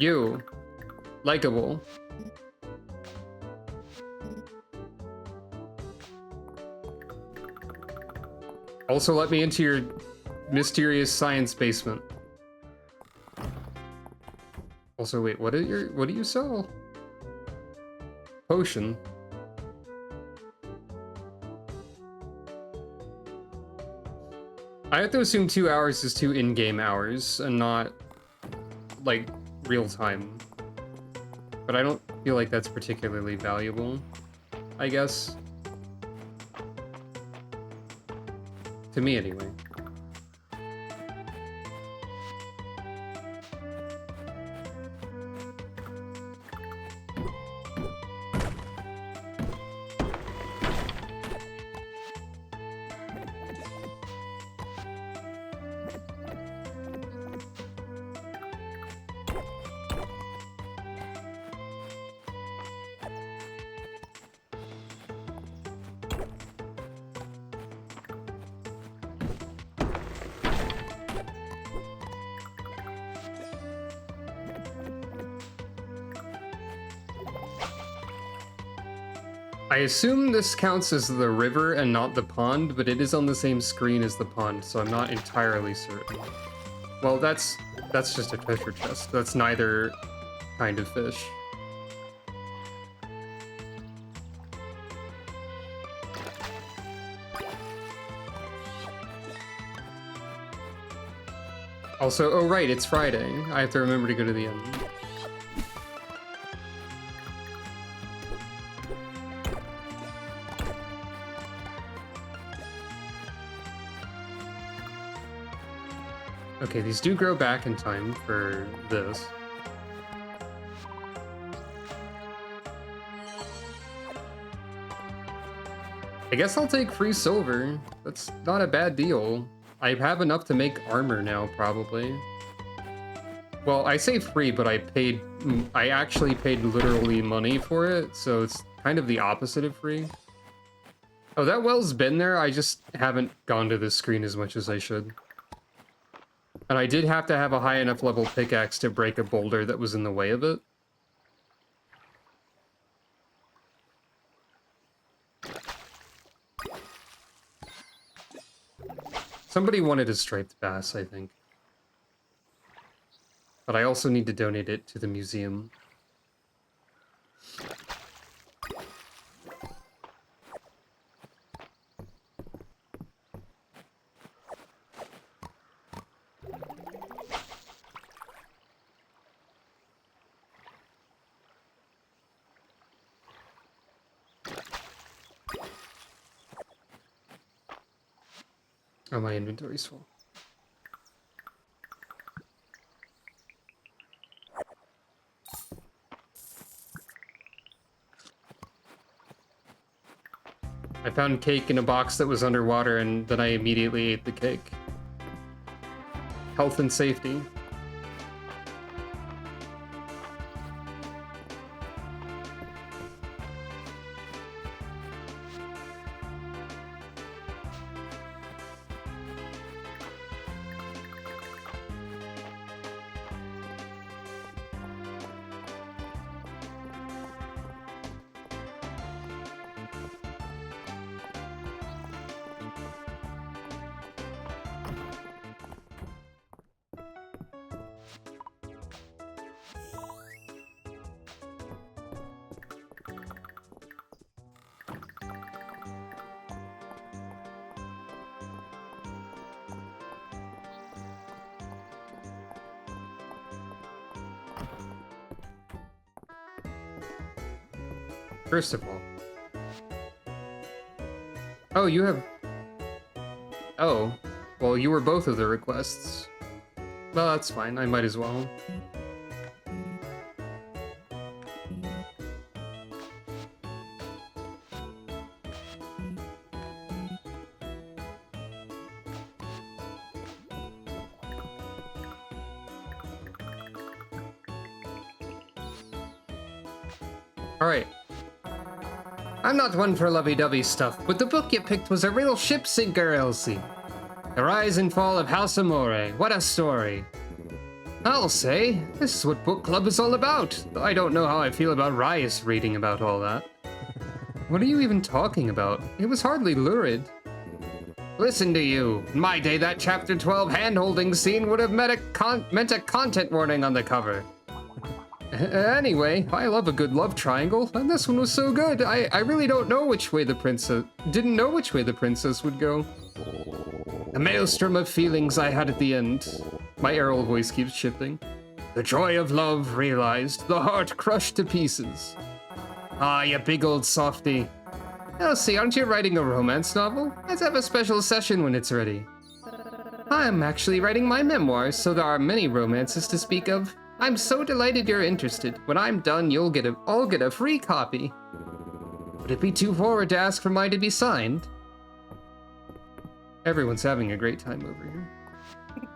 You. Likeable. Also let me into your mysterious science basement. Also, wait, what do you sell? Potion. I have to assume 2 hours is 2 in-game hours and not like real time. But I don't feel like that's particularly valuable, I guess. To me, anyway. I assume this counts as the river and not the pond, but it is on the same screen as the pond, so I'm not entirely certain. Well, that's just a treasure chest. That's neither kind of fish. Also, oh right, it's Friday. I have to remember to go to the end. Okay, these do grow back in time for this. I guess I'll take free silver. That's not a bad deal. I have enough to make armor now, probably. Well, I say free, but I actually paid literally money for it, so it's kind of the opposite of free. Oh, that well's been there, I just haven't gone to this screen as much as I should. And I did have to have a high enough level pickaxe to break a boulder that was in the way of it. Somebody wanted a striped bass, I think. But I also need to donate it to the museum. Oh, my inventory's full. I found cake in a box that was underwater, and then I immediately ate the cake. Health and safety. First of all. Oh, you have... Oh. Well, you were both of the requests. Well, that's fine. I might as well. Alright. I'm not one for lovey-dovey stuff, but the book you picked was a real ship sinker, Elsie. The Rise and Fall of House Amore. What a story. I'll say, this is what book club is all about. Though I don't know how I feel about Rias reading about all that. What are you even talking about? It was hardly lurid. Listen to you. In my day, that chapter 12 hand-holding scene would have meant a content warning on the cover. Anyway, I love a good love triangle, and this one was so good. I really don't know which way the princess... Didn't know which way the princess would go. The maelstrom of feelings I had at the end. My Errol voice keeps shifting. The joy of love realized, the heart crushed to pieces. Ah, you big old softy. Elsie, aren't you writing a romance novel? Let's have a special session when it's ready. I'm actually writing my memoirs, so there are many romances to speak of. I'm so delighted you're interested. When I'm done, I'll get a free copy. Would it be too forward to ask for mine to be signed? Everyone's having a great time over here.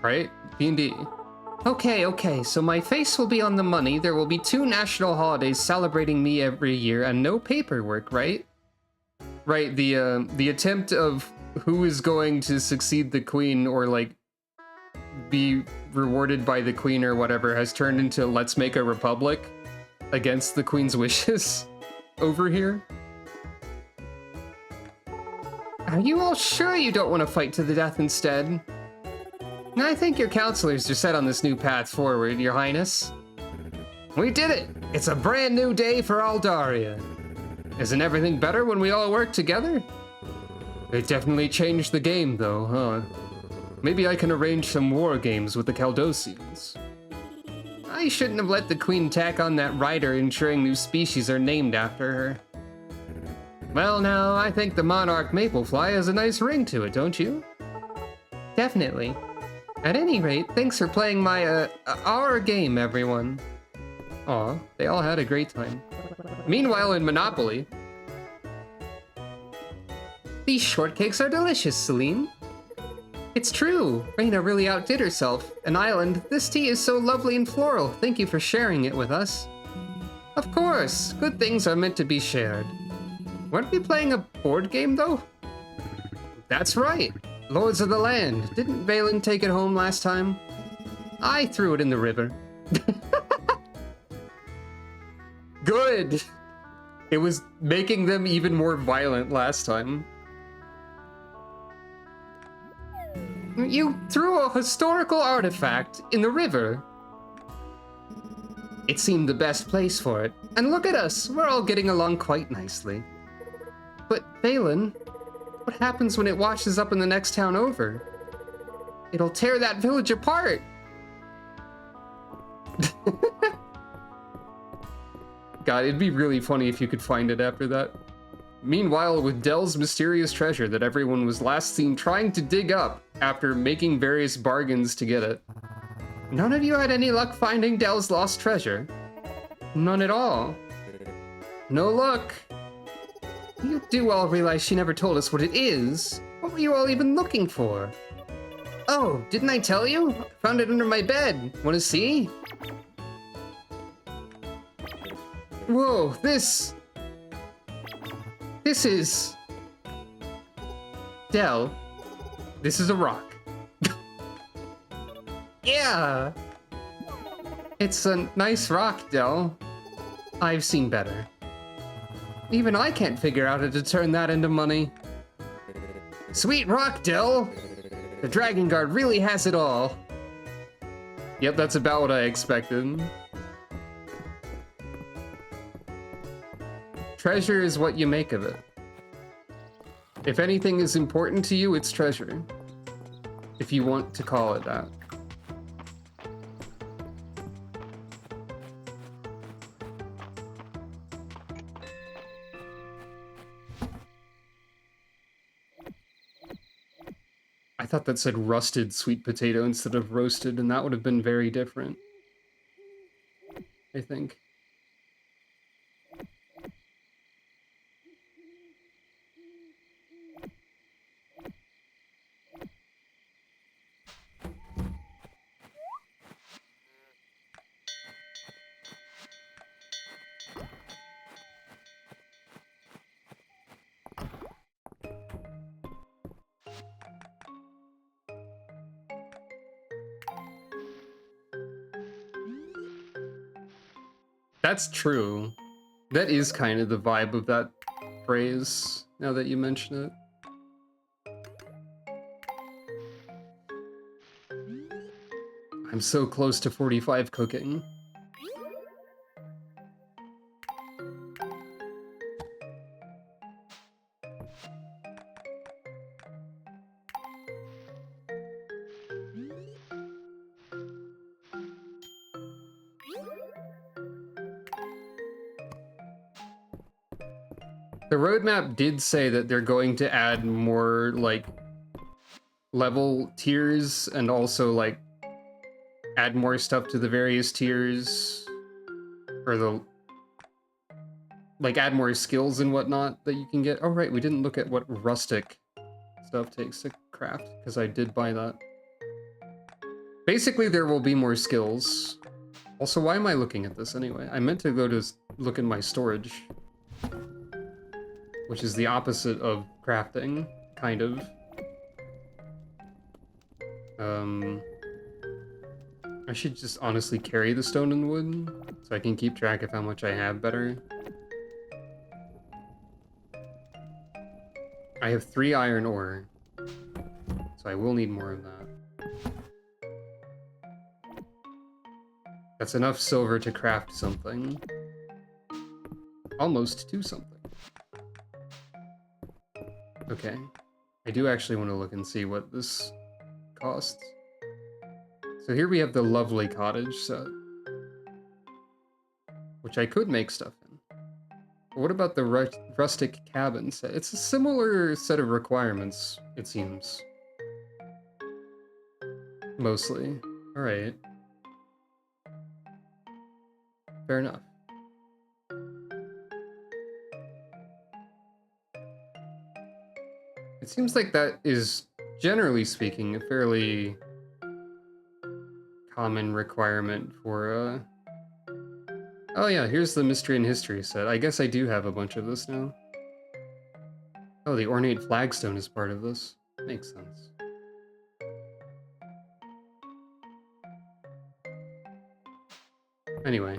Right? D&D. Okay, so my face will be on the money. There will be 2 national holidays celebrating me every year and no paperwork, right? Right, the attempt of who is going to succeed the queen or, like, be rewarded by the queen or whatever has turned into let's make a republic against the queen's wishes over here. Are you all sure you don't want to fight to the death instead? I think your counselors are set on this new path forward, Your Highness. We did it! It's a brand new day for Aldaria. Isn't everything better when we all work together? It definitely changed the game, though, huh? Maybe I can arrange some war games with the Caldosians. I shouldn't have let the Queen tack on that rider ensuring new species are named after her. Well, now, I think the Monarch Maplefly has a nice ring to it, don't you? Definitely. At any rate, thanks for playing our game, everyone. Aw, they all had a great time. Meanwhile, in Monopoly... These shortcakes are delicious, Celine. It's true! Reina really outdid herself. An island, this tea is so lovely and floral. Thank you for sharing it with us. Of course! Good things are meant to be shared. Weren't we playing a board game, though? That's right! Lords of the Land. Didn't Valen take it home last time? I threw it in the river. Good! It was making them even more violent last time. You threw a historical artifact in the river. It seemed the best place for it. And look at us, we're all getting along quite nicely. But, Valen, what happens when it washes up in the next town over? It'll tear that village apart. God, it'd be really funny if you could find it after that. Meanwhile, with Dell's mysterious treasure that everyone was last seen trying to dig up after making various bargains to get it. None of you had any luck finding Dell's lost treasure? None at all. No luck. You do all realize she never told us what it is. What were you all even looking for? Oh, didn't I tell you? I found it under my bed. Want to see? Whoa, this is... Dell, this is a rock. Yeah! It's a nice rock, Dell. I've seen better. Even I can't figure out how to turn that into money. Sweet rock, Dell! The Dragon Guard really has it all. Yep, that's about what I expected. Treasure is what you make of it. If anything is important to you, it's treasure. If you want to call it that. I thought that said rusted sweet potato instead of roasted, and that would have been very different. I think. That's true. That is kind of the vibe of that phrase, now that you mention it. I'm so close to 45 cooking. The roadmap did say that they're going to add more, like, level tiers and also, like, add more stuff to the various tiers. Or the... like, add more skills and whatnot that you can get. Oh, right, we didn't look at what rustic stuff takes to craft, because I did buy that. Basically, there will be more skills. Also, why am I looking at this anyway? I meant to go to look in my storage. Which is the opposite of crafting, kind of. I should just honestly carry the stone and wood, so I can keep track of how much I have better. I have 3 iron ore, so I will need more of that. That's enough silver to craft something. Almost to something. Okay. I do actually want to look and see what this costs. So here we have the lovely cottage set, which I could make stuff in. But what about the rustic cabin set? It's a similar set of requirements, it seems. Mostly. Alright. Fair enough. It seems like that is generally speaking, a fairly common requirement for, Oh yeah, here's the Mystery and History set. I guess I do have a bunch of this now. Oh, the ornate flagstone is part of this. Makes sense. Anyway,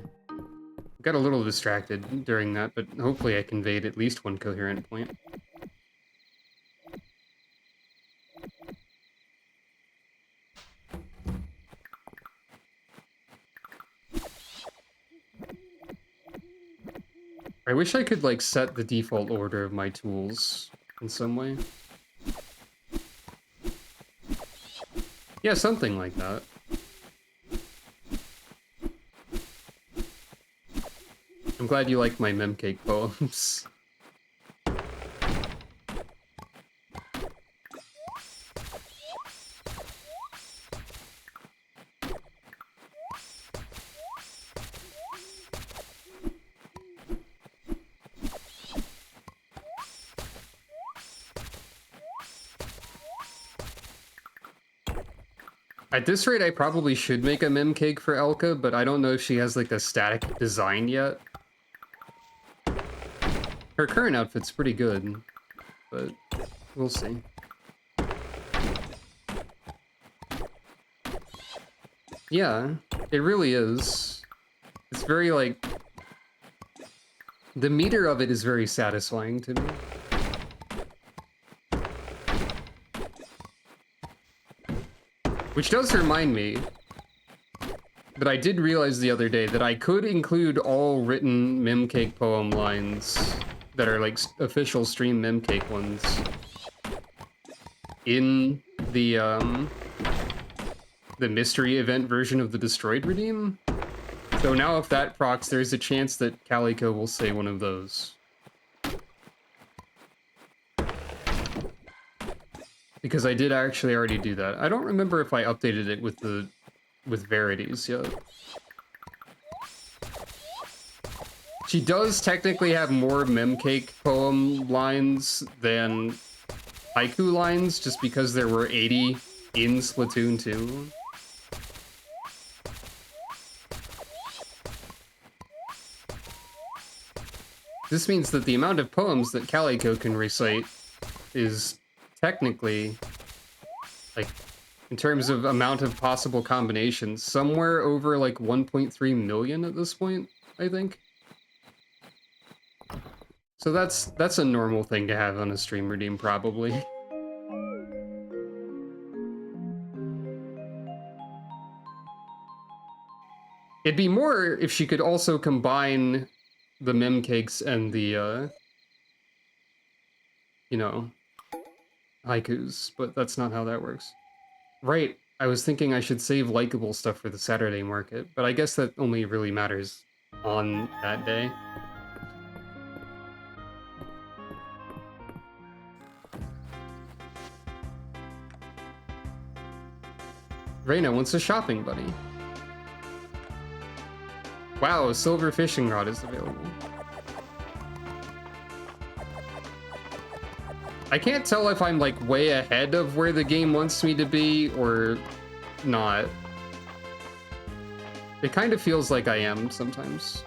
got a little distracted during that, but hopefully I conveyed at least one coherent point. I wish I could, like, set the default order of my tools in some way. Yeah, something like that. I'm glad you like my memcake poems. At this rate, I probably should make a memcake for Elka, but I don't know if she has, like, a static design yet. Her current outfit's pretty good, but we'll see. Yeah, it really is. It's very, like... The meter of it is very satisfying to me. Which does remind me that I did realize the other day that I could include all written memcake poem lines that are, like, official stream memcake ones in the mystery event version of the Destroyed Redeem. So now if that procs, there's a chance that Calico will say one of those. Because I did actually already do that. I don't remember if I updated it with Verities yet. She does technically have more memcake poem lines than haiku lines, just because there were 80 in Splatoon 2. This means that the amount of poems that Calico can recite is technically, like, in terms of amount of possible combinations, somewhere over, like, 1.3 million at this point, I think. So that's a normal thing to have on a stream redeem, probably. It'd be more if she could also combine the memcakes and the, you know, haikus, but that's not how that works. Right, I was thinking I should save likable stuff for the Saturday market, but I guess that only really matters on that day. Reina wants a shopping buddy. Wow, a silver fishing rod is available. I can't tell if I'm, like, way ahead of where the game wants me to be or not. It kind of feels like I am sometimes.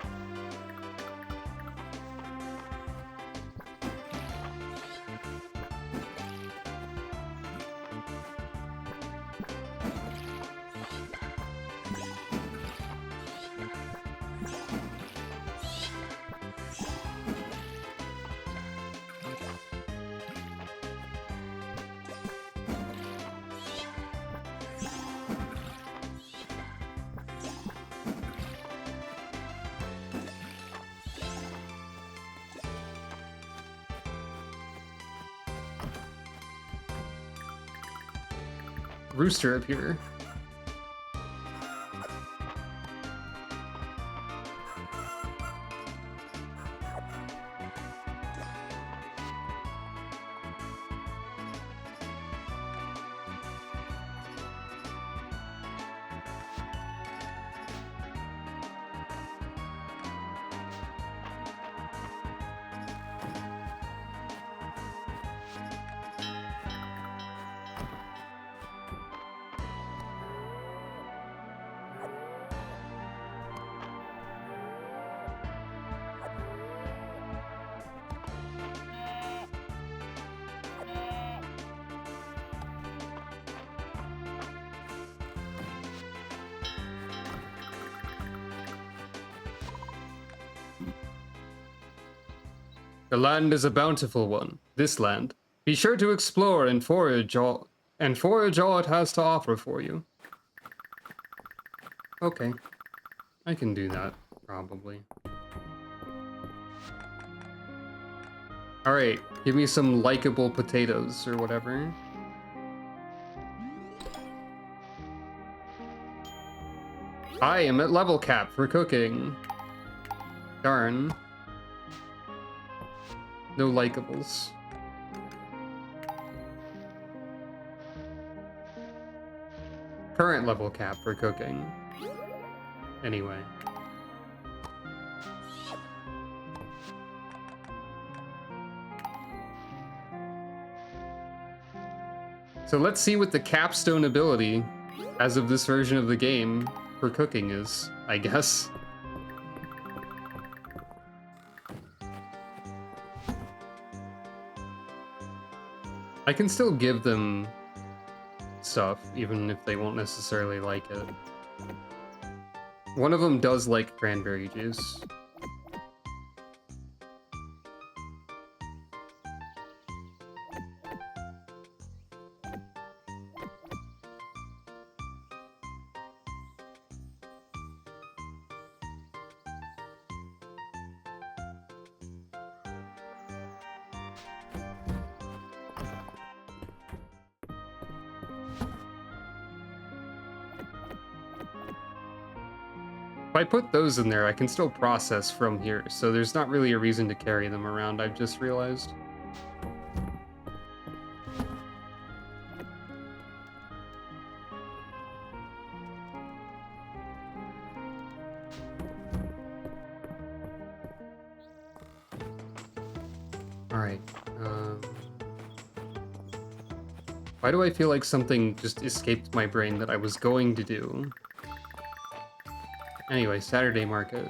Rooster up here. The land is a bountiful one, this land. Be sure to explore and forage all it has to offer for you. Okay. I can do that, probably. Alright, give me some likable potatoes or whatever. I am at level cap for cooking. Darn. No likables. Current level cap for cooking. Anyway. So let's see what the capstone ability, as of this version of the game, for cooking is, I guess. I can still give them stuff, even if they won't necessarily like it. One of them does like cranberry juice. If I put those in there, I can still process from here, so there's not really a reason to carry them around, I've just realized. Alright, why do I feel like something just escaped my brain that I was going to do? Anyway, Saturday market.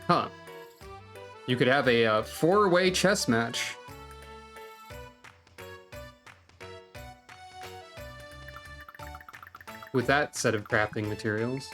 Huh. You could have a four-way chess match. With that set of crafting materials.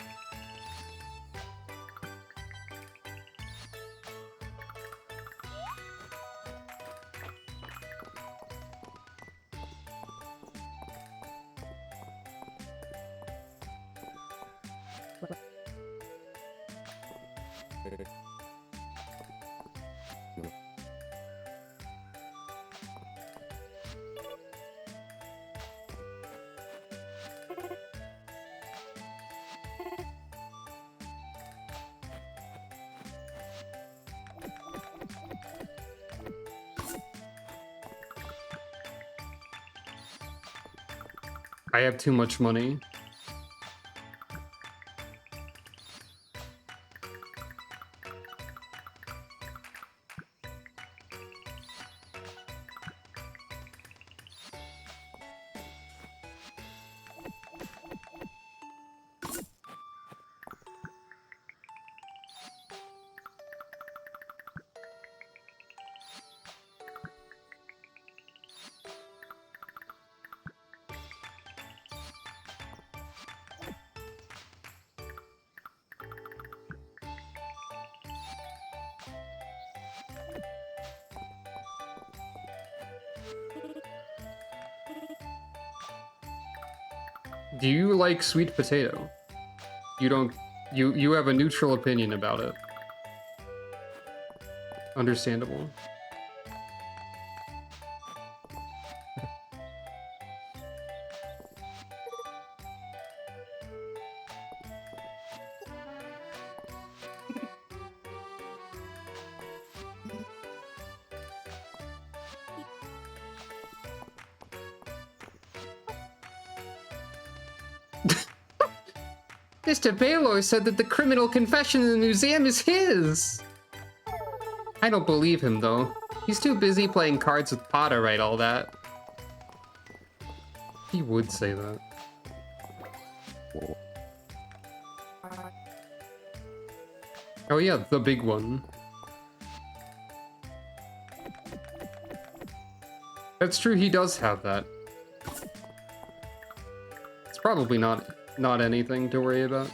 I have too much money. Do you like sweet potato? You don't... You have a neutral opinion about it. Understandable. Mr. Baylor said that the criminal confession in the museum is his! I don't believe him, though. He's too busy playing cards with Pa to write all that. He would say that. Oh yeah, the big one. That's true, he does have that. It's probably not anything to worry about.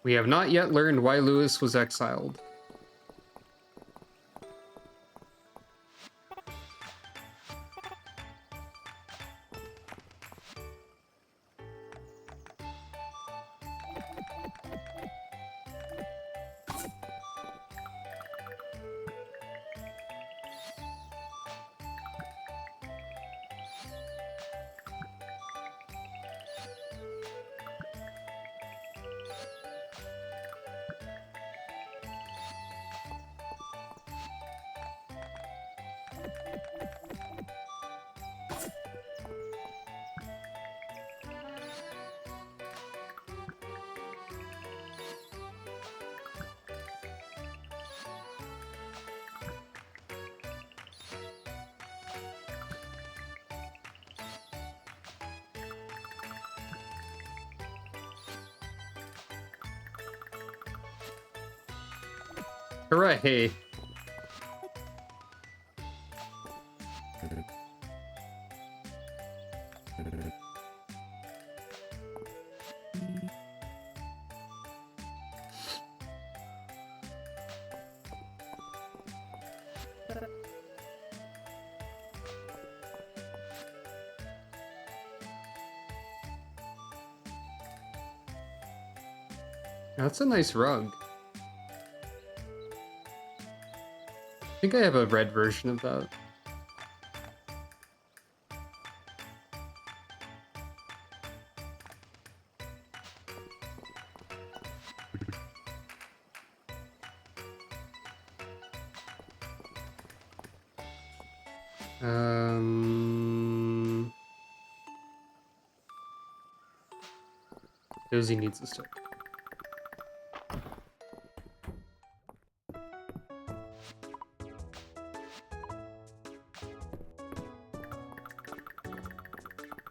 We have not yet learned why Lewis was exiled. Hooray! That's a nice rug. I think I have a red version of that. Josie needs a stick.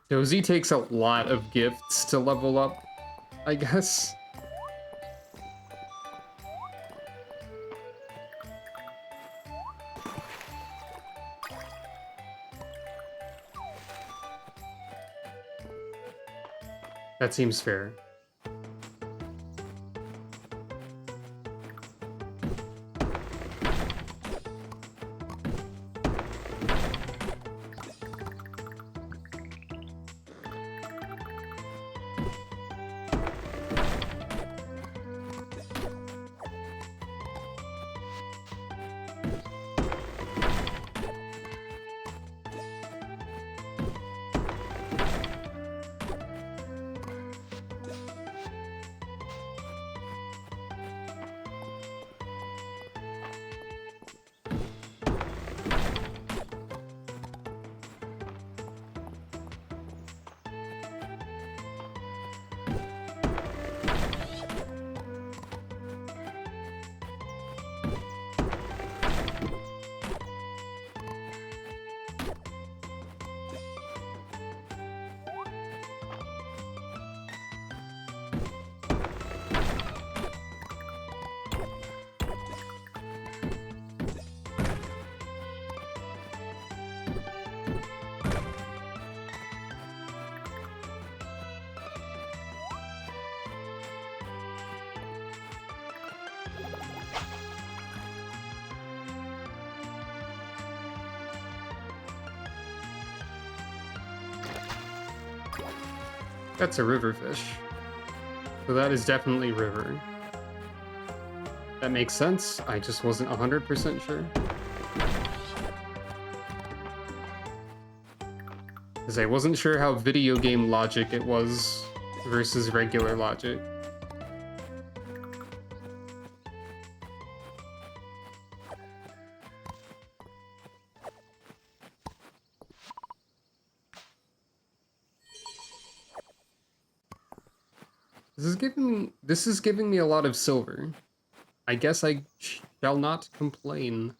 Josie takes a lot of gifts to level up, I guess. That seems fair. That's a river fish. So that is definitely river. That makes sense. I just wasn't 100% sure. Because I wasn't sure how video game logic it was versus regular logic. This is giving me a lot of silver. I guess I shall not complain.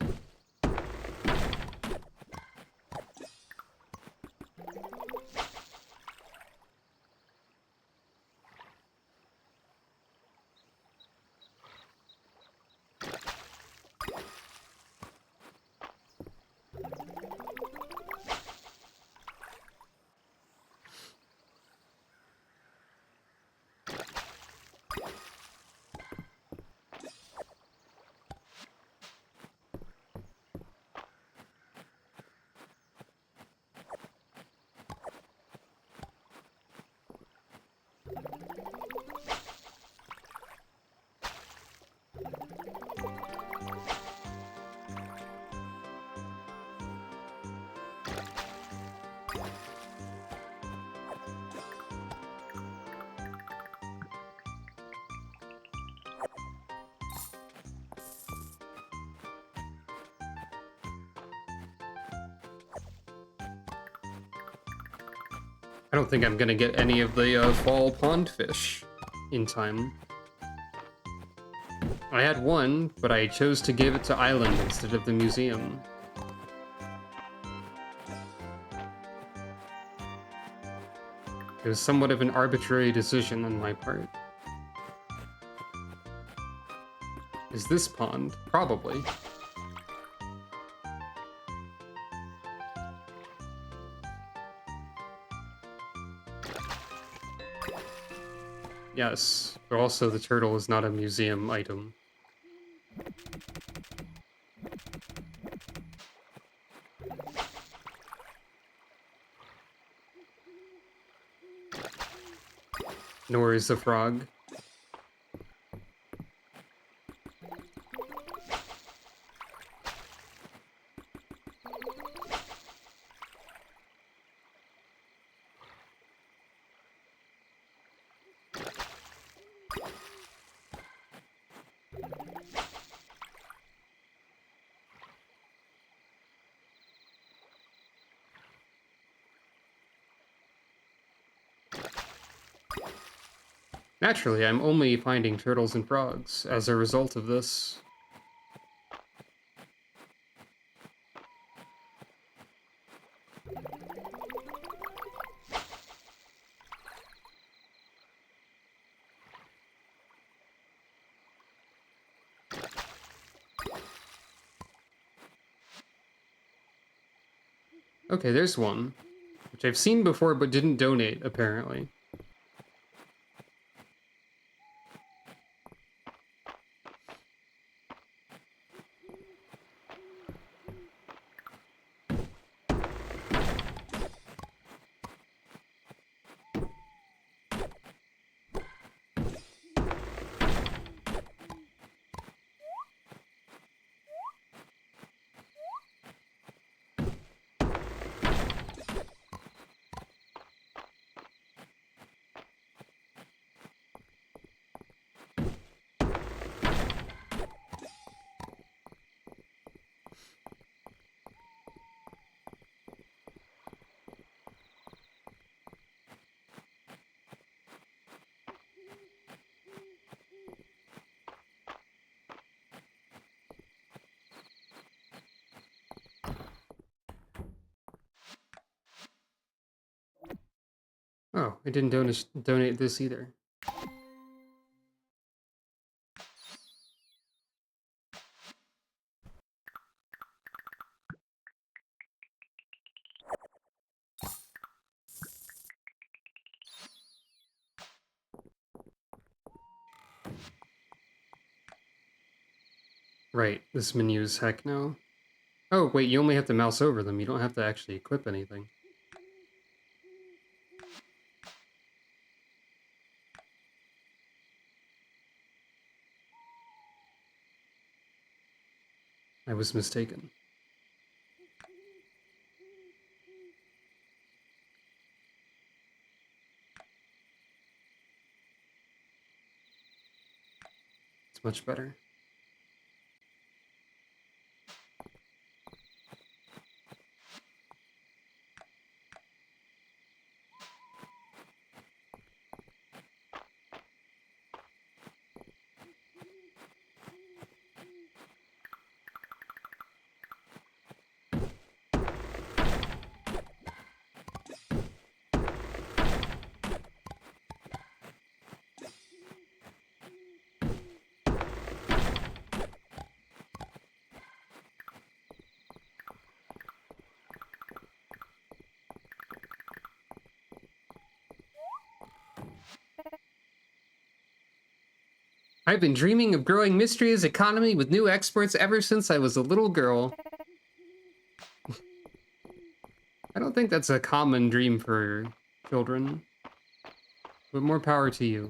I don't think I'm gonna get any of the fall pond fish in time. I had one, but I chose to give it to Island instead of the museum. It was somewhat of an arbitrary decision on my part. Is this pond? Probably. Yes, but also the turtle is not a museum item. Nor is the frog. Naturally, I'm only finding turtles and frogs as a result of this. Okay, there's one, which I've seen before but didn't donate, apparently. Oh, I didn't donate this either. Right, this menu's heck no. Oh, wait, you only have to mouse over them. You don't have to actually equip anything. I was mistaken. It's much better. I've been dreaming of growing Mistria's economy with new exports ever since I was a little girl. I don't think that's a common dream for children, but more power to you.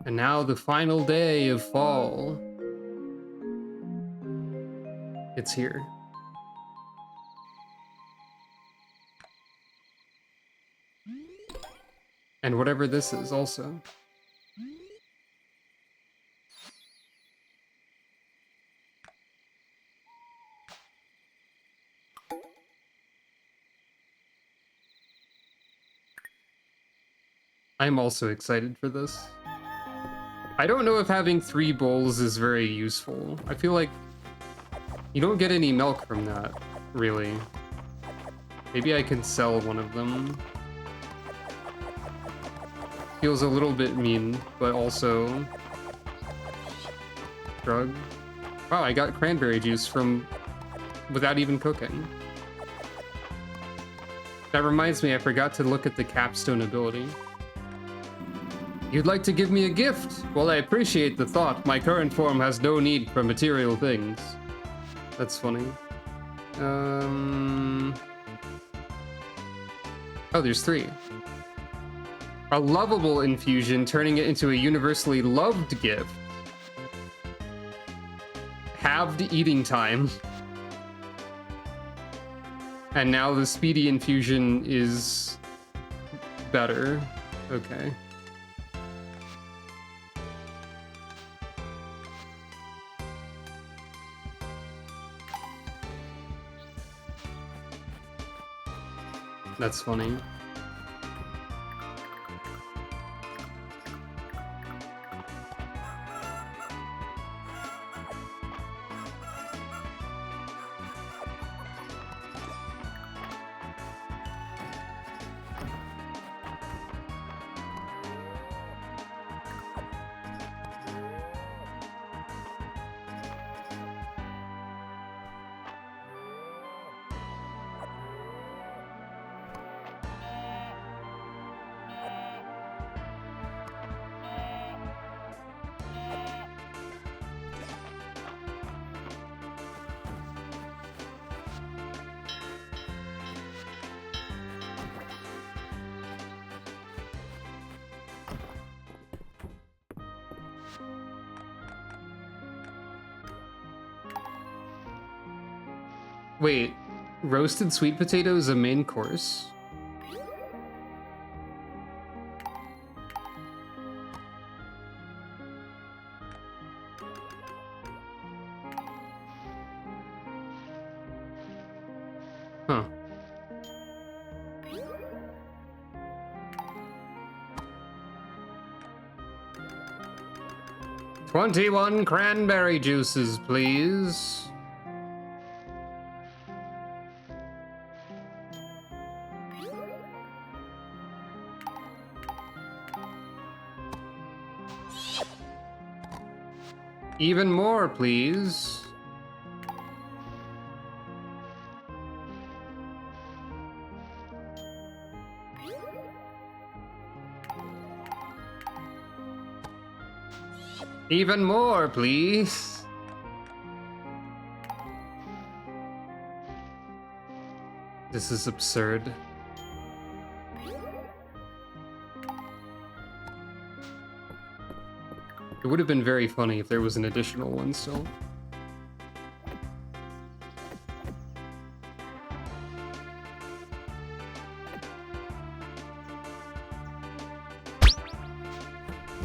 And now the final day of fall. It's here. And whatever this is also. I'm also excited for this. I don't know if having 3 bowls is very useful. I feel like you don't get any milk from that, really. Maybe I can sell one of them. Feels a little bit mean, but also... drug. Wow, I got cranberry juice from... without even cooking. That reminds me, I forgot to look at the capstone ability. You'd like to give me a gift? Well, I appreciate the thought. My current form has no need for material things. That's funny. Oh, there's 3. A lovable infusion, turning it into a universally loved gift. Halved eating time. And now the speedy infusion is better. Okay. That's funny. Wait, roasted sweet potato is a main course? Huh. "21 cranberry juices, please." Even more, please. Even more, please. This is absurd. It would have been very funny if there was an additional one still.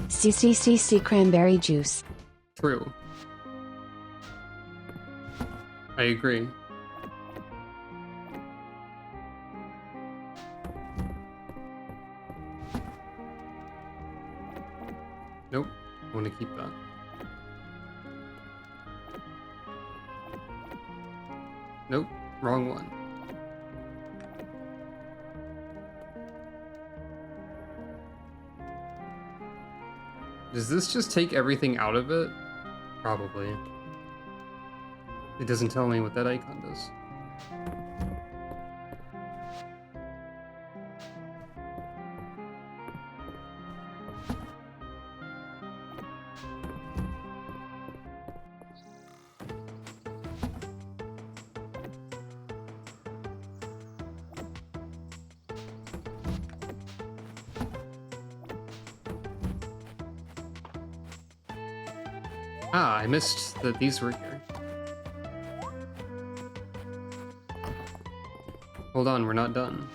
CCCC cranberry juice. True. I agree. Nope. I want to keep that. Nope. Wrong one. Does this just take everything out of it? Probably. It doesn't tell me what that icon does. Ah, I missed that these were here. Hold on, we're not done.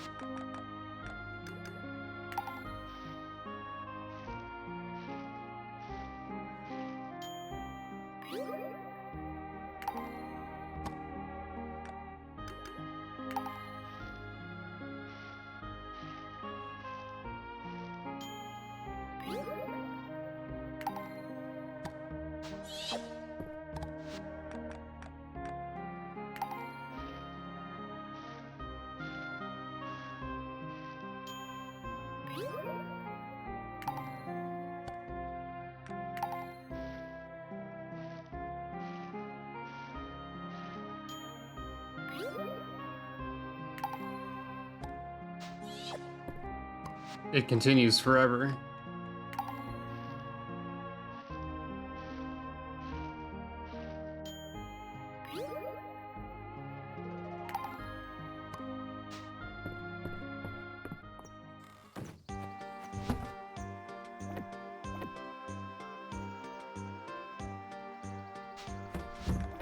It continues forever.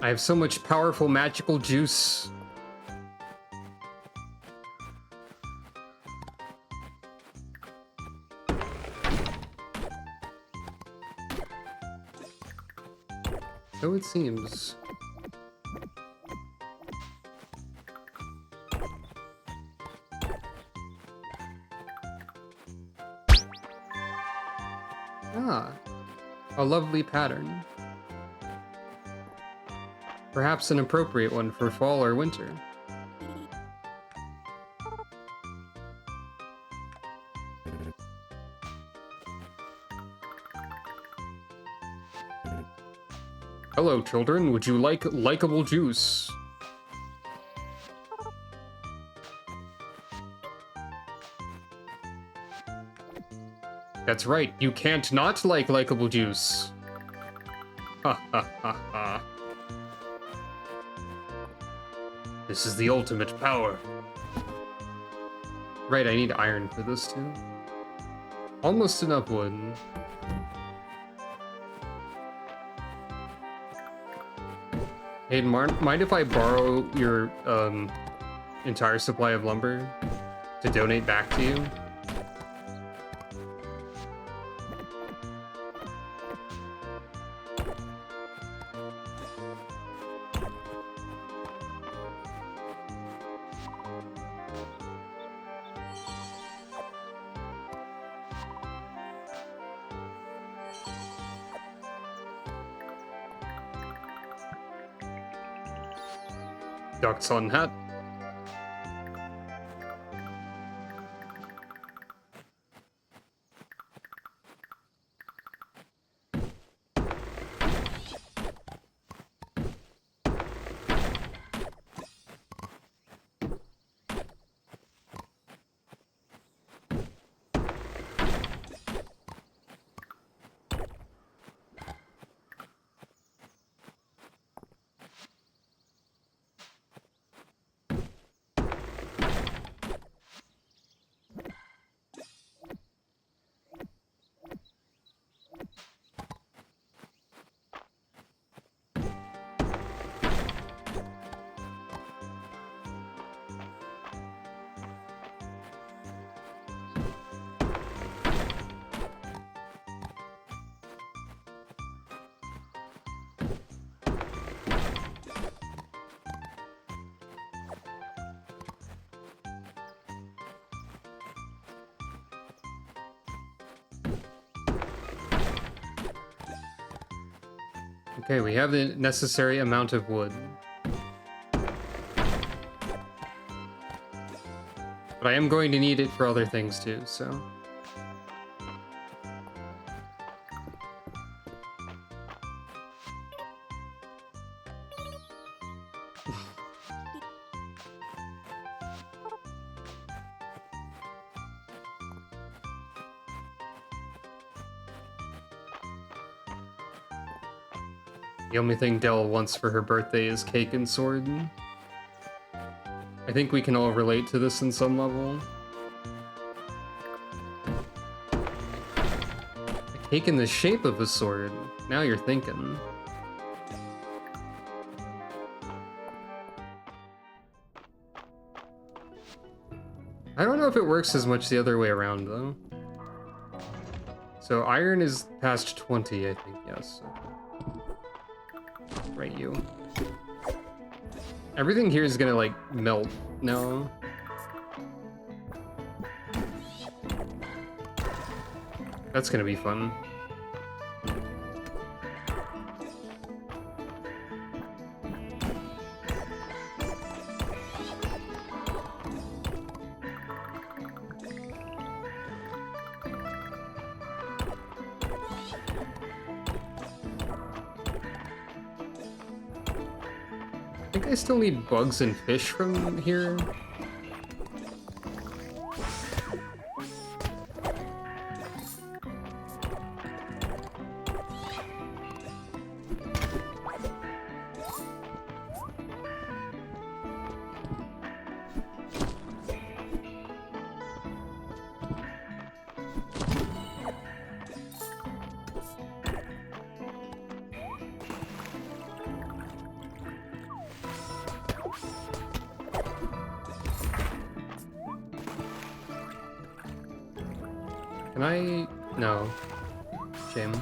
I have so much powerful magical juice. So it seems. Ah, a lovely pattern. Perhaps an appropriate one for fall or winter. Hello, children. Would you like likable juice? That's right. You can't not like likable juice. Ha ha ha ha. This is the ultimate power. Right, I need iron for this too. Almost enough wood. Hey, mind if I borrow your entire supply of lumber to donate back to you? Ducks on hat. Okay, we have the necessary amount of wood. But I am going to need it for other things too, so... The only thing Dell wants for her birthday is cake and sword. I think we can all relate to this in some level. A cake in the shape of a sword. Now you're thinking. I don't know if it works as much the other way around, though. So iron is past 20, I think, yes. Right, you. Everything here is gonna, like, melt now. That's gonna be fun. I think I still need bugs and fish from here. Can I? No. Shame.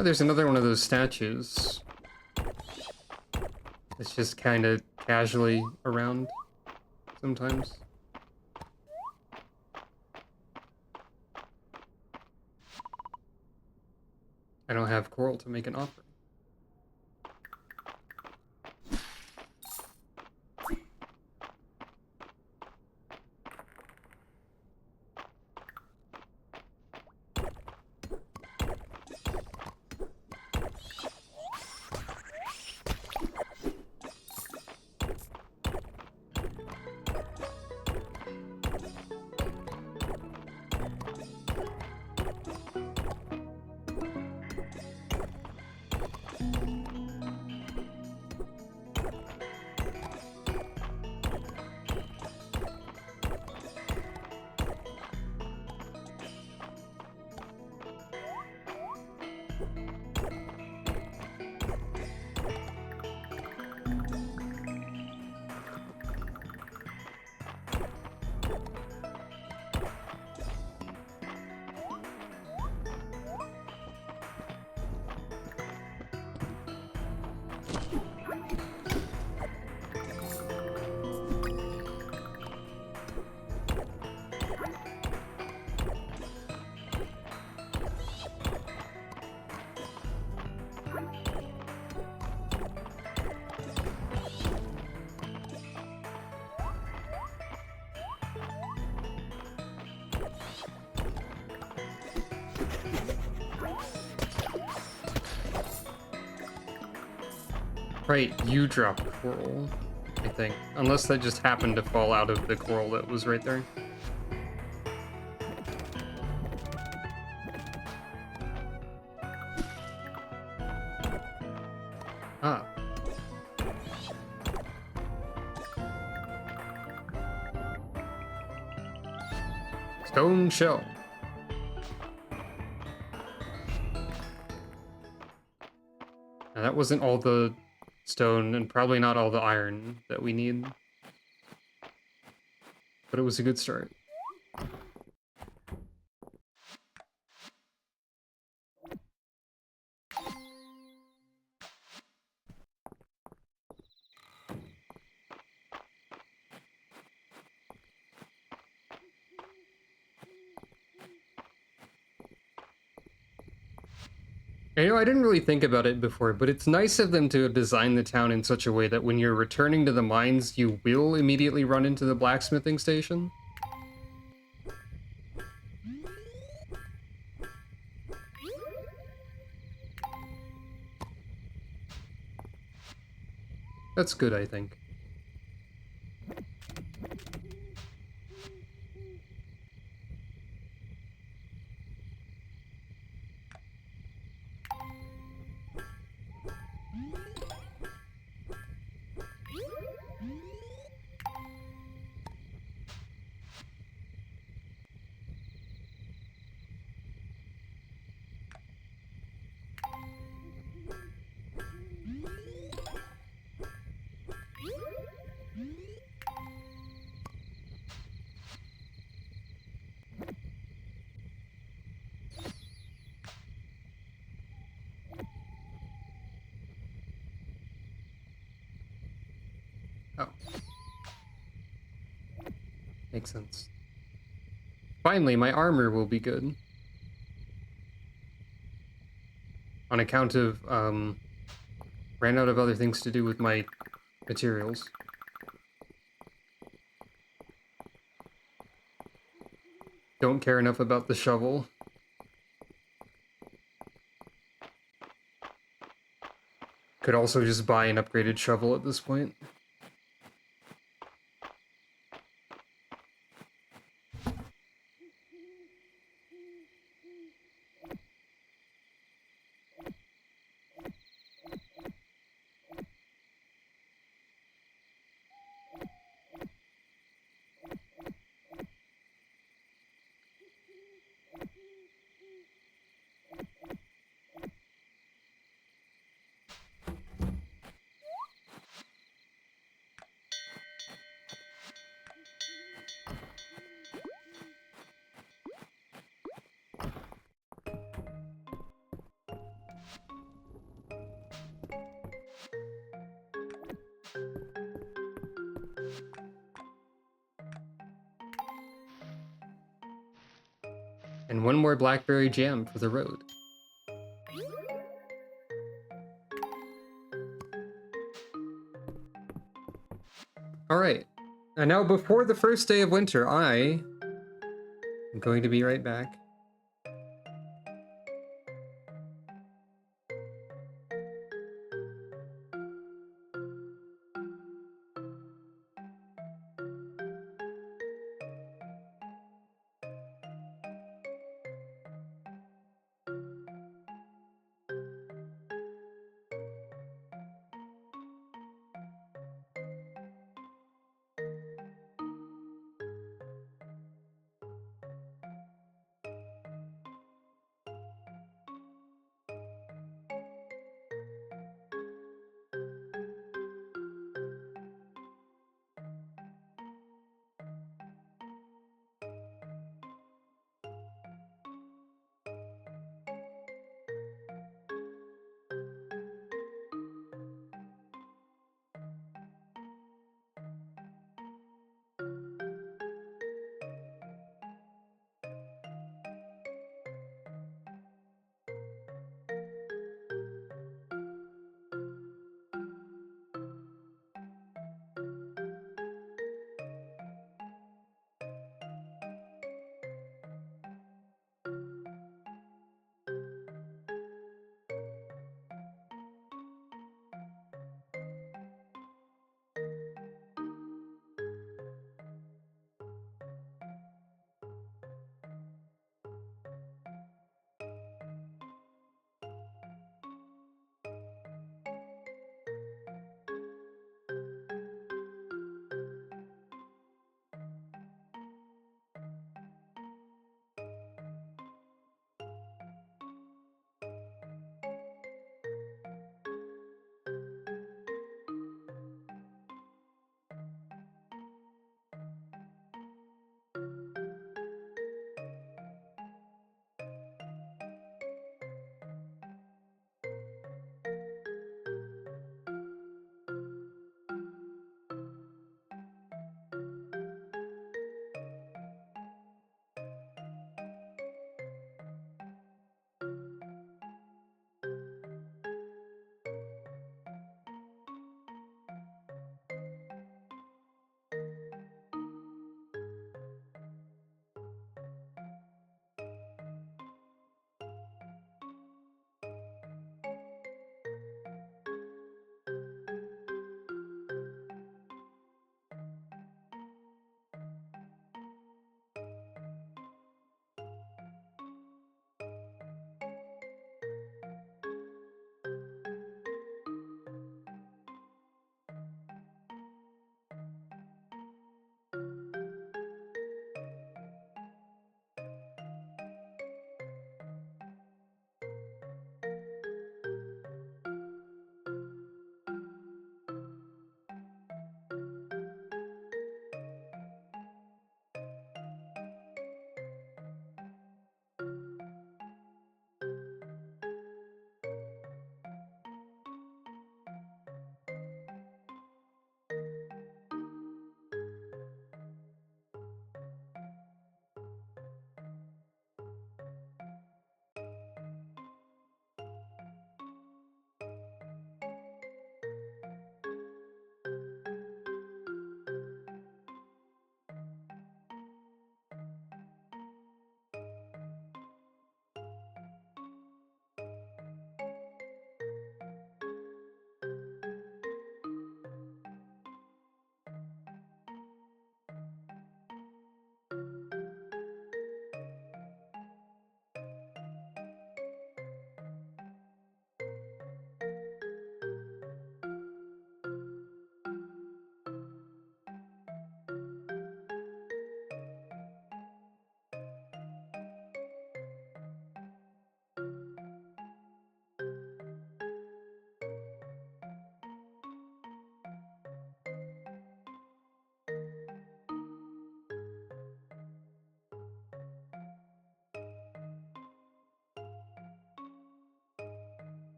Oh, there's another one of those statues. It's just kind of casually around sometimes. I don't have coral to make an offering. Right, you dropped coral, I think. Unless that just happened to fall out of the coral that was right there. Ah. Stone shell. Now, that wasn't all the stone and probably not all the iron that we need. But it was a good start. You know, I didn't really think about it before, but it's nice of them to design the town in such a way that when you're returning to the mines, you will immediately run into the blacksmithing station. That's good, I think. Oh. Makes sense. Finally, my armor will be good. On account of, ran out of other things to do with my materials. Don't care enough about the shovel. Could also just buy an upgraded shovel at this point. And one more blackberry jam for the road. Alright. And now before the first day of winter, I am going to be right back.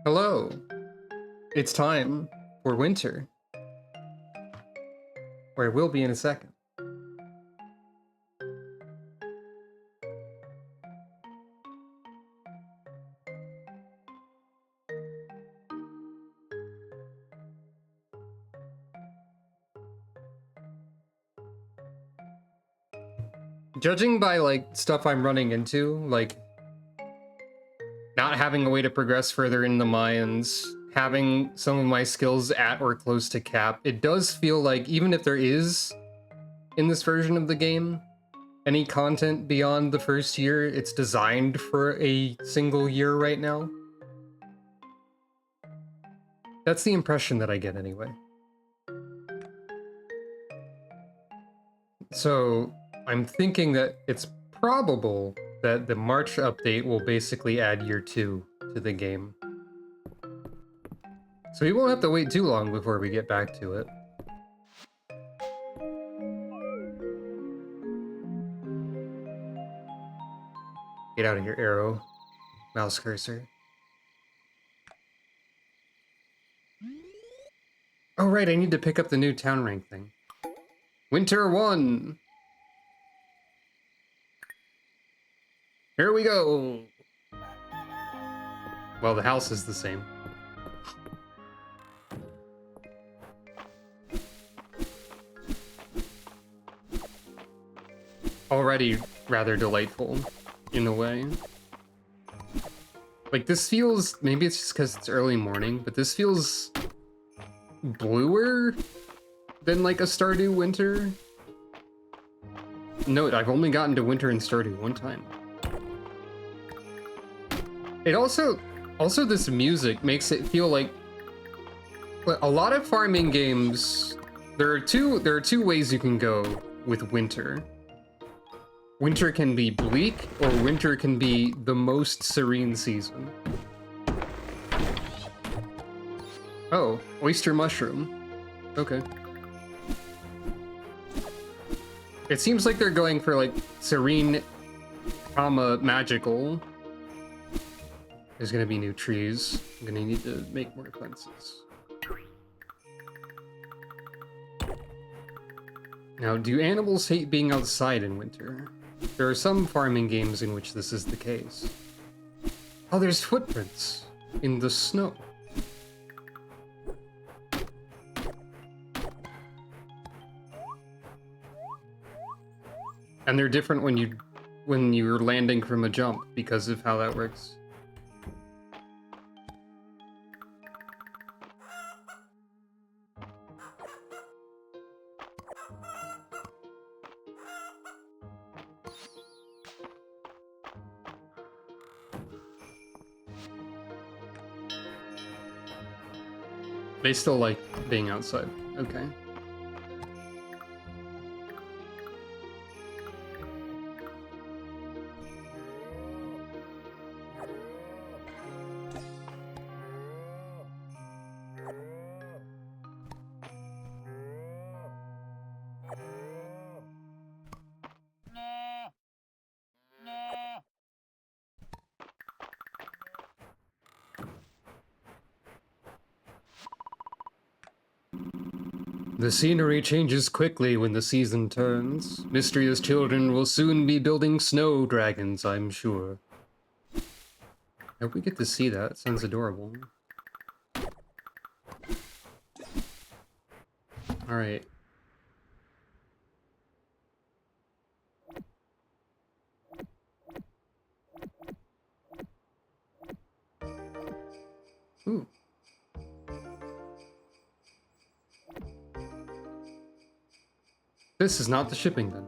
Hello. It's time for winter. Where it will be in a second. Judging by, like, stuff I'm running into, like, not having a way to progress further in the mines, having some of my skills at or close to cap, it does feel like, even if there is, in this version of the game, any content beyond the first year, it's designed for a single year right now. That's the impression that I get anyway. So I'm thinking that it's probable that the March update will basically add year 2 to the game. So we won't have to wait too long before we get back to it. Get out of here, arrow. Mouse cursor. Oh right, I need to pick up the new town rank thing. Winter 1! Here we go! Well, the house is the same. Already rather delightful, in a way. Like, this feels... Maybe it's just because it's early morning, but this feels... bluer than, like, a Stardew Winter. Note, I've only gotten to Winter in Stardew one time. It also this music makes it feel like a lot of farming games. There are two ways you can go with winter. Winter can be bleak, or winter can be the most serene season. Oh, oyster mushroom. Okay. It seems like they're going for, like, serene, magical. There's gonna be new trees. I'm gonna need to make more fences. Now, do animals hate being outside in winter? There are some farming games in which this is the case. Oh, there's footprints in the snow. And they're different when you're landing from a jump because of how that works. They still like being outside. Okay. The scenery changes quickly when the season turns. Mistria's children will soon be building snow dragons, I'm sure. I hope we get to see that. It sounds adorable. Alright. Ooh. This is not the shipping then.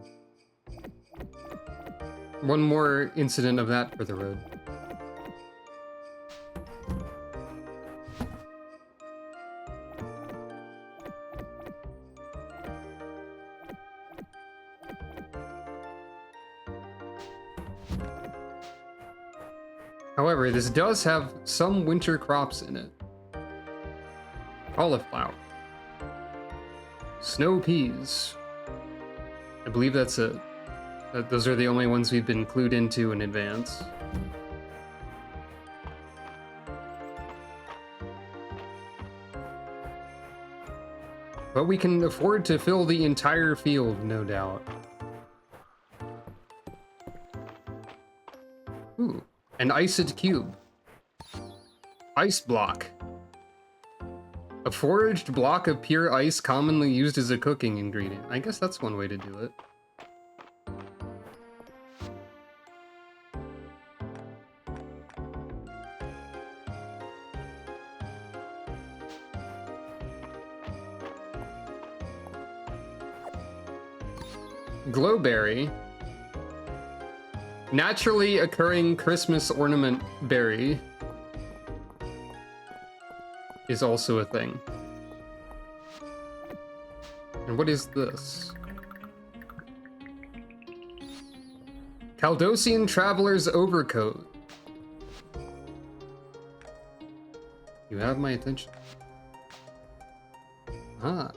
One more incident of that for the road. However, this does have some winter crops in it. Cauliflower. Snow peas. I believe that's it. Those are the only ones we've been clued into in advance. But we can afford to fill the entire field, no doubt. Ooh, an iced cube. Ice block. A foraged block of pure ice commonly used as a cooking ingredient. I guess that's one way to do it. Glowberry. Naturally occurring Christmas ornament berry is also a thing. And what is this? Caldosian Traveler's Overcoat. You have my attention. Ah.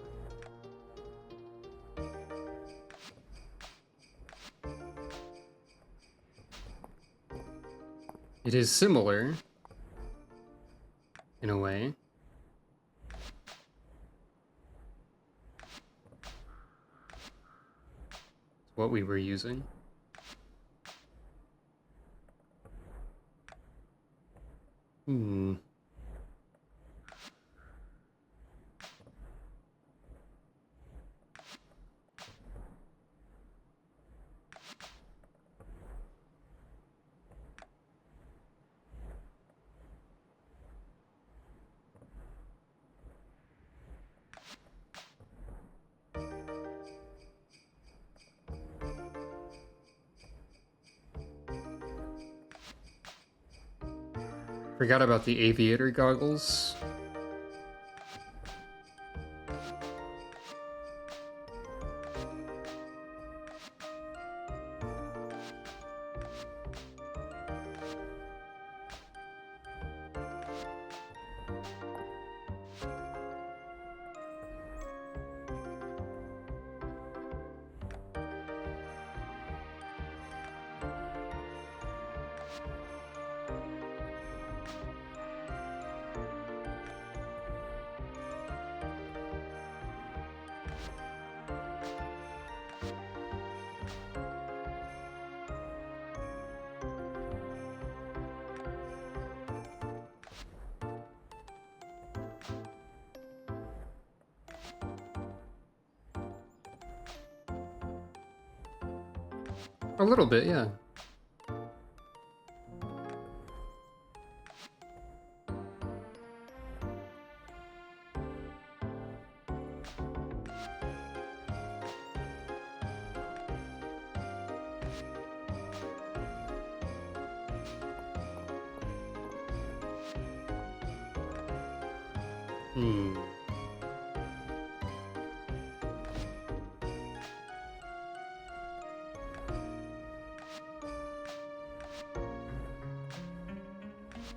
It is similar, in a way. It's what we were using. Forgot about the aviator goggles. A little bit, yeah.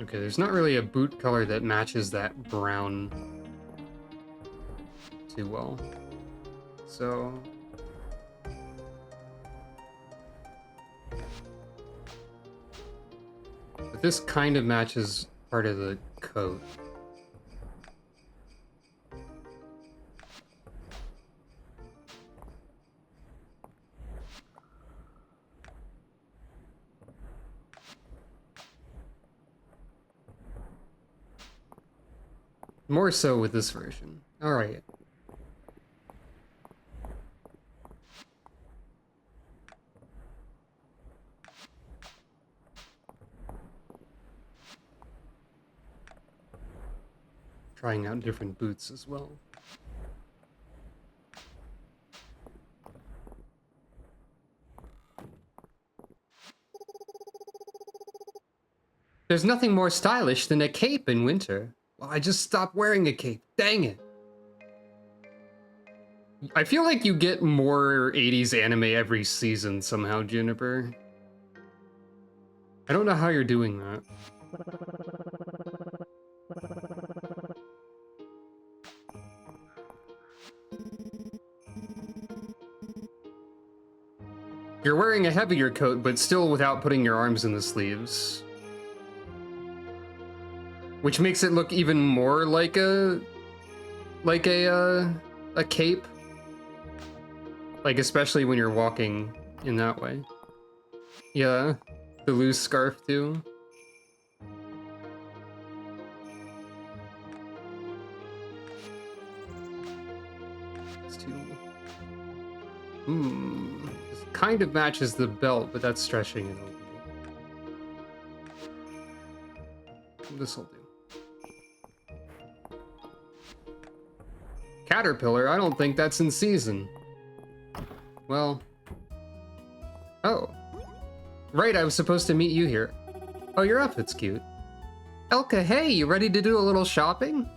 Okay, there's not really a boot color that matches that brown too well. So... but this kind of matches part of the coat. More so with this version. All right. Trying out different boots as well. There's nothing more stylish than a cape in winter. Well, I just stopped wearing a cape. Dang it. I feel like you get more 80s anime every season somehow, Juniper. I don't know how you're doing that. You're wearing a heavier coat, but still without putting your arms in the sleeves. Which makes it look even more like a a cape. Like, especially when you're walking in that way. Yeah, the loose scarf too. It's too... This kind of matches the belt, but that's stretching it a little bit. This'll do. Caterpillar? I don't think that's in season. Well... Oh. Right, I was supposed to meet you here. Oh, your outfit's cute. Elka, hey, you ready to do a little shopping?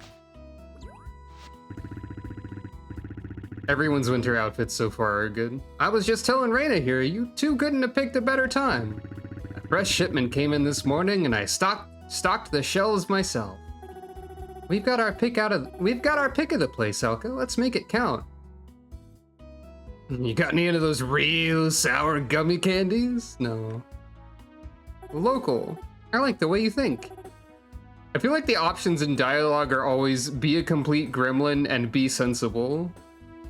Everyone's winter outfits so far are good. I was just telling Reina here, you two couldn't have picked a better time. A fresh shipment came in this morning and I stocked the shelves myself. We've got our pick of the place, Elka. Let's make it count. You got any of those real sour gummy candies? No. Local. I like the way you think. I feel like the options in dialogue are always be a complete gremlin and be sensible,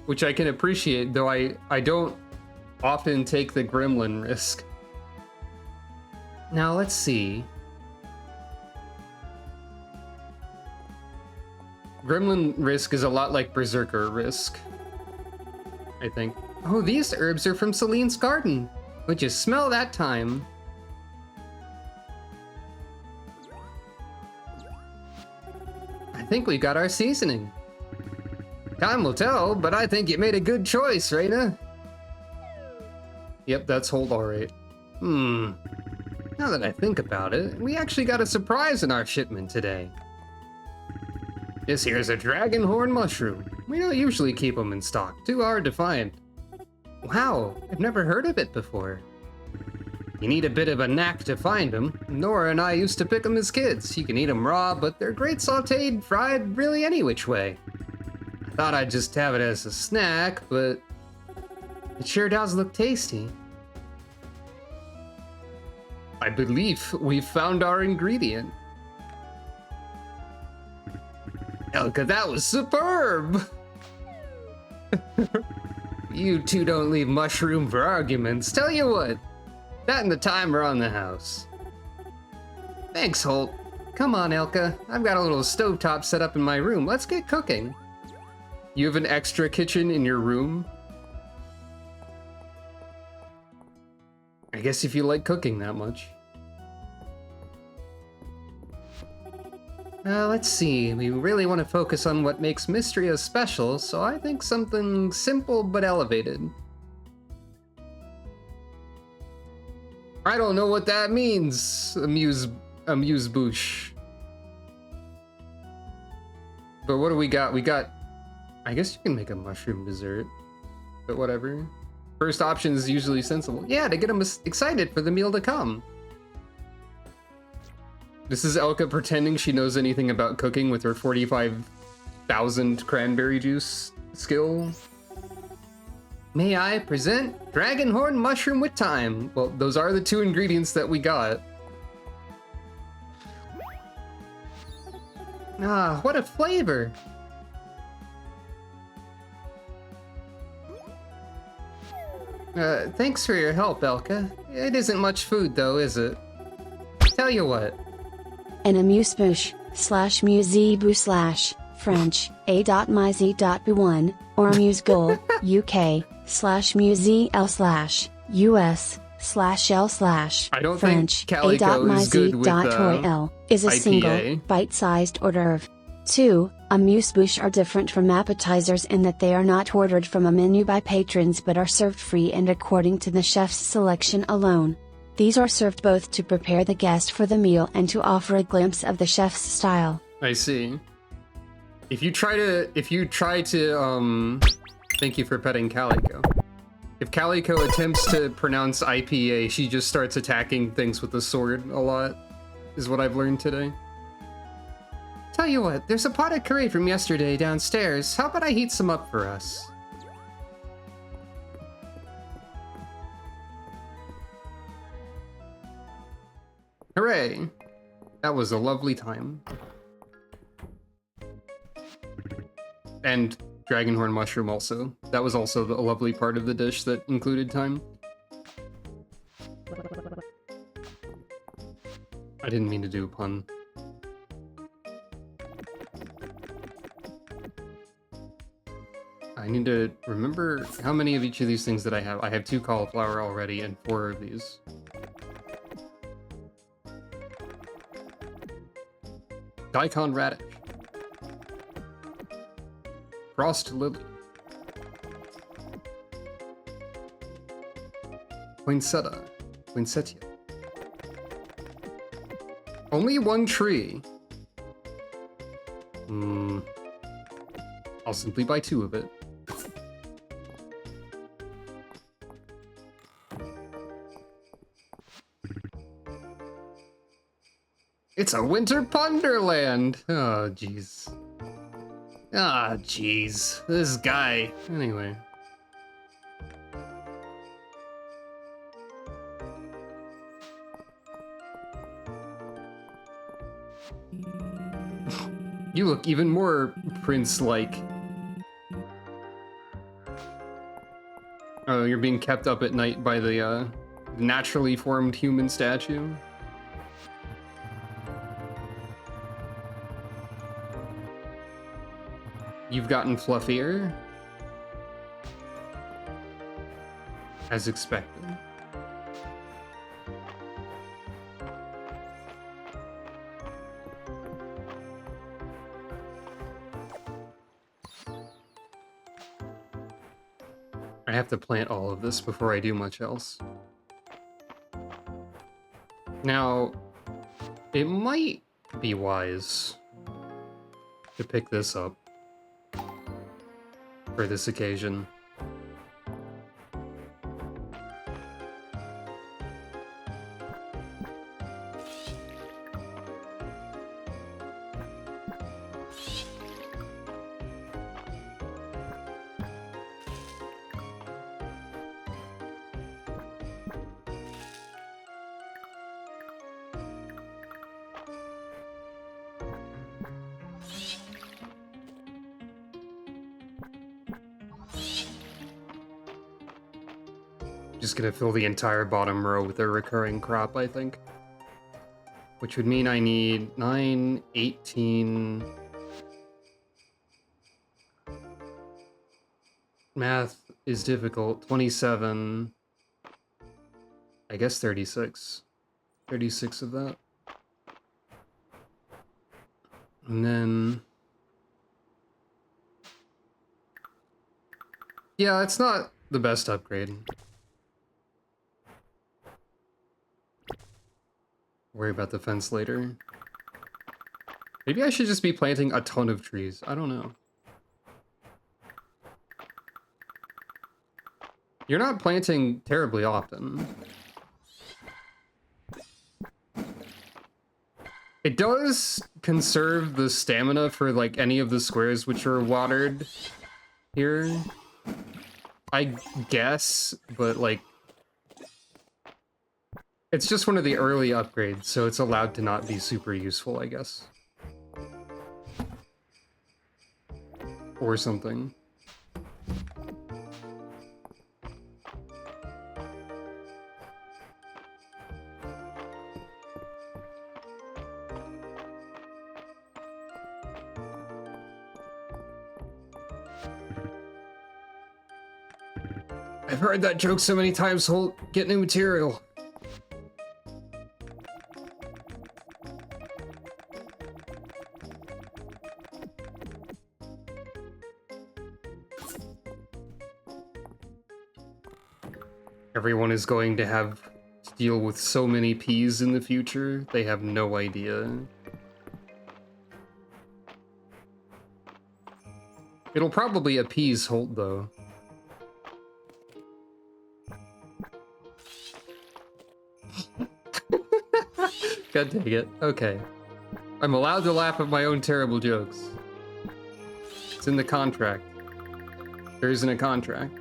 which I can appreciate, though I don't often take the gremlin risk. Now let's see. Gremlin risk is a lot like Berserker risk, I think. Oh, these herbs are from Celine's garden. Would you smell that thyme? I think we got our seasoning. Time will tell, but I think you made a good choice, Reina. Yep, that's hold alright. Now that I think about it, we actually got a surprise in our shipment today. This here's a dragon horn mushroom. We don't usually keep them in stock, too hard to find. Wow, I've never heard of it before. You need a bit of a knack to find them. Nora and I used to pick them as kids. You can eat them raw, but they're great sauteed, fried, really any which way. I thought I'd just have it as a snack, but it sure does look tasty. I believe we've found our ingredient. Elka, that was superb! You two don't leave much room for arguments. Tell you what, that and the timer on the house. Thanks, Holt. Come on, Elka. I've got a little stovetop set up in my room. Let's get cooking. You have an extra kitchen in your room? I guess if you like cooking that much. Let's see, we really want to focus on what makes Mistria special, so I think something simple but elevated. I don't know what that means, amuse-bouche. But what do we got? We got... I guess you can make a mushroom dessert, but whatever. First option is usually sensible. Yeah, to get them excited for the meal to come. This is Elka pretending she knows anything about cooking with her 45,000 cranberry juice skill. May I present dragon horn mushroom with thyme? Well, those are the two ingredients that we got. Ah, what a flavor! Thanks for your help, Elka. It isn't much food though, is it? Tell you what. An amuse-bouche / musée-bouche / French a.mise.b1 or amuse-goal UK / musée-l / US / l / I don't French think Calico is good with a.mise.royal is a IPA. single, bite-sized hors d'oeuvre. 2. Amuse-bouche are different from appetizers in that they are not ordered from a menu by patrons but are served free and according to the chef's selection alone. These are served both to prepare the guest for the meal and to offer a glimpse of the chef's style. I see. If you try to, thank you for petting Calico. If Calico attempts to pronounce IPA, she just starts attacking things with a sword a lot, is what I've learned today. Tell you what, there's a pot of curry from yesterday downstairs. How about I heat some up for us? Hooray! That was a lovely time. And dragonhorn mushroom also. That was also a lovely part of the dish that included time. I didn't mean to do a pun. I need to remember how many of each of these things that I have. I have 2 cauliflower already and 4 of these. Daikon radish. Frost lily. Poinsettia. Poinsettia. Only 1 tree. I'll simply buy 2 of it. It's a winter Punderland! Oh, jeez. Ah, jeez. This guy. Anyway. You look even more prince-like. Oh, you're being kept up at night by the, naturally formed human statue? You've gotten fluffier? As expected. I have to plant all of this before I do much else. Now, it might be wise to pick this up for this occasion. Just gonna fill the entire bottom row with a recurring crop, I think. Which would mean I need 9, 18... Math is difficult. 27... I guess 36. 36 of that. And then... Yeah, it's not the best upgrade. Worry about the fence later. Maybe I should just be planting a ton of trees. I don't know. You're not planting terribly often. It does conserve the stamina for like any of the squares which are watered here, I guess, but like it's just one of the early upgrades, so it's allowed to not be super useful, I guess. Or something. I've heard that joke so many times, Holt. Get new material. Everyone is going to have to deal with so many peas in the future, they have no idea. It'll probably appease Holt, though. God dang it. Okay. I'm allowed to laugh at my own terrible jokes. It's in the contract. There isn't a contract.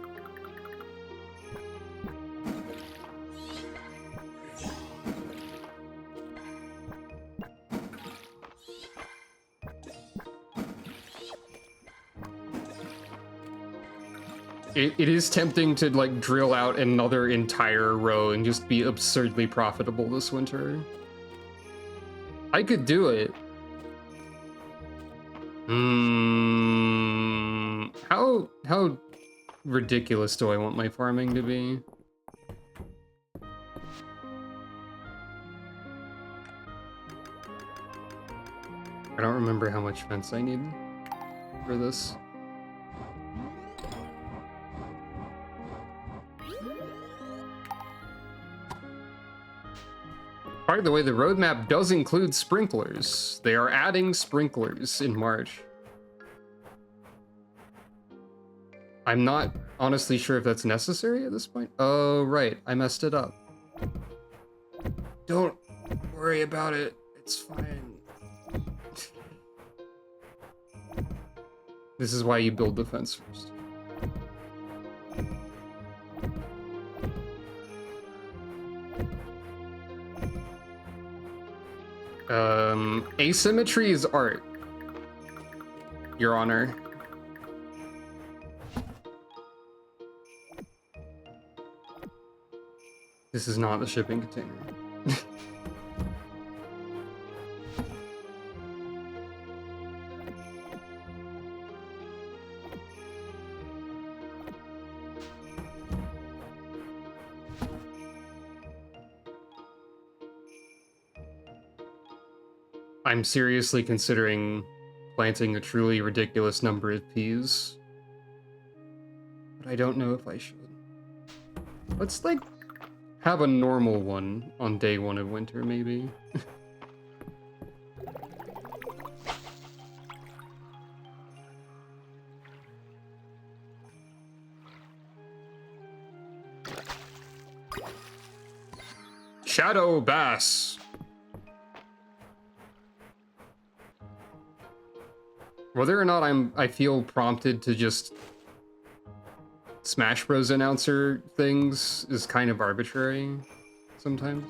It is tempting to like drill out another entire row and just be absurdly profitable this winter. I could do it. How ridiculous do I want my farming to be? I don't remember how much fence I need for this. By the way, the roadmap does include sprinklers. They are adding sprinklers in March. I'm not honestly sure if that's necessary at this point. Oh, right. I messed it up. Don't worry about it. It's fine. This is why you build the fence first. Asymmetry is art, Your Honor. This is not the shipping container. I'm seriously considering planting a truly ridiculous number of peas, but I don't know if I should. Let's like have a normal one on day 1 of winter, maybe. Shadow bass. Whether or not I feel prompted to just Smash Bros. Announcer things is kind of arbitrary sometimes.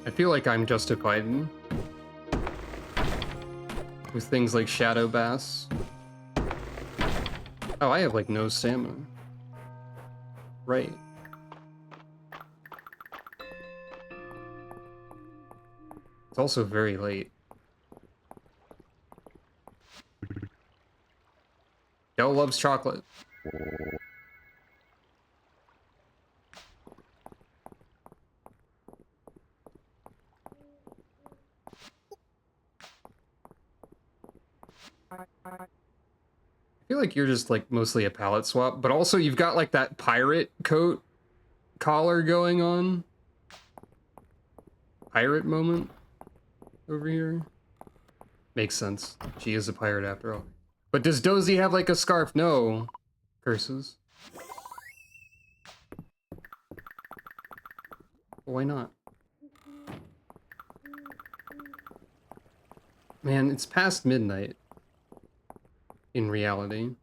I feel like I'm justified with things like Shadow Bass. Oh, I have like no stamina. Right. It's also very late. Dell loves chocolate. I feel like you're just like mostly a palette swap, but also you've got like that pirate coat collar going on. Pirate moment over here. Makes sense. She is a pirate after all. But does Dozy have like a scarf? No. Curses. Why not? Man, it's past midnight. In reality.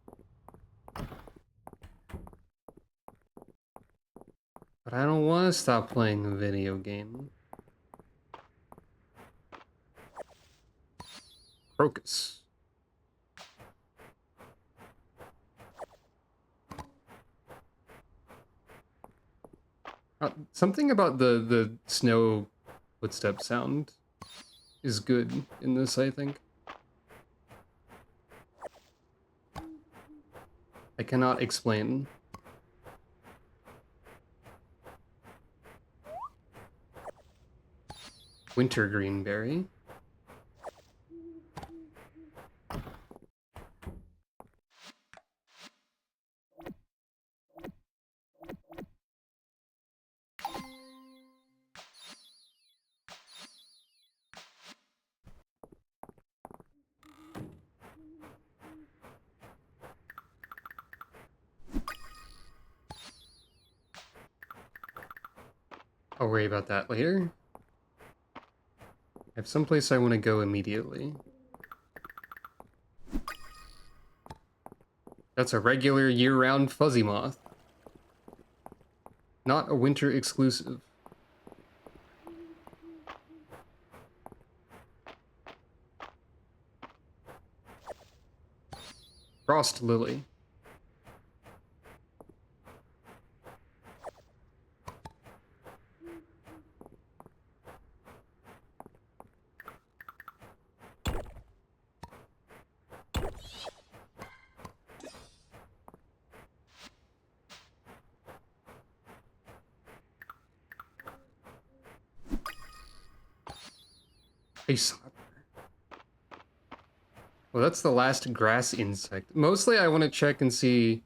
But I don't want to stop playing a video game. Crocus. Something about the snow footstep sound is good in this, I think. I cannot explain. Winter greenberry. I'll worry about that later. I have someplace I want to go immediately. That's a regular year-round fuzzy moth. Not a winter exclusive. Frost lily. Ice. Well, that's the last grass insect. Mostly I want to check and see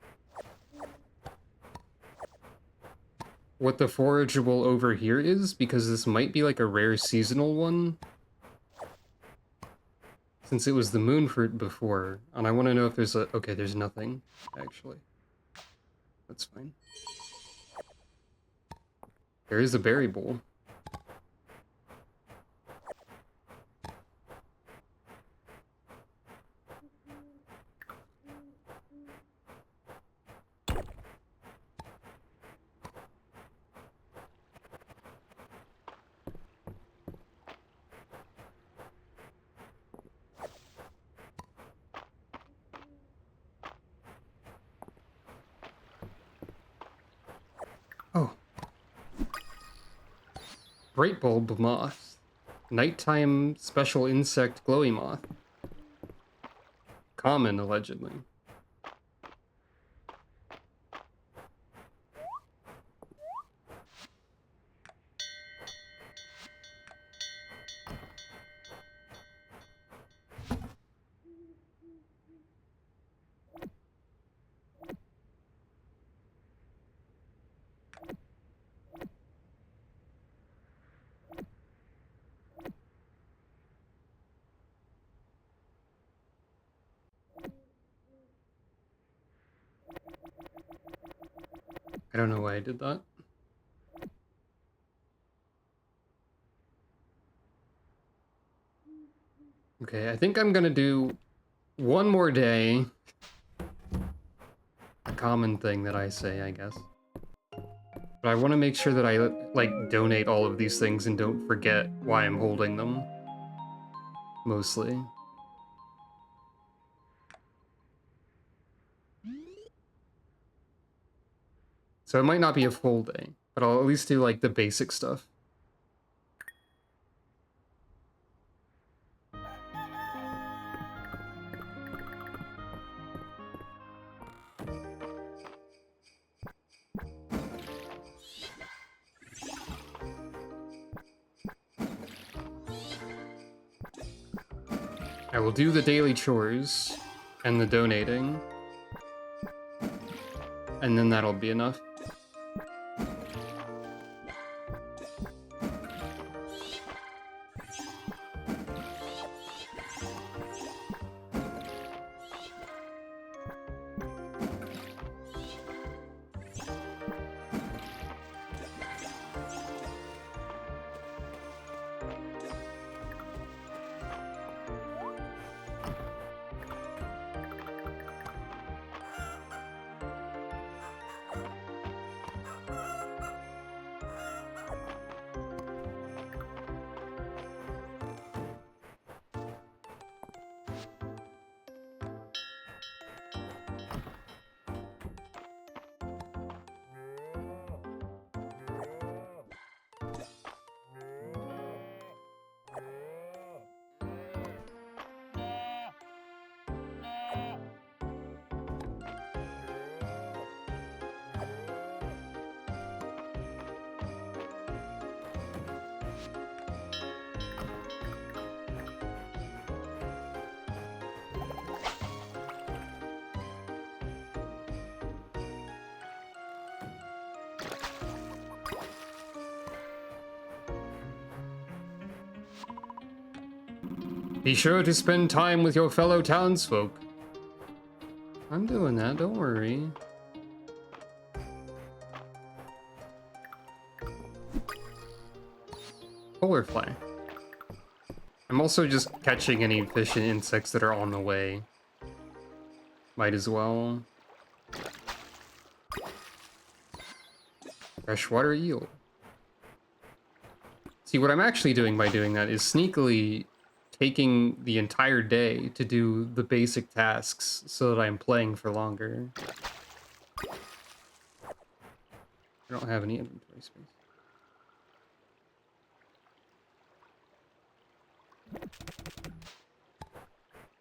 what the forageable over here is, because this might be like a rare seasonal one. Since it was the moon fruit before, and I want to know if there's a... Okay, there's nothing, actually. That's fine. There is a berry bowl. Oh. Bright bulb moth. Nighttime special insect glowy moth. Common, allegedly. I don't know why I did that. Okay, I think I'm gonna do one more day. A common thing that I say, I guess. But I want to make sure that I, like, donate all of these things and don't forget why I'm holding them. Mostly. So it might not be a full day, but I'll at least do, like, the basic stuff. I will do the daily chores and the donating, and then that'll be enough. Be sure to spend time with your fellow townsfolk. I'm doing that, don't worry. Polarfly. I'm also just catching any fish and insects that are on the way. Might as well. Freshwater eel. See, what I'm actually doing by doing that is sneakily taking the entire day to do the basic tasks so that I'm playing for longer. I don't have any inventory space.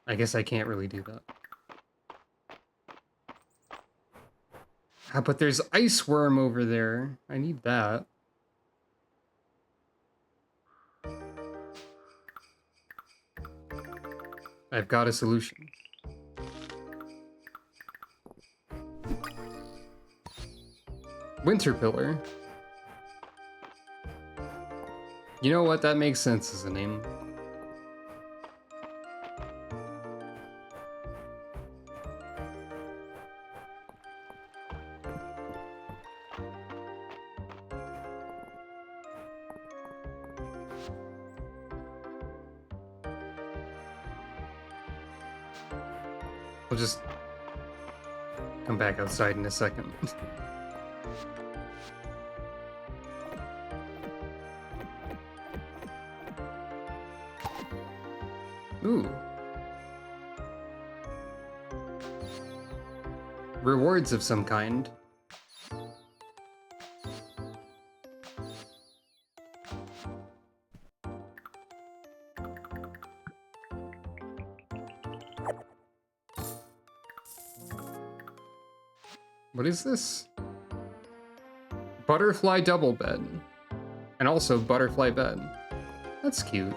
I guess I can't really do that. Ah, but there's ice worm over there. I need that. I've got a solution. Winter pillar. You know what? That makes sense as a name. We'll just come back outside in a second. Ooh. Rewards of some kind. What is this? Butterfly double bed. And also butterfly bed. That's cute.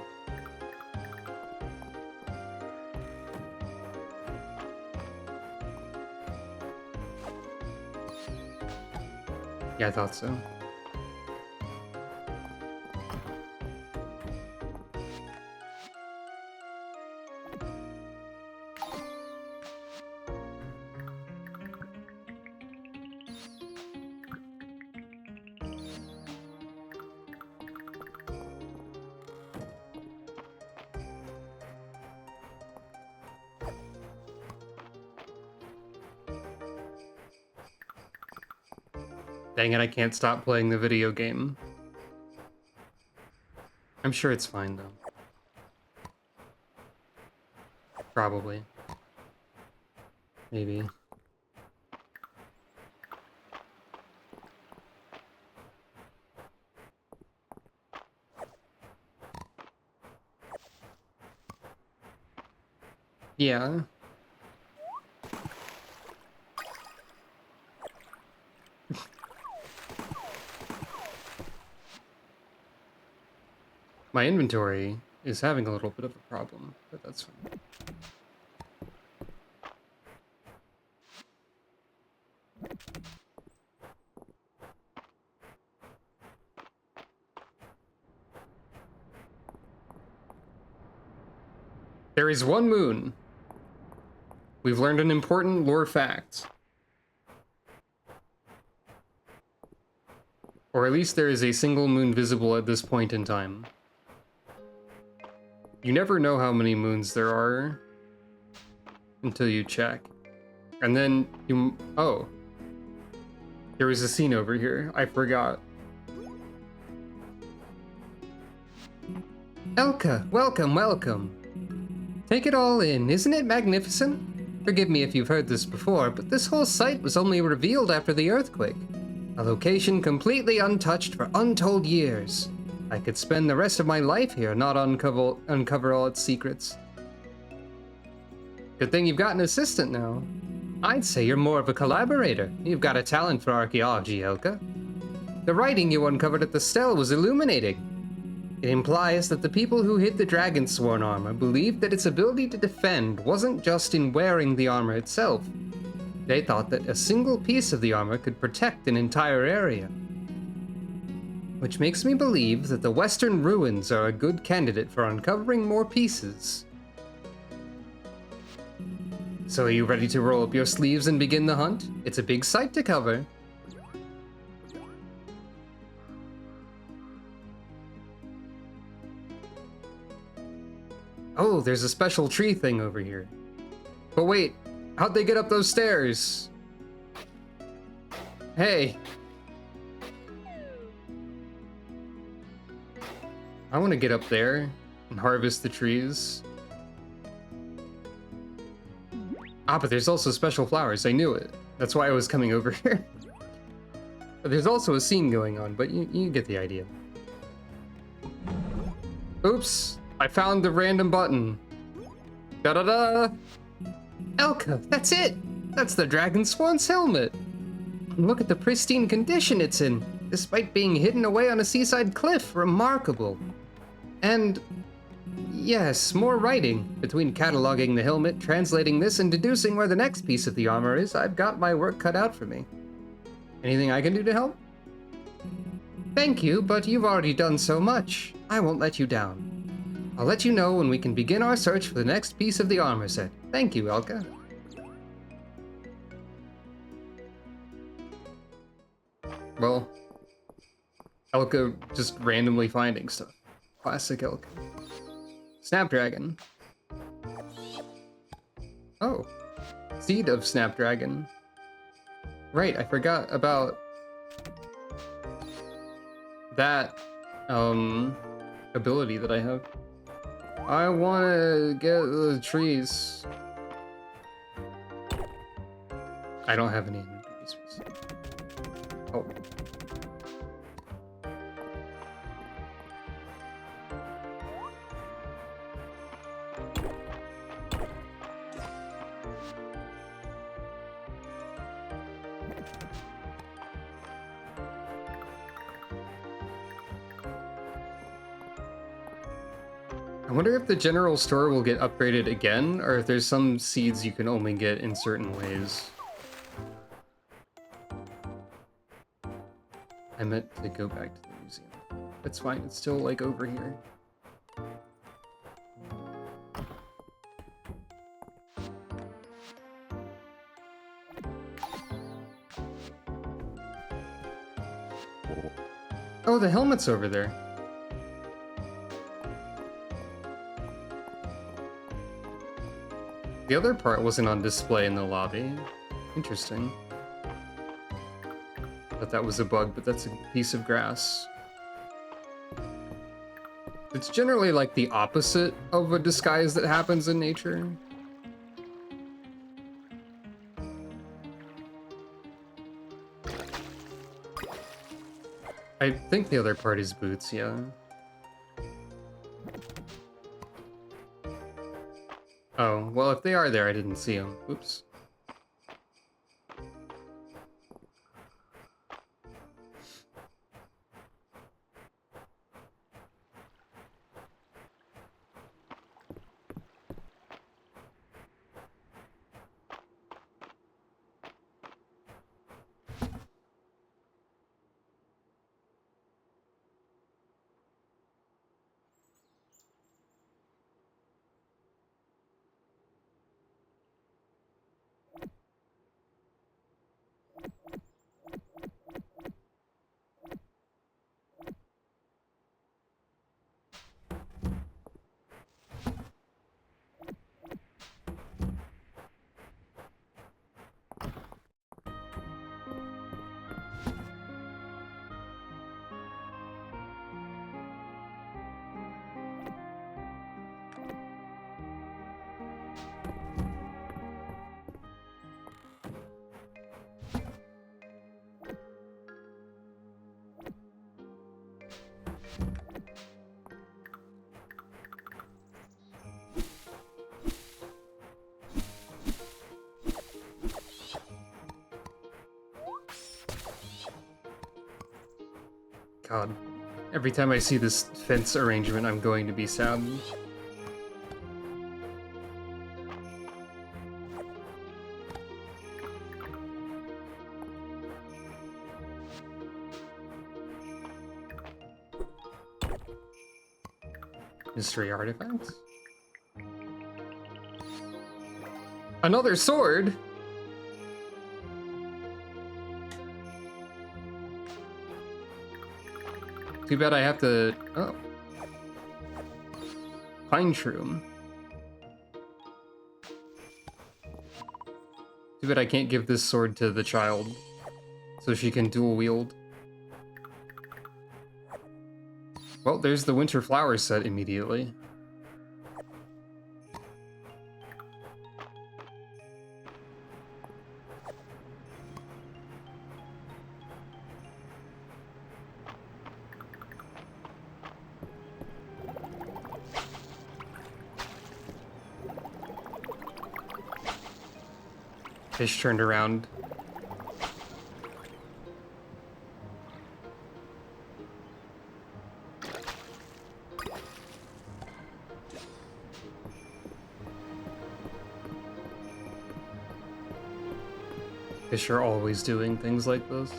Yeah, I thought so. Dang it, I can't stop playing the video game. I'm sure it's fine, though. Probably. Maybe. Yeah. My inventory is having a little bit of a problem, but that's fine. There is one moon. We've learned an important lore fact. Or at least there is a single moon visible at this point in time. You never know how many moons there are until you check. And then you... Oh. There was a scene over here. I forgot. Elka, welcome, welcome. Take it all in. Isn't it magnificent? Forgive me if you've heard this before, but this whole site was only revealed after the earthquake. A location completely untouched for untold years. I could spend the rest of my life here, not uncover all its secrets. Good thing you've got an assistant now. I'd say you're more of a collaborator. You've got a talent for archaeology, Elka. The writing you uncovered at the Stele was illuminating. It implies that the people who hid the Dragonsworn armor believed that its ability to defend wasn't just in wearing the armor itself. They thought that a single piece of the armor could protect an entire area. Which makes me believe that the Western Ruins are a good candidate for uncovering more pieces. So are you ready to roll up your sleeves and begin the hunt? It's a big site to cover. Oh, there's a special tree thing over here. But wait, how'd they get up those stairs? Hey. I want to get up there. and harvest the trees. Ah, but there's also special flowers. I knew it. That's why I was coming over here. But there's also a scene going on, but you get the idea. Oops, I found the random button. Da-da-da! Elka, that's it! That's the Dragon Swan's helmet! And look at the pristine condition it's in, despite being hidden away on a seaside cliff. Remarkable. And yes, more writing. Between cataloging the helmet, translating this, and deducing where the next piece of the armor is, I've got my work cut out for me. Anything I can do to help? Thank you, but you've already done so much. I won't let you down. I'll let you know when we can begin our search for the next piece of the armor set. Thank you, Elka. Well, Elka just randomly finding stuff. Classic Elka. Snapdragon. Oh. Seed of Snapdragon. Right, I forgot about that ability that I have. I want to get the trees. I don't have any inventory space. Oh. I wonder if the general store will get upgraded again, or if there's some seeds you can only get in certain ways. I meant to go back to the museum. That's fine, it's still like over here. Oh, the helmet's over there. The other part wasn't on display in the lobby. Interesting. Thought that was a bug, but that's a piece of grass. It's generally like the opposite of a disguise that happens in nature. I think the other part is boots, yeah. Oh, well, if they are there, I didn't see them. Oops. God. Every time I see this fence arrangement, I'm going to be sad. Mystery artifacts? Another sword? Too bad I have to... Oh. Pine shroom. Too bad I can't give this sword to the child, so she can dual wield. Well, there's the winter flower set immediately. Fish turned around. Fish are always doing things like this.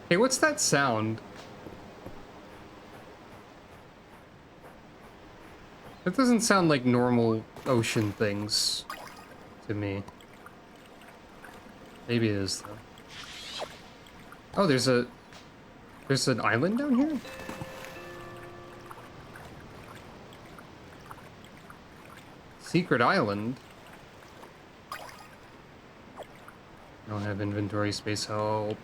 Hey, what's that sound? That doesn't sound like normal ocean things to me. Maybe it is, though. Oh, there's an island down here? Secret island? I don't have inventory space, help.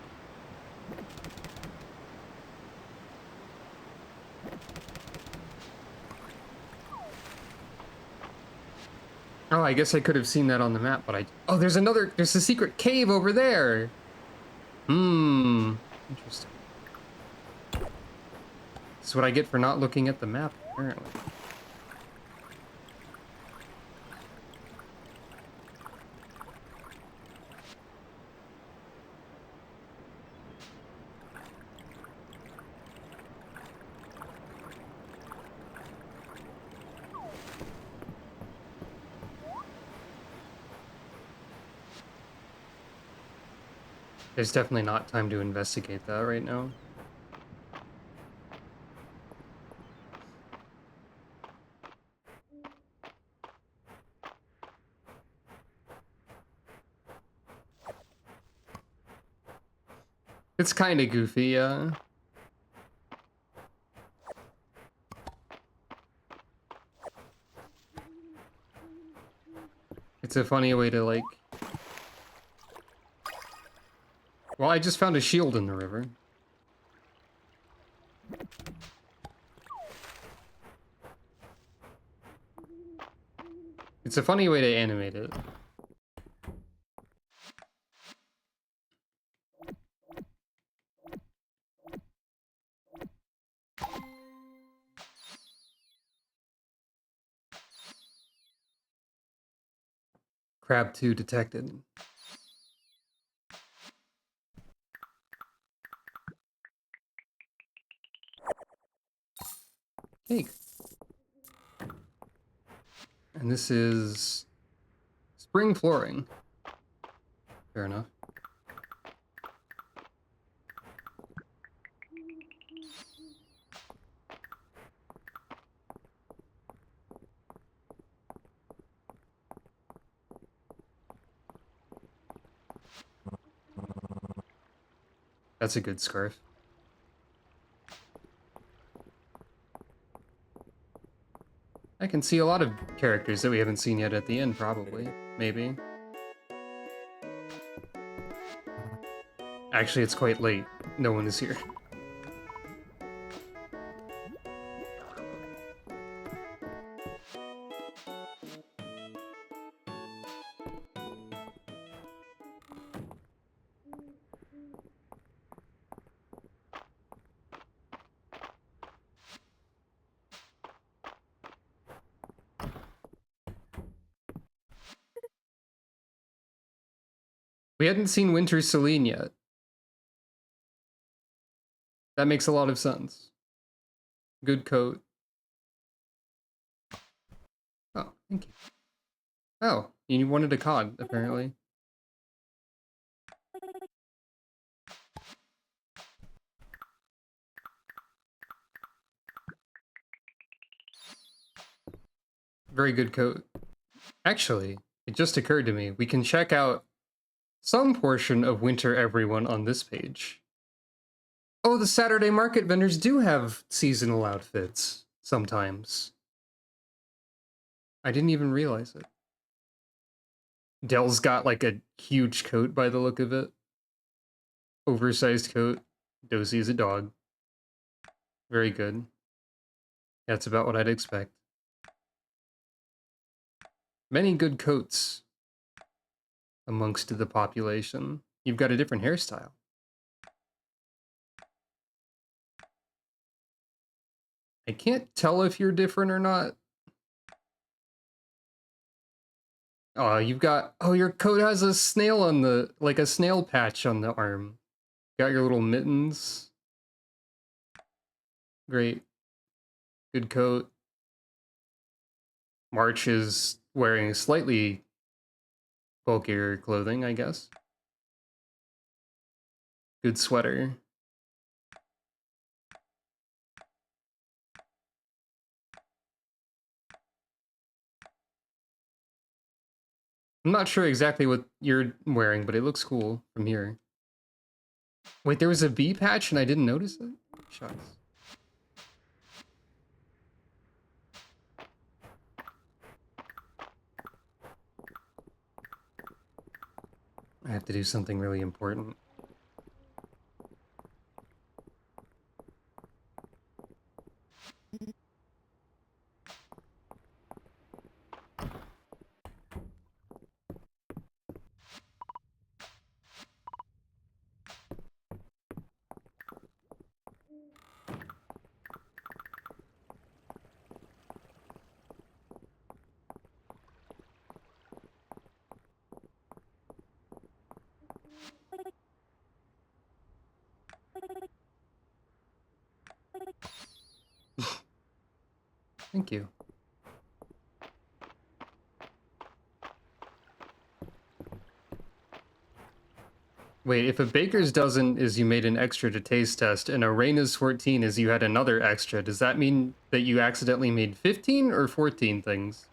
Oh, I guess I could have seen that on the map, but oh, there's a secret cave over there! Interesting. This is what I get for not looking at the map, apparently. There's definitely not time to investigate that right now. It's kind of goofy, yeah. It's a funny way to, like... Well, I just found a shield in the river. It's a funny way to animate it. Crab 2 detected. Cake. And this is... spring flooring. Fair enough. That's a good scarf. I can see a lot of characters that we haven't seen yet at the end, probably. Maybe. Actually, it's quite late. No one is here. We hadn't seen Winter Celine yet. That makes a lot of sense. Good coat. Oh, thank you. Oh, you wanted a cod, apparently. Very good coat. Actually, it just occurred to me, we can check out some portion of Winter Everyone on this page. Oh, the Saturday market vendors do have seasonal outfits sometimes. I didn't even realize it. Dell's got like a huge coat by the look of it. Oversized coat. Dozy is a dog. Very good. That's about what I'd expect. Many good coats amongst the population. You've got a different hairstyle. I can't tell if you're different or not. Oh, you've got... Oh, your coat has a snail on the... Like a snail patch on the arm. Got your little mittens. Great. Good coat. March is wearing slightly bulkier clothing, I guess. Good sweater. I'm not sure exactly what you're wearing, but it looks cool from here. Wait, there was a bee patch and I didn't notice it? Shucks. I have to do something really important. Thank you. Wait, if a baker's dozen is you made an extra to taste test, and a Reina's 14 is you had another extra, does that mean that you accidentally made 15 or 14 things?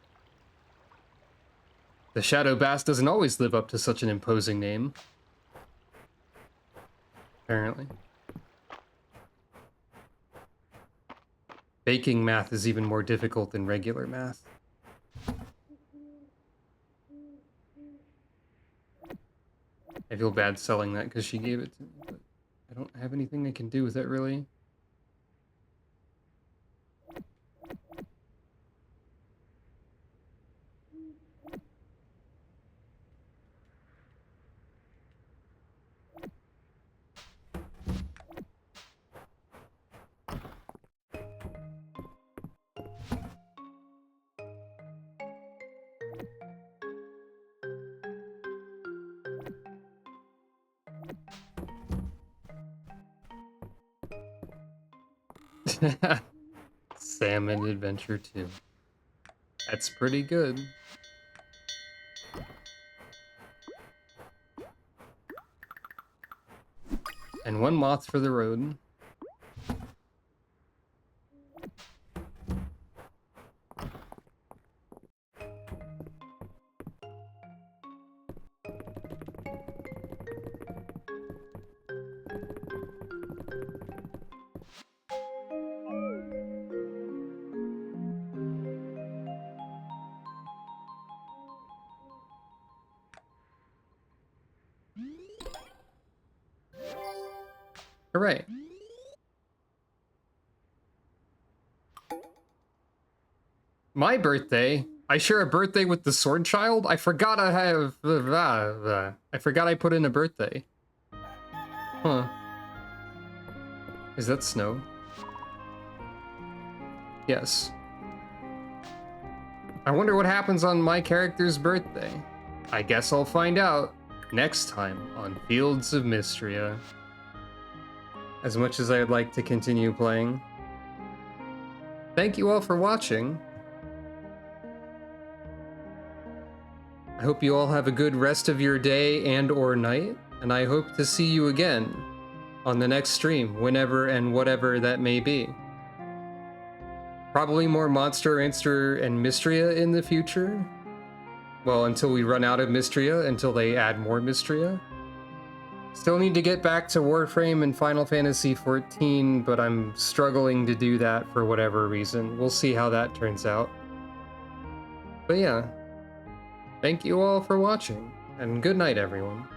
The Shadow Bass doesn't always live up to such an imposing name. Apparently. Baking math is even more difficult than regular math. I feel bad selling that because she gave it to me, but I don't have anything I can do with it, really. Salmon Adventure 2. That's pretty good. And one moth for the road. Hooray. My birthday? I share a birthday with the Sword Child? I forgot I have... I forgot I put in a birthday. Huh. Is that snow? Yes. I wonder what happens on my character's birthday. I guess I'll find out next time on Fields of Mistria. As much as I'd like to continue playing. Thank you all for watching. I hope you all have a good rest of your day and or night, and I hope to see you again on the next stream, whenever and whatever that may be. Probably more Monster, and Mistria in the future. Well, until we run out of Mistria, until they add more Mistria. Still need to get back to Warframe and Final Fantasy XIV, but I'm struggling to do that for whatever reason. We'll see how that turns out. But yeah, thank you all for watching, and good night, everyone.